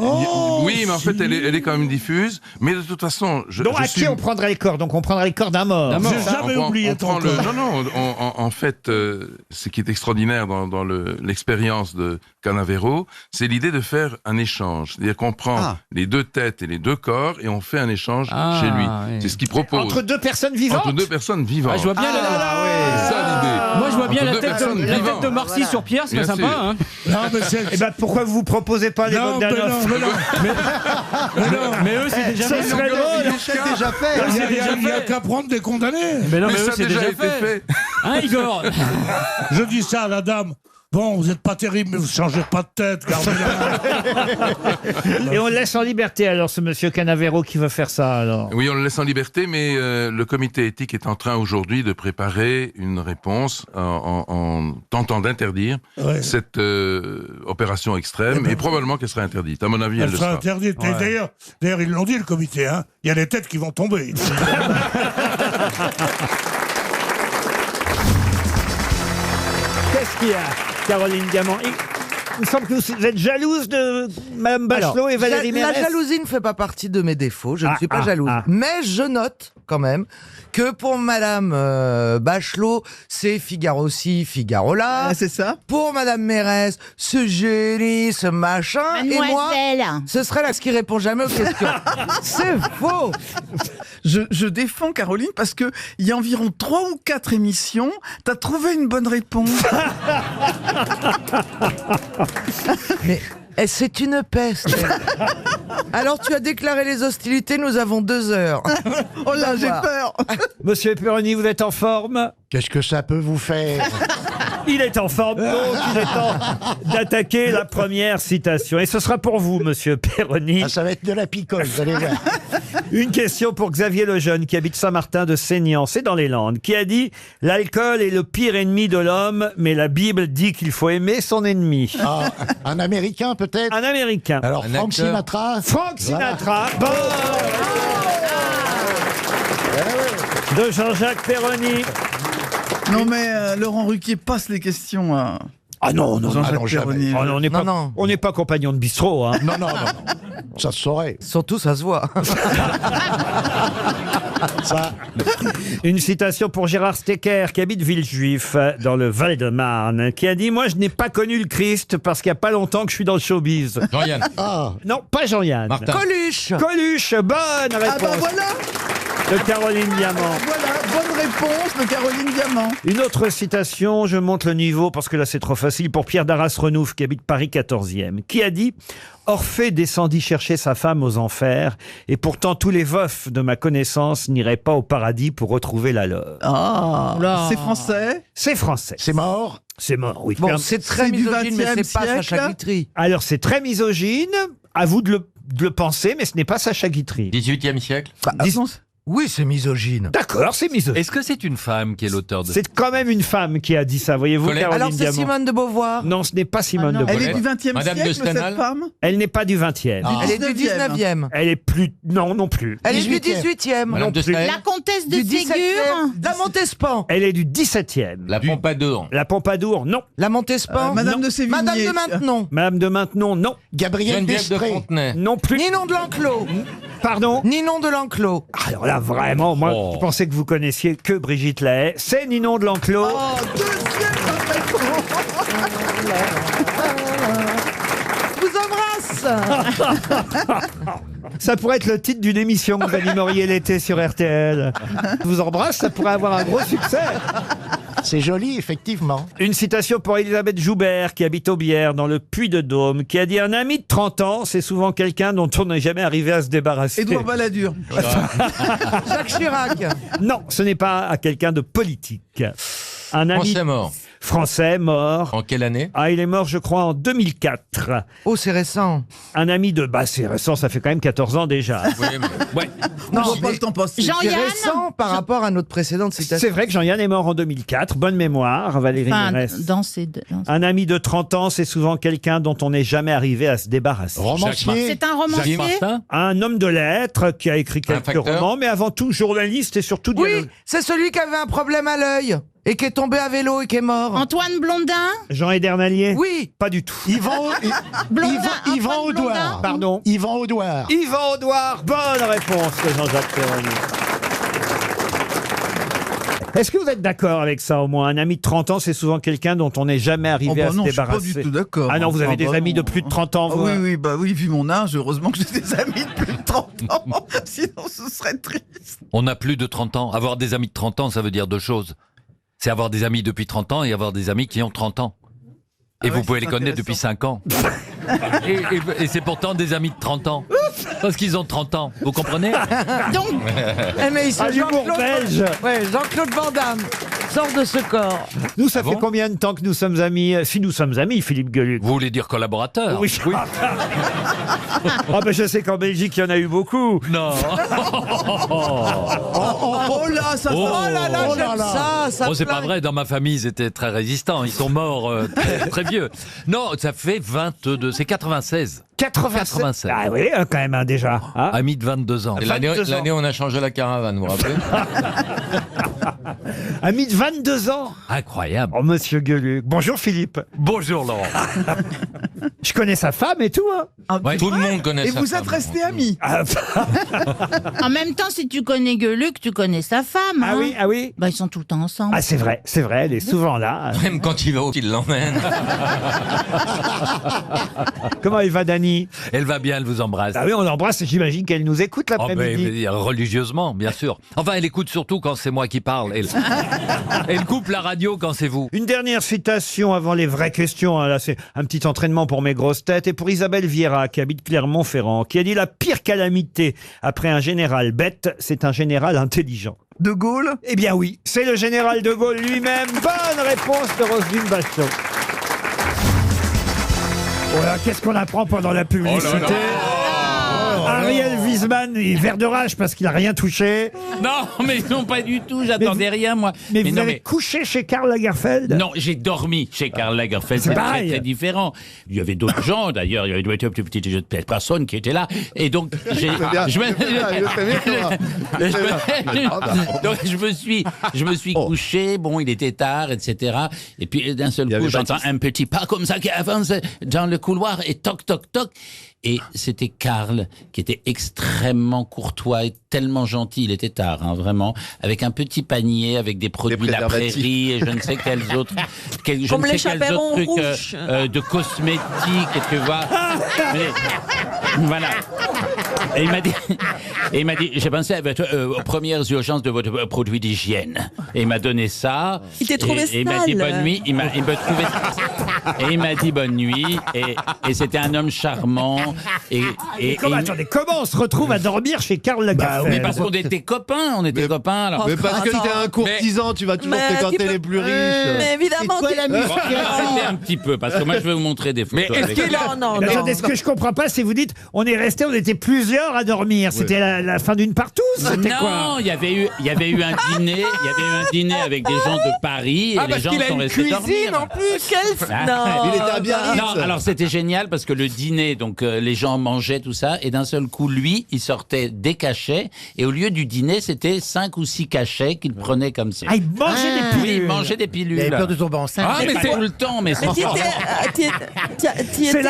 Oui, mais en fait, elle est quand même diffuse. Mais de toute façon... Donc à qui on prendrait les corps? Donc on prendrait les corps d'un mort. J'ai jamais oublié ton corps. Non, en fait, ce qui est extraordinaire dans l'expérience de Canavero, c'est l'idée de faire un échange. C'est-à-dire qu'on prend les deux têtes et les deux corps et on fait un échange chez lui. Oui. C'est ce qu'il propose. Entre deux personnes vivantes? Entre deux personnes vivantes. Je vois bien c'est ça l'idée. Moi, je vois bien la tête de Marcy sur Pierre, c'est sympa. Hein. Non, mais pourquoi vous proposez pas les Bogdanov? Mais eux, c'est déjà fait. C'est déjà fait. Il n'y a qu'à prendre des condamnés. Mais non, mais eux, c'est déjà fait. Hein, Igor? Je dis ça à la dame. Bon, vous n'êtes pas terrible, mais vous ne changez pas de tête, gardez-la. Et on le laisse en liberté, alors, ce monsieur Canavero qui veut faire ça, alors? Oui, on le laisse en liberté, mais le comité éthique est en train aujourd'hui de préparer une réponse en tentant d'interdire cette opération extrême, et probablement qu'elle sera interdite. À mon avis, elle le sera. Interdite. D'ailleurs, ils l'ont dit, le comité, hein. Il y a des têtes qui vont tomber. Qu'est-ce qu'il y a, Caroline Diamant? Il me semble que vous êtes jalouse de Mme Bachelot et Valérie La Mérès. jalousie ne fait pas partie de mes défauts, je ne suis pas ah, jalouse. ah. Mais je note quand même que pour Madame Bachelot, c'est Figaro-ci, Figaro-là. C'est ça. Pour Madame Mérès, ce génie, ce machin. Et moi, Mademoiselle. ce serait là ce qui répond jamais aux questions. C'est faux. Je défends Caroline parce que il y a environ 3 ou 4 émissions, t'as trouvé une bonne réponse. Mais c'est une peste. Alors tu as déclaré les hostilités, nous avons 2 heures. Oh là, j'ai peur. Monsieur Perroni, vous êtes en forme? Qu'est-ce que ça peut vous faire? Il est en forme, donc il est temps d'attaquer la première citation. Et ce sera pour vous, monsieur Perroni. Ça va être de la picole, vous allez voir. Une question pour Xavier Lejeune, qui habite Saint-Martin de Seignan, c'est dans les Landes, qui a dit « L'alcool est le pire ennemi de l'homme, mais la Bible dit qu'il faut aimer son ennemi. Ah, un Américain, peut-être? Un Américain. Alors, Frank Sinatra? Frank Sinatra. Bonne de Jean-Jacques Perroni. Non mais Laurent Ruquier passe les questions à... Ah non, non, Jean-Jacques non, Perroni. Oh non, on n'est pas compagnon de bistrot. Hein. Non, non, non, non. Ça se saurait. Surtout, ça se voit. Ça. Une citation pour Gérard Stecker, qui habite Villejuif, dans le Val-de-Marne, qui a dit « Moi, je n'ai pas connu le Christ parce qu'il n'y a pas longtemps que je suis dans le showbiz. » Jean-Yann. Ah. Non, pas Jean-Yann. Martin. Coluche. Coluche, bonne réponse Ah bah voilà. de Caroline Diamant. Voilà, bonne réponse de Caroline Diamant. Une autre citation, je monte le niveau parce que là c'est trop facile, pour Pierre Darras-Renouf, qui habite Paris 14e, qui a dit « Orphée descendit chercher sa femme aux enfers, et pourtant tous les veufs de ma connaissance n'iraient pas au paradis pour retrouver la leur. Ah, c'est français. » C'est français. C'est mort? C'est mort, oui. Bon, c'est très C'est du misogyne, mais 20e c'est pas Sacha siècle. Guitry. Alors c'est très misogyne, à vous de le penser, mais ce n'est pas Sacha Guitry. 18e siècle. Oui, c'est misogyne. D'accord, c'est misogyne. Est-ce que c'est une femme qui est l'auteur de... C'est quand même une femme qui a dit ça, voyez-vous, Colette. Caroline Alors c'est Diamant. Simone de Beauvoir. Non, ce n'est pas Simone Ah de non. Elle Beauvoir. est du 20e Madame de siècle, Stendhal. cette femme. Elle n'est pas du 20e. Ah. Elle est du 19e. Elle est plus... Non, non plus. Elle est du 18e. 18e. Madame de plus. Staël. La comtesse de Du 17e. Ségur. La Montespan. Elle est du 17e. La Pompadour. La Pompadour, non. La Montespan. Madame de Sévigné. Madame de Maintenon. Madame de Maintenon, non. Gabriel Geneviève de Destré. Fontenay. Non plus. Ninon de l'Enclos. Pardon. Ninon de l'Enclos. Alors là, vraiment, moi, Oh. je pensais que vous connaissiez que Brigitte Lahaie. C'est Ninon de l'Enclos. Oh, deuxième réponse. Je vous embrasse. Ça pourrait être le titre d'une émission que vous animeriez l'été sur RTL. Je vous embrasse, ça pourrait avoir un gros succès. C'est joli, effectivement. Une citation pour Elisabeth Joubert, qui habite Aubière, dans le Puy-de-Dôme, qui a dit « Un ami de 30 ans, c'est souvent quelqu'un dont on n'est jamais arrivé à se débarrasser. » Édouard Balladur. Jacques Chirac. Non, ce n'est pas à quelqu'un de politique. Un ami Français mort. français mort. En quelle année? Ah, il est mort, je crois, en 2004. Oh, c'est récent. Un ami de... Bah, c'est récent, ça fait quand même 14 ans déjà. Oui, mais... Ouais. Non, Non, je vois pas mais- le temps passer. C'est Jean-Yann. récent par rapport à notre précédente citation. C'est vrai que Jean-Yann est mort en 2004. Bonne mémoire, Valérie Enfin, Mérès. dans ces... Un ami de 30 ans, c'est souvent quelqu'un dont on n'est jamais arrivé à se débarrasser. Romancier. C'est un romancier. Un homme de lettres qui a écrit quelques facteur. romans, mais avant tout journaliste et surtout Oui, dialogue. c'est celui qui avait un problème à l'œil et qui est tombé à vélo et qui est mort. Antoine Blondin. Jean Edernalier. Oui. Pas du tout. Yvan, Blondin, Yvan Antoine Audouard. Blondin. Pardon. Yvan Audouard. Yvan Audouard. Bonne réponse de Jean-Jacques Perroni. Est-ce que vous êtes d'accord avec ça au moins? Un ami de 30 ans, c'est souvent quelqu'un dont on n'est jamais arrivé Oh bah à se non, je suis pas débarrasser. du tout d'accord. Ah non, vous avez Ah des bah amis de non. plus de 30 ans, Ah vous oui, hein oui, bah oui, vu mon âge, heureusement que j'ai des amis de plus de 30 ans. Sinon, ce serait triste. On a plus de 30 ans. Avoir des amis de 30 ans, ça veut dire deux choses. C'est avoir des amis depuis 30 ans et avoir des amis qui ont 30 ans. Et Ah vous ouais, pouvez c'est les connaître depuis 5 ans. et c'est pourtant des amis de 30 ans. Parce qu'ils ont 30 ans. Vous comprenez? Donc, Eh, mais il se Ah, l'humour Jean-Claude belge. Ouais, Jean-Claude Van Damme sort de ce corps. Nous, ça Ah fait bon combien de temps que nous sommes amis? Si nous sommes amis, Philippe Gueluc. Vous voulez dire collaborateur? Oui. Ah ben je sais qu'en Belgique, il y en a eu beaucoup. Non. Oh là, ça Oh. Oh là là, Oh j'aime là là. ça. Ça Oh, c'est pas flingue. vrai, dans ma famille, ils étaient très résistants. Ils sont morts très, très vieux. Non, ça fait 22, c'est 96. 96. Ah oui, quand même, hein, déjà. Hein Ami de 22 ans. Et L'année 22 ans. l'année où on a changé la caravane, vous vous rappelez? Ami de 22 ans. Incroyable. Oh, monsieur Gueluc. Bonjour, Philippe. Bonjour Laurent. Je connais sa femme et tout. Hein. Tout le monde connaît Et sa vous femme. êtes restés amis. En même temps, si tu connais Gueuluc, tu connais sa femme. Ah oui, ah oui. Bah, ils sont tout le temps ensemble. Ah, c'est vrai, elle est souvent là. Même quand il va au il l'emmène. Comment il va, Dany? Elle va bien, elle vous embrasse. Ah oui, on l'embrasse et j'imagine qu'elle nous écoute l'après-midi. Religieusement, bien sûr. Enfin, elle écoute surtout quand c'est moi qui parle. Elle coupe la radio quand c'est vous. Une dernière citation avant les vraies questions. Là, c'est un petit entraînement pour mes grosses têtes. Et pour Isabelle Vieira, qui habite Clermont-Ferrand, qui a dit: la pire calamité après un général bête, c'est un général intelligent. De Gaulle? Eh bien oui, c'est le général de Gaulle lui-même. Bonne réponse de Roselyne Bachelot. Voilà, qu'est-ce qu'on apprend pendant la publicité? Ariel Wiesmann est vert de rage parce qu'il n'a rien touché. Non, mais non, pas du tout, j'attendais rien, moi. Mais vous avez couché chez Karl Lagerfeld? Non, j'ai dormi chez Karl Lagerfeld, c'est très, très différent. Il y avait d'autres gens, d'ailleurs, il y avait une petite personne qui était là, et donc je me suis couché, bon, il était tard, etc. Et puis d'un seul coup, j'entends un petit pas comme ça qui avance dans le couloir, et toc, toc, toc. Et c'était Karl, qui était extrêmement courtois et tellement gentil. Il était tard, hein, vraiment, avec un petit panier, avec des produits de la prairie et je ne sais quels autres, trucs de cosmétiques, tu vois. Mais, voilà. Et il m'a dit, j'ai pensé aux premières urgences de votre produit d'hygiène. Et il m'a donné ça. Il t'a trouvé sale. Et il m'a dit bonne nuit. Il m'a dit bonne nuit. Et c'était un homme charmant. Comment on se retrouve à dormir chez Karl Lagerfeld? Oui, parce qu'on était copains. Alors. Mais parce que t'es un courtisan, tu vas toujours fréquenter les plus riches. Mais évidemment, C'était un petit peu, parce que moi je vais vous montrer des photos. Mais est-ce qu'il a... Attendez, ce que je comprends pas, c'est vous dites, on était plusieurs à dormir. C'était la fin d'une partouze? C'était quoi? Non, il y avait eu un dîner avec des gens de Paris et les gens sont restés dormir. en plus. Non. Il était à Biarritz. Non, alors c'était génial parce que le dîner, donc les gens mangeaient tout ça, et d'un seul coup, lui, il sortait des cachets, et au lieu du dîner, c'était 5 ou 6 cachets qu'il prenait comme ça. Ah, il mangeait des pilules. Oui, il mangeait des pilules. Il avait peur de tomber enceinte. Ah, mais pas tout le temps, mais C'est la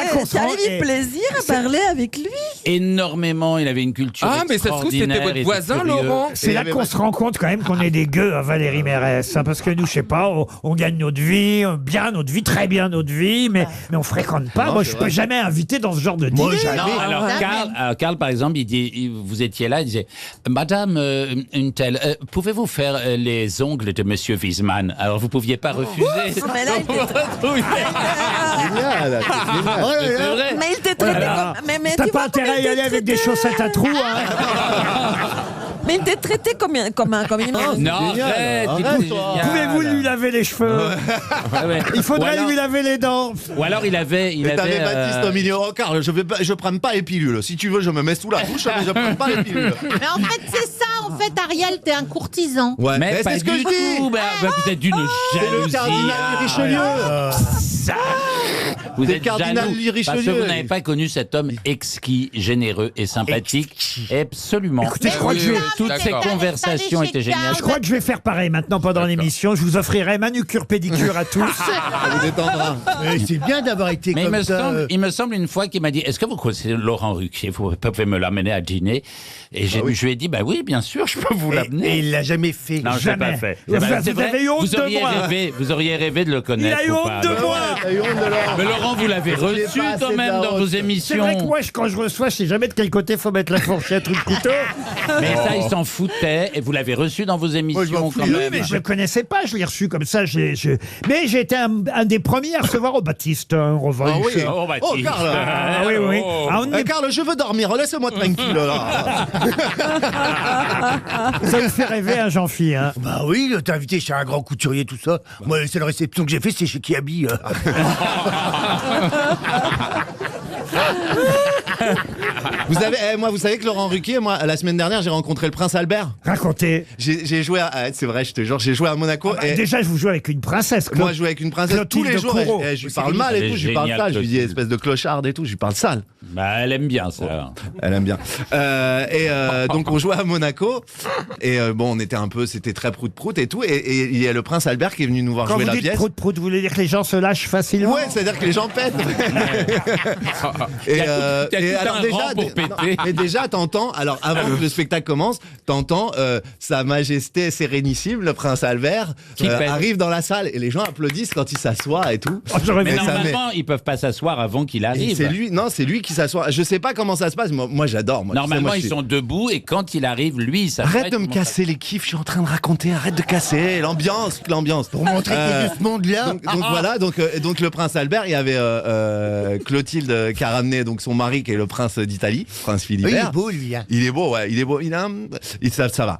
avait plaisir à parler avec lui. Énormément, il avait une culture mais ça se trouve, c'était votre voisin, Laurent. C'est là qu'on se rend compte quand même qu'on est des gueux, hein, Valérie Mérès. Hein, parce que nous, je sais pas, on gagne notre vie, très bien notre vie, mais on fréquente pas. Moi, je peux jamais inviter dans ce genre de dîner. Non, alors Karl, par exemple, vous étiez là, il disait, Madame une telle, pouvez-vous faire les ongles de Monsieur Wiesmann? Alors vous pouviez pas refuser. Mais là, mais il t'est traité comme... T'as pas intérêt à y aller avec des chaussettes à trous, hein. Mais il t'est traité comme un immense. Non, arrête. Pouvez-vous lui laver les cheveux? Il faudrait lui laver les dents. Ou alors il avait T'avais Baptiste au milieu. Oh, Karl, je prends pas les pilules. Si tu veux, je me mets sous la douche, mais je prends pas les pilules. Mais en fait, c'est ça. En fait, Ariel, t'es un courtisan. Ouais, mais pas c'est ce que du je dis. tout. Vous êtes d'une C'est le jalousie. cardinal Richelieu. Vous C'est êtes cardinal jaloux Richelieu. parce que vous n'avez pas connu cet homme exquis, généreux et sympathique. Absolument. Écoutez, je crois que toutes ces conversations étaient géniales. Je crois que je vais faire pareil maintenant pendant l'émission. Je vous offrirai manucure pédicure à tous. Ça vous détendra. C'est bien d'avoir été Mais comme ça. il me semble une fois qu'il m'a dit, est-ce que vous connaissez Laurent Ruquier? Vous pouvez me l'amener à dîner? Et je lui ai dit, bah oui, bien sûr, je peux vous l'amener. Et il l'a jamais fait. Non, je l'ai pas fait. Vous C'est vrai, avez eu honte de moi. Vous auriez rêvé de le connaître. Il a eu ou honte pas, de alors. moi. T'as eu honte de Laurent. Mais Laurent, vous l'avez reçu pas quand assez même de la dans vos honte. émissions. C'est vrai que moi, quand je reçois, je sais jamais de quel côté faut mettre la fourchette ou le couteau. Mais ça, il s'en foutait et vous l'avez reçu dans vos émissions quand Oui, même. mais je ne connaissais pas, je l'ai reçu comme ça. Mais j'ai été un des premiers à recevoir au Baptiste, en revanche. Ah oui. Oh, Baptiste. Oh, Karl. Ah oui, oui. Ah, on est- Karl, je veux dormir. Laisse-moi tranquille, là. Ça vous fait rêver, hein, Jean-Phi, hein. Bah oui, t'es invité chez un grand couturier, tout ça. Moi, la seule réception que j'ai fait, c'est chez Kiabi. Vous savez que Laurent Ruquier, moi, la semaine dernière, j'ai rencontré le prince Albert. Racontez. J'ai joué c'est vrai, je te jure, j'ai joué à Monaco. Ah bah, déjà, je vous joue avec une princesse. Moi, je joue avec une princesse tous les jours. Je lui parle mal et tout, je lui parle sale. Je lui dis espèce de clocharde et tout, je lui parle sale. Bah, elle aime bien ça. Elle aime bien. Donc, on jouait à Monaco. Et bon, on était c'était très prout-prout et tout. Et il y a le prince Albert qui est venu nous voir jouer la pièce. Quand vous dites prout-prout, vous voulez dire que les gens se lâchent facilement? Ouais, c'est-à-dire que les gens pètent. Et alors déjà, t'entends, alors avant que le spectacle commence, t'entends Sa Majesté Sérénissime, le prince Albert, arrive dans la salle et les gens applaudissent quand il s'assoit et tout. Mais normalement, ils peuvent pas s'asseoir avant qu'il arrive. C'est lui qui s'assoit. Je sais pas comment ça se passe, moi j'adore. Normalement, ils sont debout et quand il arrive, lui, il s'assoit. Arrête de me casser les kiffs, je suis en train de raconter, arrête de casser l'ambiance. Pour montrer qu'il y a de ce monde-là. Donc voilà, donc le prince Albert, il y avait Clotilde qui a ramené donc son mari qui est le prince d'Italie, prince Philibert. Oui, il est beau lui. Hein. Il est beau, ouais, il est beau. Ça va.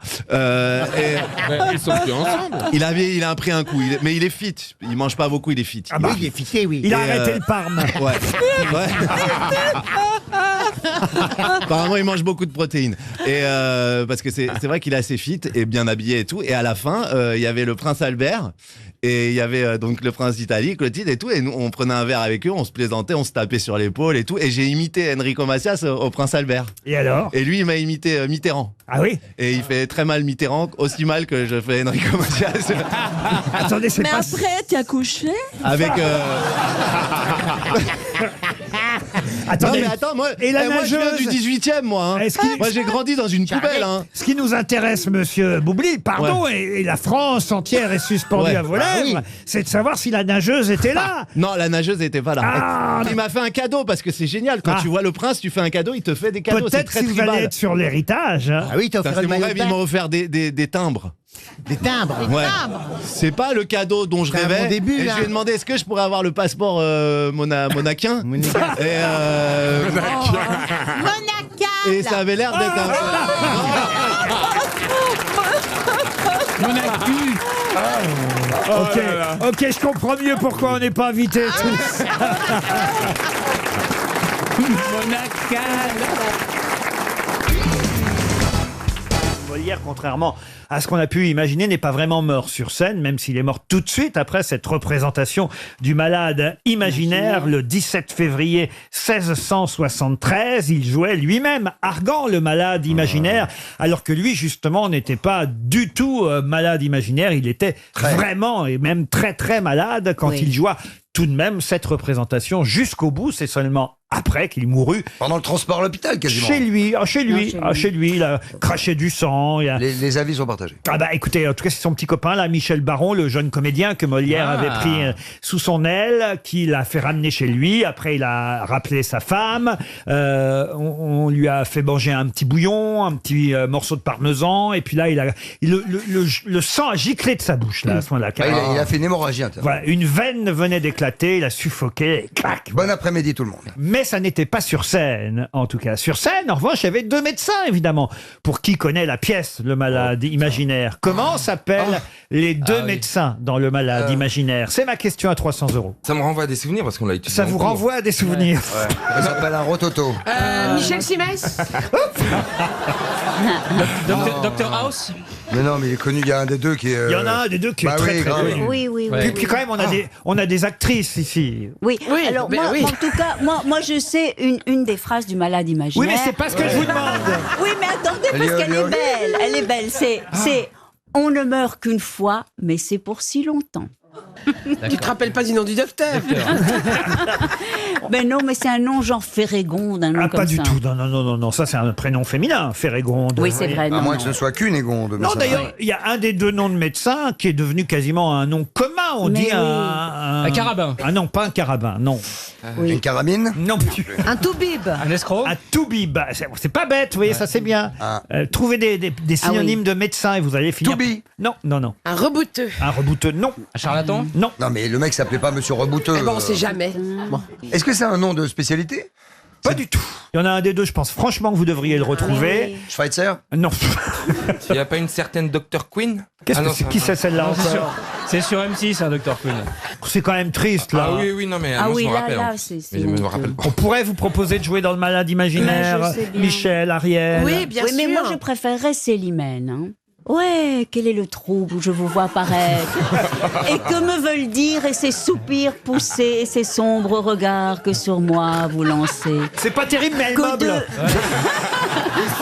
Ils sont plus ensemble. Il a pris un coup, mais il est fit. Il mange pas beaucoup, il est fit. Oui, il est fité, oui. Il a arrêté le parme. Ouais. Apparemment, il mange beaucoup de protéines. Et parce que c'est vrai qu'il est assez fit et bien habillé et tout. Et à la fin, il y avait le prince Albert et il y avait donc le prince d'Italie, Clotilde et tout. Et nous, on prenait un verre avec eux, on se plaisantait, on se tapait sur l'épaule et tout. Et j'ai imité Enrico Macias au prince Albert. Et alors? Et lui, il m'a imité Mitterrand. Ah oui? Et il fait très mal Mitterrand, aussi mal que je fais Enrico Macias. Attendez, c'est Mais pas... après, t'as couché? Avec... Attendez, non mais attends, moi, et la moi je viens du 18e, moi. Hein. Moi j'ai grandi dans une poubelle. Hein. Ce qui nous intéresse, monsieur Boubli, pardon, et la France entière est suspendue à vos lèvres, c'est de savoir si la nageuse était là. Non, la nageuse n'était pas là. Il m'a fait un cadeau parce que c'est génial. Quand tu vois le prince, tu fais un cadeau, il te fait des cadeaux. Peut-être si vous allez être sur l'héritage. Ah oui, t'as offert mon rêve, il m'a offert des timbres. Des timbres. Ouais. C'est pas le cadeau dont je rêvais. Bon début, et je lui ai demandé est-ce que je pourrais avoir le passeport monaquin. Et ça avait l'air d'être un. Ok, je comprends mieux pourquoi on n'est pas invités tous. Molière, contrairement à ce qu'on a pu imaginer, n'est pas vraiment mort sur scène, même s'il est mort tout de suite après cette représentation du malade imaginaire le 17 février 1673. Il jouait lui-même Argan, le malade imaginaire, alors que lui, justement, n'était pas du tout malade imaginaire. Il était vraiment, et même très très malade quand il joua tout de même cette représentation jusqu'au bout. C'est seulement après qu'il mourut. Pendant le transport à l'hôpital, quasiment. Chez lui, il a craché du sang. Les avis sont partagés. Ah bah écoutez, en tout cas c'est son petit copain là, Michel Baron, le jeune comédien que Molière avait pris sous son aile, qui l'a fait ramener chez lui. Après il a rappelé sa femme, on lui a fait manger un petit bouillon, un petit morceau de parmesan, et puis là le sang a giclé de sa bouche là à ce moment-là. Il a fait une hémorragie interne. Voilà, une veine venait d'éclater, il a suffoqué, et clac. Bon après-midi tout le monde. Mais ça n'était pas sur scène, en tout cas. Sur scène, en revanche, il y avait deux médecins, évidemment. Pour qui connaît la pièce, Le Malade imaginaire. Comment s'appellent les deux médecins dans Le Malade imaginaire? C'est ma question à 300 €. Ça me renvoie à des souvenirs parce qu'on l'a étudié. Ça vous renvoie à des souvenirs. Ouais. Ça s'appelle un rototo. Michel Simès. Dr House. Mais non, mais il est connu, il y a un des deux qui est... Il y en a un des deux qui est très très connu. Oui. Puis quand même, on a des actrices ici. Oui, alors moi, en tout cas, moi je sais une des phrases du Malade imaginaire. Oui, mais c'est pas ce que je vous demande. Oui, mais attendez, parce qu'elle est belle. Elle est belle. C'est on ne meurt qu'une fois, mais c'est pour si longtemps. Tu te rappelles pas du nom du docteur? Ben non, mais c'est un nom genre Ferrégonde, un nom comme ça. Pas du tout. Non, ça c'est un prénom féminin, Ferrégonde. Oui, c'est vrai. À moins que ce ne soit Cunégonde. Non, d'ailleurs, il y a un des deux noms de médecin qui est devenu quasiment un nom commun. On dit un carabin. Ah non, pas un carabin, non. Une carabine? Non plus. Un toubib. Un escroc? Un toubib. C'est pas bête, vous voyez, ça c'est bien. Trouvez des synonymes de médecin et vous allez finir. Toubi. Non. Un rebouteux. Un rebouteux, non. Un charlatan? Non. Non, mais le mec s'appelait pas Monsieur Rebouteux. Eh ben, on sait jamais. Bon. Est-ce que c'est un nom de spécialité? Pas du tout. Il y en a un des deux, je pense franchement que vous devriez le retrouver. Schweitzer? Non. Il n'y a pas une certaine Dr. Queen? Qui c'est celle-là encore? C'est sur M6, un Dr. Queen. C'est quand même triste, là. Ah oui, non, mais moi, je me rappelle. c'est... Mais je me rappelle pas. On pourrait vous proposer de jouer dans Le Malade imaginaire. Ouais, je sais bien. Michel, Ariel. Oui, bien sûr. Mais moi, je préférerais Célimène. Hein. Ouais, quel est le trouble où je vous vois paraître? Et que me veulent dire et ces soupirs poussés et ces sombres regards que sur moi vous lancez? C'est pas terrible, mais elle Que meuble.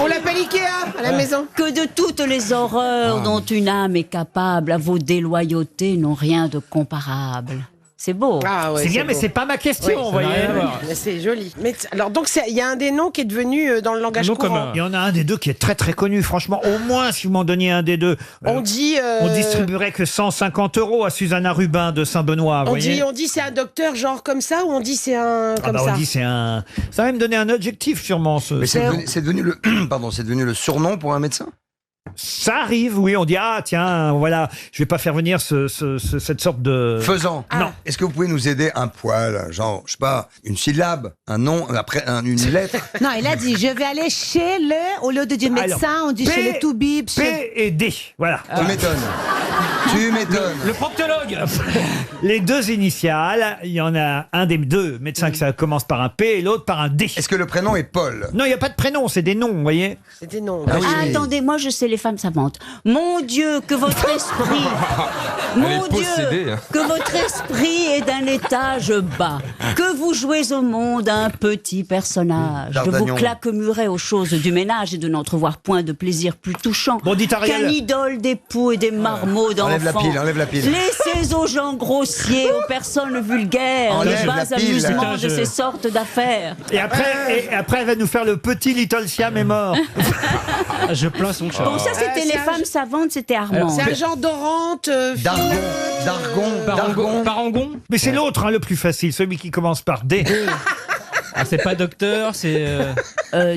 On l'appelle Ikea à la maison. Que de toutes les horreurs dont une âme est capable, à vos déloyautés n'ont rien de comparable. C'est beau. Ah ouais, C'est bien, mais beau. c'est pas ma question, Oui, vous voyez. C'est joli. Mais alors donc il y a un des noms qui est devenu dans le langage courant. Il y en a un des deux qui est très très connu. Franchement, au moins si vous m'en donniez un des deux, On dit. on distribuerait que 150 € à Susanna Rubin de Saint-Benoît. vous voyez. On dit c'est un docteur genre comme ça ou on dit c'est un Ah comme bah, ça. on dit c'est un. Ça va me donner un adjectif sûrement. Mais c'est devenu le, pardon, c'est devenu le surnom pour un médecin. Ça arrive, oui. On dit ah tiens, voilà, je vais pas faire venir cette sorte de. Faisant. Non. Est-ce que vous pouvez nous aider un poil, genre, je sais pas, une syllabe, un nom, après une lettre? Non, il a dit, je vais aller chez le, au lieu de dire médecin, on dit chez le toubib. P et D, voilà. Tu m'étonnes. Tu m'étonnes. Le proctologue. Les deux initiales, il y en a un des deux médecins qui ça commence par un P et l'autre par un D. Est-ce que le prénom est Paul? Non, il n'y a pas de prénom, c'est des noms, vous voyez. C'est des noms. Ah oui. Ah, attendez, moi je sais les femmes savantes. Mon Dieu, que votre esprit, mon est Dieu, possédée, hein. que votre esprit est d'un étage bas, que vous jouez au monde un petit personnage, de D'Artagnan. vous claquemurer aux choses du ménage et de n'entrevoir point de plaisir plus touchant Bon, dites Ariel. qu'un idole d'époux et des marmots d'enfants. Enlève la pile, enlève la pile. Laissez aux gens grossiers, aux personnes vulgaires, Enlève les la bas pile. amusements de Putain, ces sortes d'affaires. Et après, elle va nous faire le petit Little Siam est mort. Je plains son chat. Bon, ça c'était les femmes savantes, c'était Armand. C'est un genre d'orante. Dargon. Parangon. Mais c'est l'autre, hein, le plus facile, celui qui commence par D. Ah, c'est pas docteur, c'est.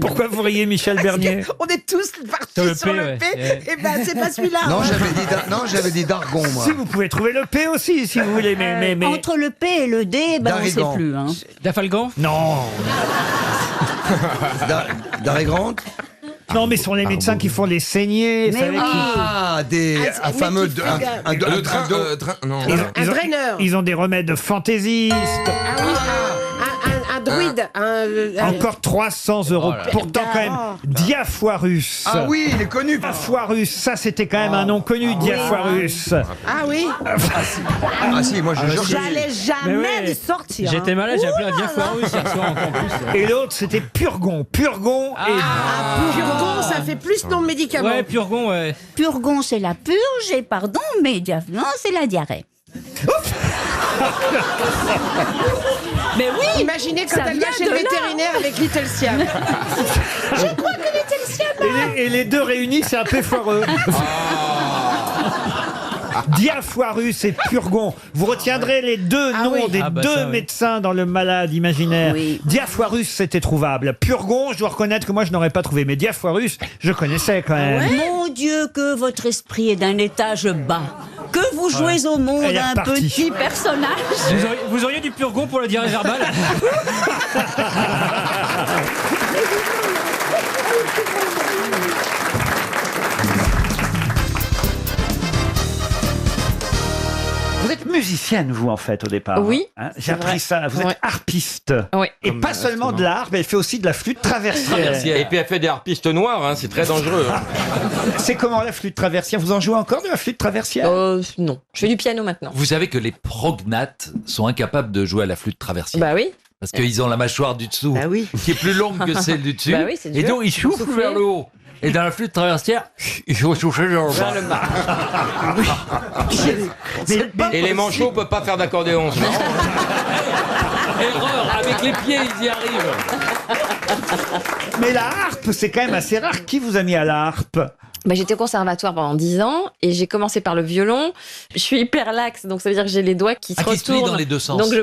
Pourquoi vous riez, Michel Bernier? On est tous partis Sur le sur P, le ouais. P. Ouais. Et ben c'est pas celui-là. Non, j'avais dit Dargon, moi. Si vous pouvez trouver le P aussi, si vous voulez, mais... Entre le P et le D, ben on ne sait Darrigan. plus. Hein. Dafalgan. Non. Darrigrand. Non, mais ce sont les médecins qui font les saignées. vous Mais savez, oui. Ah, un fameux. Le train. Non. Ils ont- draineur. Ils ont des remèdes fantaisistes. Ah oui, un druide. Encore 300 €. Oh là là. Pourtant, quand même, Diafoirus. Ah oui, il est connu. Diafoirus, ça c'était quand même un nom connu, Diafoirus. Ah oui. Ah si, moi je jure. J'allais jamais Mais ouais. le sortir. J'étais hein. malade, j'ai appelé un diaphorus hier soir encore plus. Et l'autre c'était Purgon. Purgon et... Purgon, ça fait plus nom de médicament. Ouais, Purgon, ouais. Purgon, c'est la purge, et pardon, mais diaphragme, c'est la diarrhée. Mais oui, Imaginez quand ça elle va vient chez le de là. vétérinaire avec Little Siam. Je crois que Little Siam. Et les deux réunis, c'est un peu foireux. Diafoirus et Purgon. Vous retiendrez les deux noms des Ah bah deux ça, oui. médecins dans le malade imaginaire. Oui. Diafoirus, c'était trouvable. Purgon, je dois reconnaître que moi, je n'aurais pas trouvé. Mais Diafoirus, je connaissais quand même. Mon Dieu, que votre esprit est d'un étage bas, que vous jouez au monde Elle est un repartie. petit personnage. Vous auriez du Purgon pour la diarrhée verbale? Vous êtes musicienne, vous, en fait, au départ. Oui, Hein, J'ai c'est appris vrai. ça. Vous êtes Ouais. harpiste. Oui. Et pas seulement de la harpe, elle fait aussi de la flûte traversière. Et puis elle fait des harpistes noirs, hein, c'est très dangereux. hein. C'est comment la flûte traversière? Vous en jouez encore de la flûte traversière? Non, je fais du piano maintenant. Vous savez que les prognates sont incapables de jouer à la flûte traversière. Bah oui. Parce qu'ils ont la mâchoire du dessous qui est plus longue que celle du dessus. Bah oui, c'est et dur. donc ils soufflent Souffler. vers le haut. Et dans la flûte traversière, il faut souffler vers le bas. Et les manchots peuvent pas faire d'accordéon. c'est marrant. Erreur, avec les pieds ils y arrivent. Mais la harpe, c'est quand même assez rare. Qui vous a mis à la harpe? J'étais au conservatoire pendant 10 ans et j'ai commencé par le violon. Je suis hyper laxe, donc ça veut dire que j'ai les doigts qui se qui se plient retournent. dans les deux sens. Donc je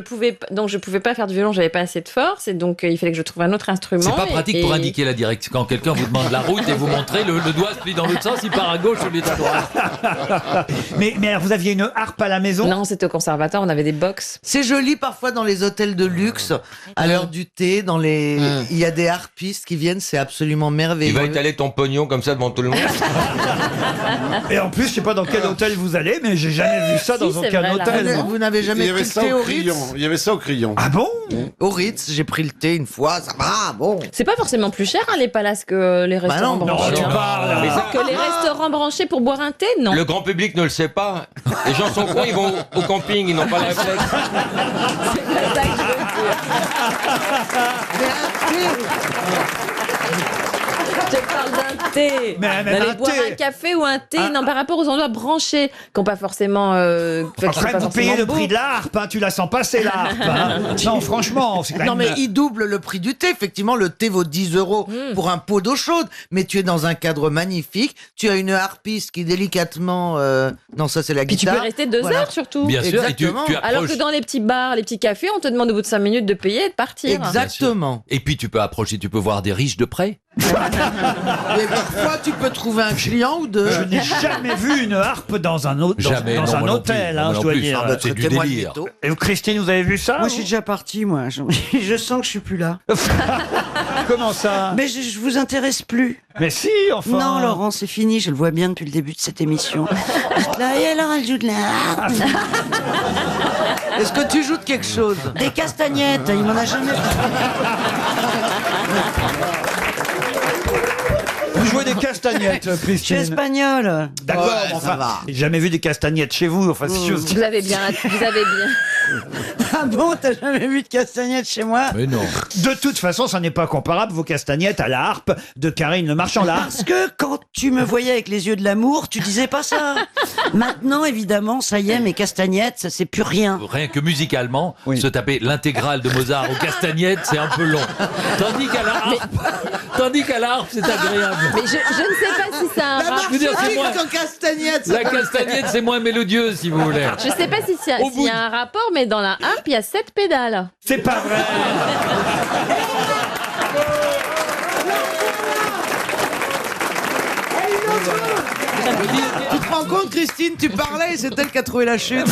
pouvais pas faire du violon, j'avais pas assez de force et donc il fallait que je trouve un autre instrument. C'est pas pratique et- pour indiquer la direction. Quand quelqu'un vous demande la route et vous montrez, le doigt se plie dans l'autre sens, il part à gauche au lieu à droite. Mais alors, vous aviez une harpe à la maison? Non, c'était au conservatoire, on avait des box. C'est joli parfois dans les hôtels de luxe, à l'heure du thé, il y a des harpistes qui viennent, c'est absolument merveilleux. Il va étaler ton pognon comme ça devant tout le monde. Et en plus, je sais pas dans quel hôtel vous allez, mais j'ai jamais vu ça dans c'est aucun vrai, là. hôtel. Vous n'avez jamais Il y pris avait le ça thé au au Ritz? crayon. Il y avait ça au crayon. Ah bon? Au Ritz, j'ai pris le thé une fois, ça va, bon. C'est pas forcément plus cher les palaces que les restaurants non, branchés. tu hein. parles. Mais ça- Que les restaurants branchés pour boire un thé, non. Le grand public ne le sait pas. Les gens sont cons, ils vont au camping, ils n'ont pas le réflexe. C'est ça que je veux dire. Je te parle d'un thé. Mais D'aller un boire thé. un café ou un thé, non, par rapport aux endroits branchés, qui n'ont pas forcément. Après, vous payez le prix de la harpe, hein, tu la sens passer la harpe. Hein. Non, franchement, c'est quand Non même... mais il double le prix du thé. Effectivement, le thé vaut 10 € pour un pot d'eau chaude. Mais tu es dans un cadre magnifique. Tu as une harpiste qui délicatement... Non, ça c'est la Puis tu guitare. peux rester 2 Voilà. heures surtout. Bien sûr, et tu Exactement. Alors approches. que dans les petits bars, les petits cafés, on te demande au bout de 5 minutes de payer et de partir. Exactement. Et puis tu peux approcher, tu peux voir des riches de près. Et parfois, tu peux trouver un client ou deux. Je n'ai jamais vu une harpe dans un, Jamais, dans non, un moi non hôtel, plus. hein, Moi je non dois plus. dire. Ah bah, c'est du Témoin de délire. mytho. Et vous, Christine, vous avez vu ça? Moi, je suis déjà partie, moi. Je sens que je suis plus là. Comment ça? Mais je vous intéresse plus. Mais si, enfin. Non, Laurent, c'est fini. Je le vois bien depuis le début de cette émission. Là, et alors, elle joue de la... Est-ce que tu joues de quelque chose? Des castagnettes. Il m'en a jamais... Vous jouez des castagnettes, Je suis Christine. espagnol. D'accord, Ouais, mais ça enfin, va. j'ai jamais vu des castagnettes chez vous. Enfin, si j'ose dire. Vous avez bien. Ah bon, t'as jamais vu de castagnettes chez moi? Mais non. De toute façon, ça n'est pas comparable, vos castagnettes, à la harpe de Karine Le Marchand. La harpe, Parce que quand tu me voyais avec les yeux de l'amour, tu disais pas ça. Maintenant, évidemment, ça y est, mes castagnettes, ça c'est plus rien. Rien que musicalement, se taper l'intégrale de Mozart aux castagnettes, c'est un peu long. Tandis qu'à la harpe, c'est agréable. Mais je ne sais pas si ça a un La rapport. Je veux dire, c'est moins- en castagnette. La castagnette, c'est moins mélodieux, si vous voulez. Je sais pas si s'il y a un rapport, mais dans la harpe, il y a 7 pédales. c'est pas vrai. Tu te rends compte, Christine, tu parlais et c'est elle qui a trouvé la chute.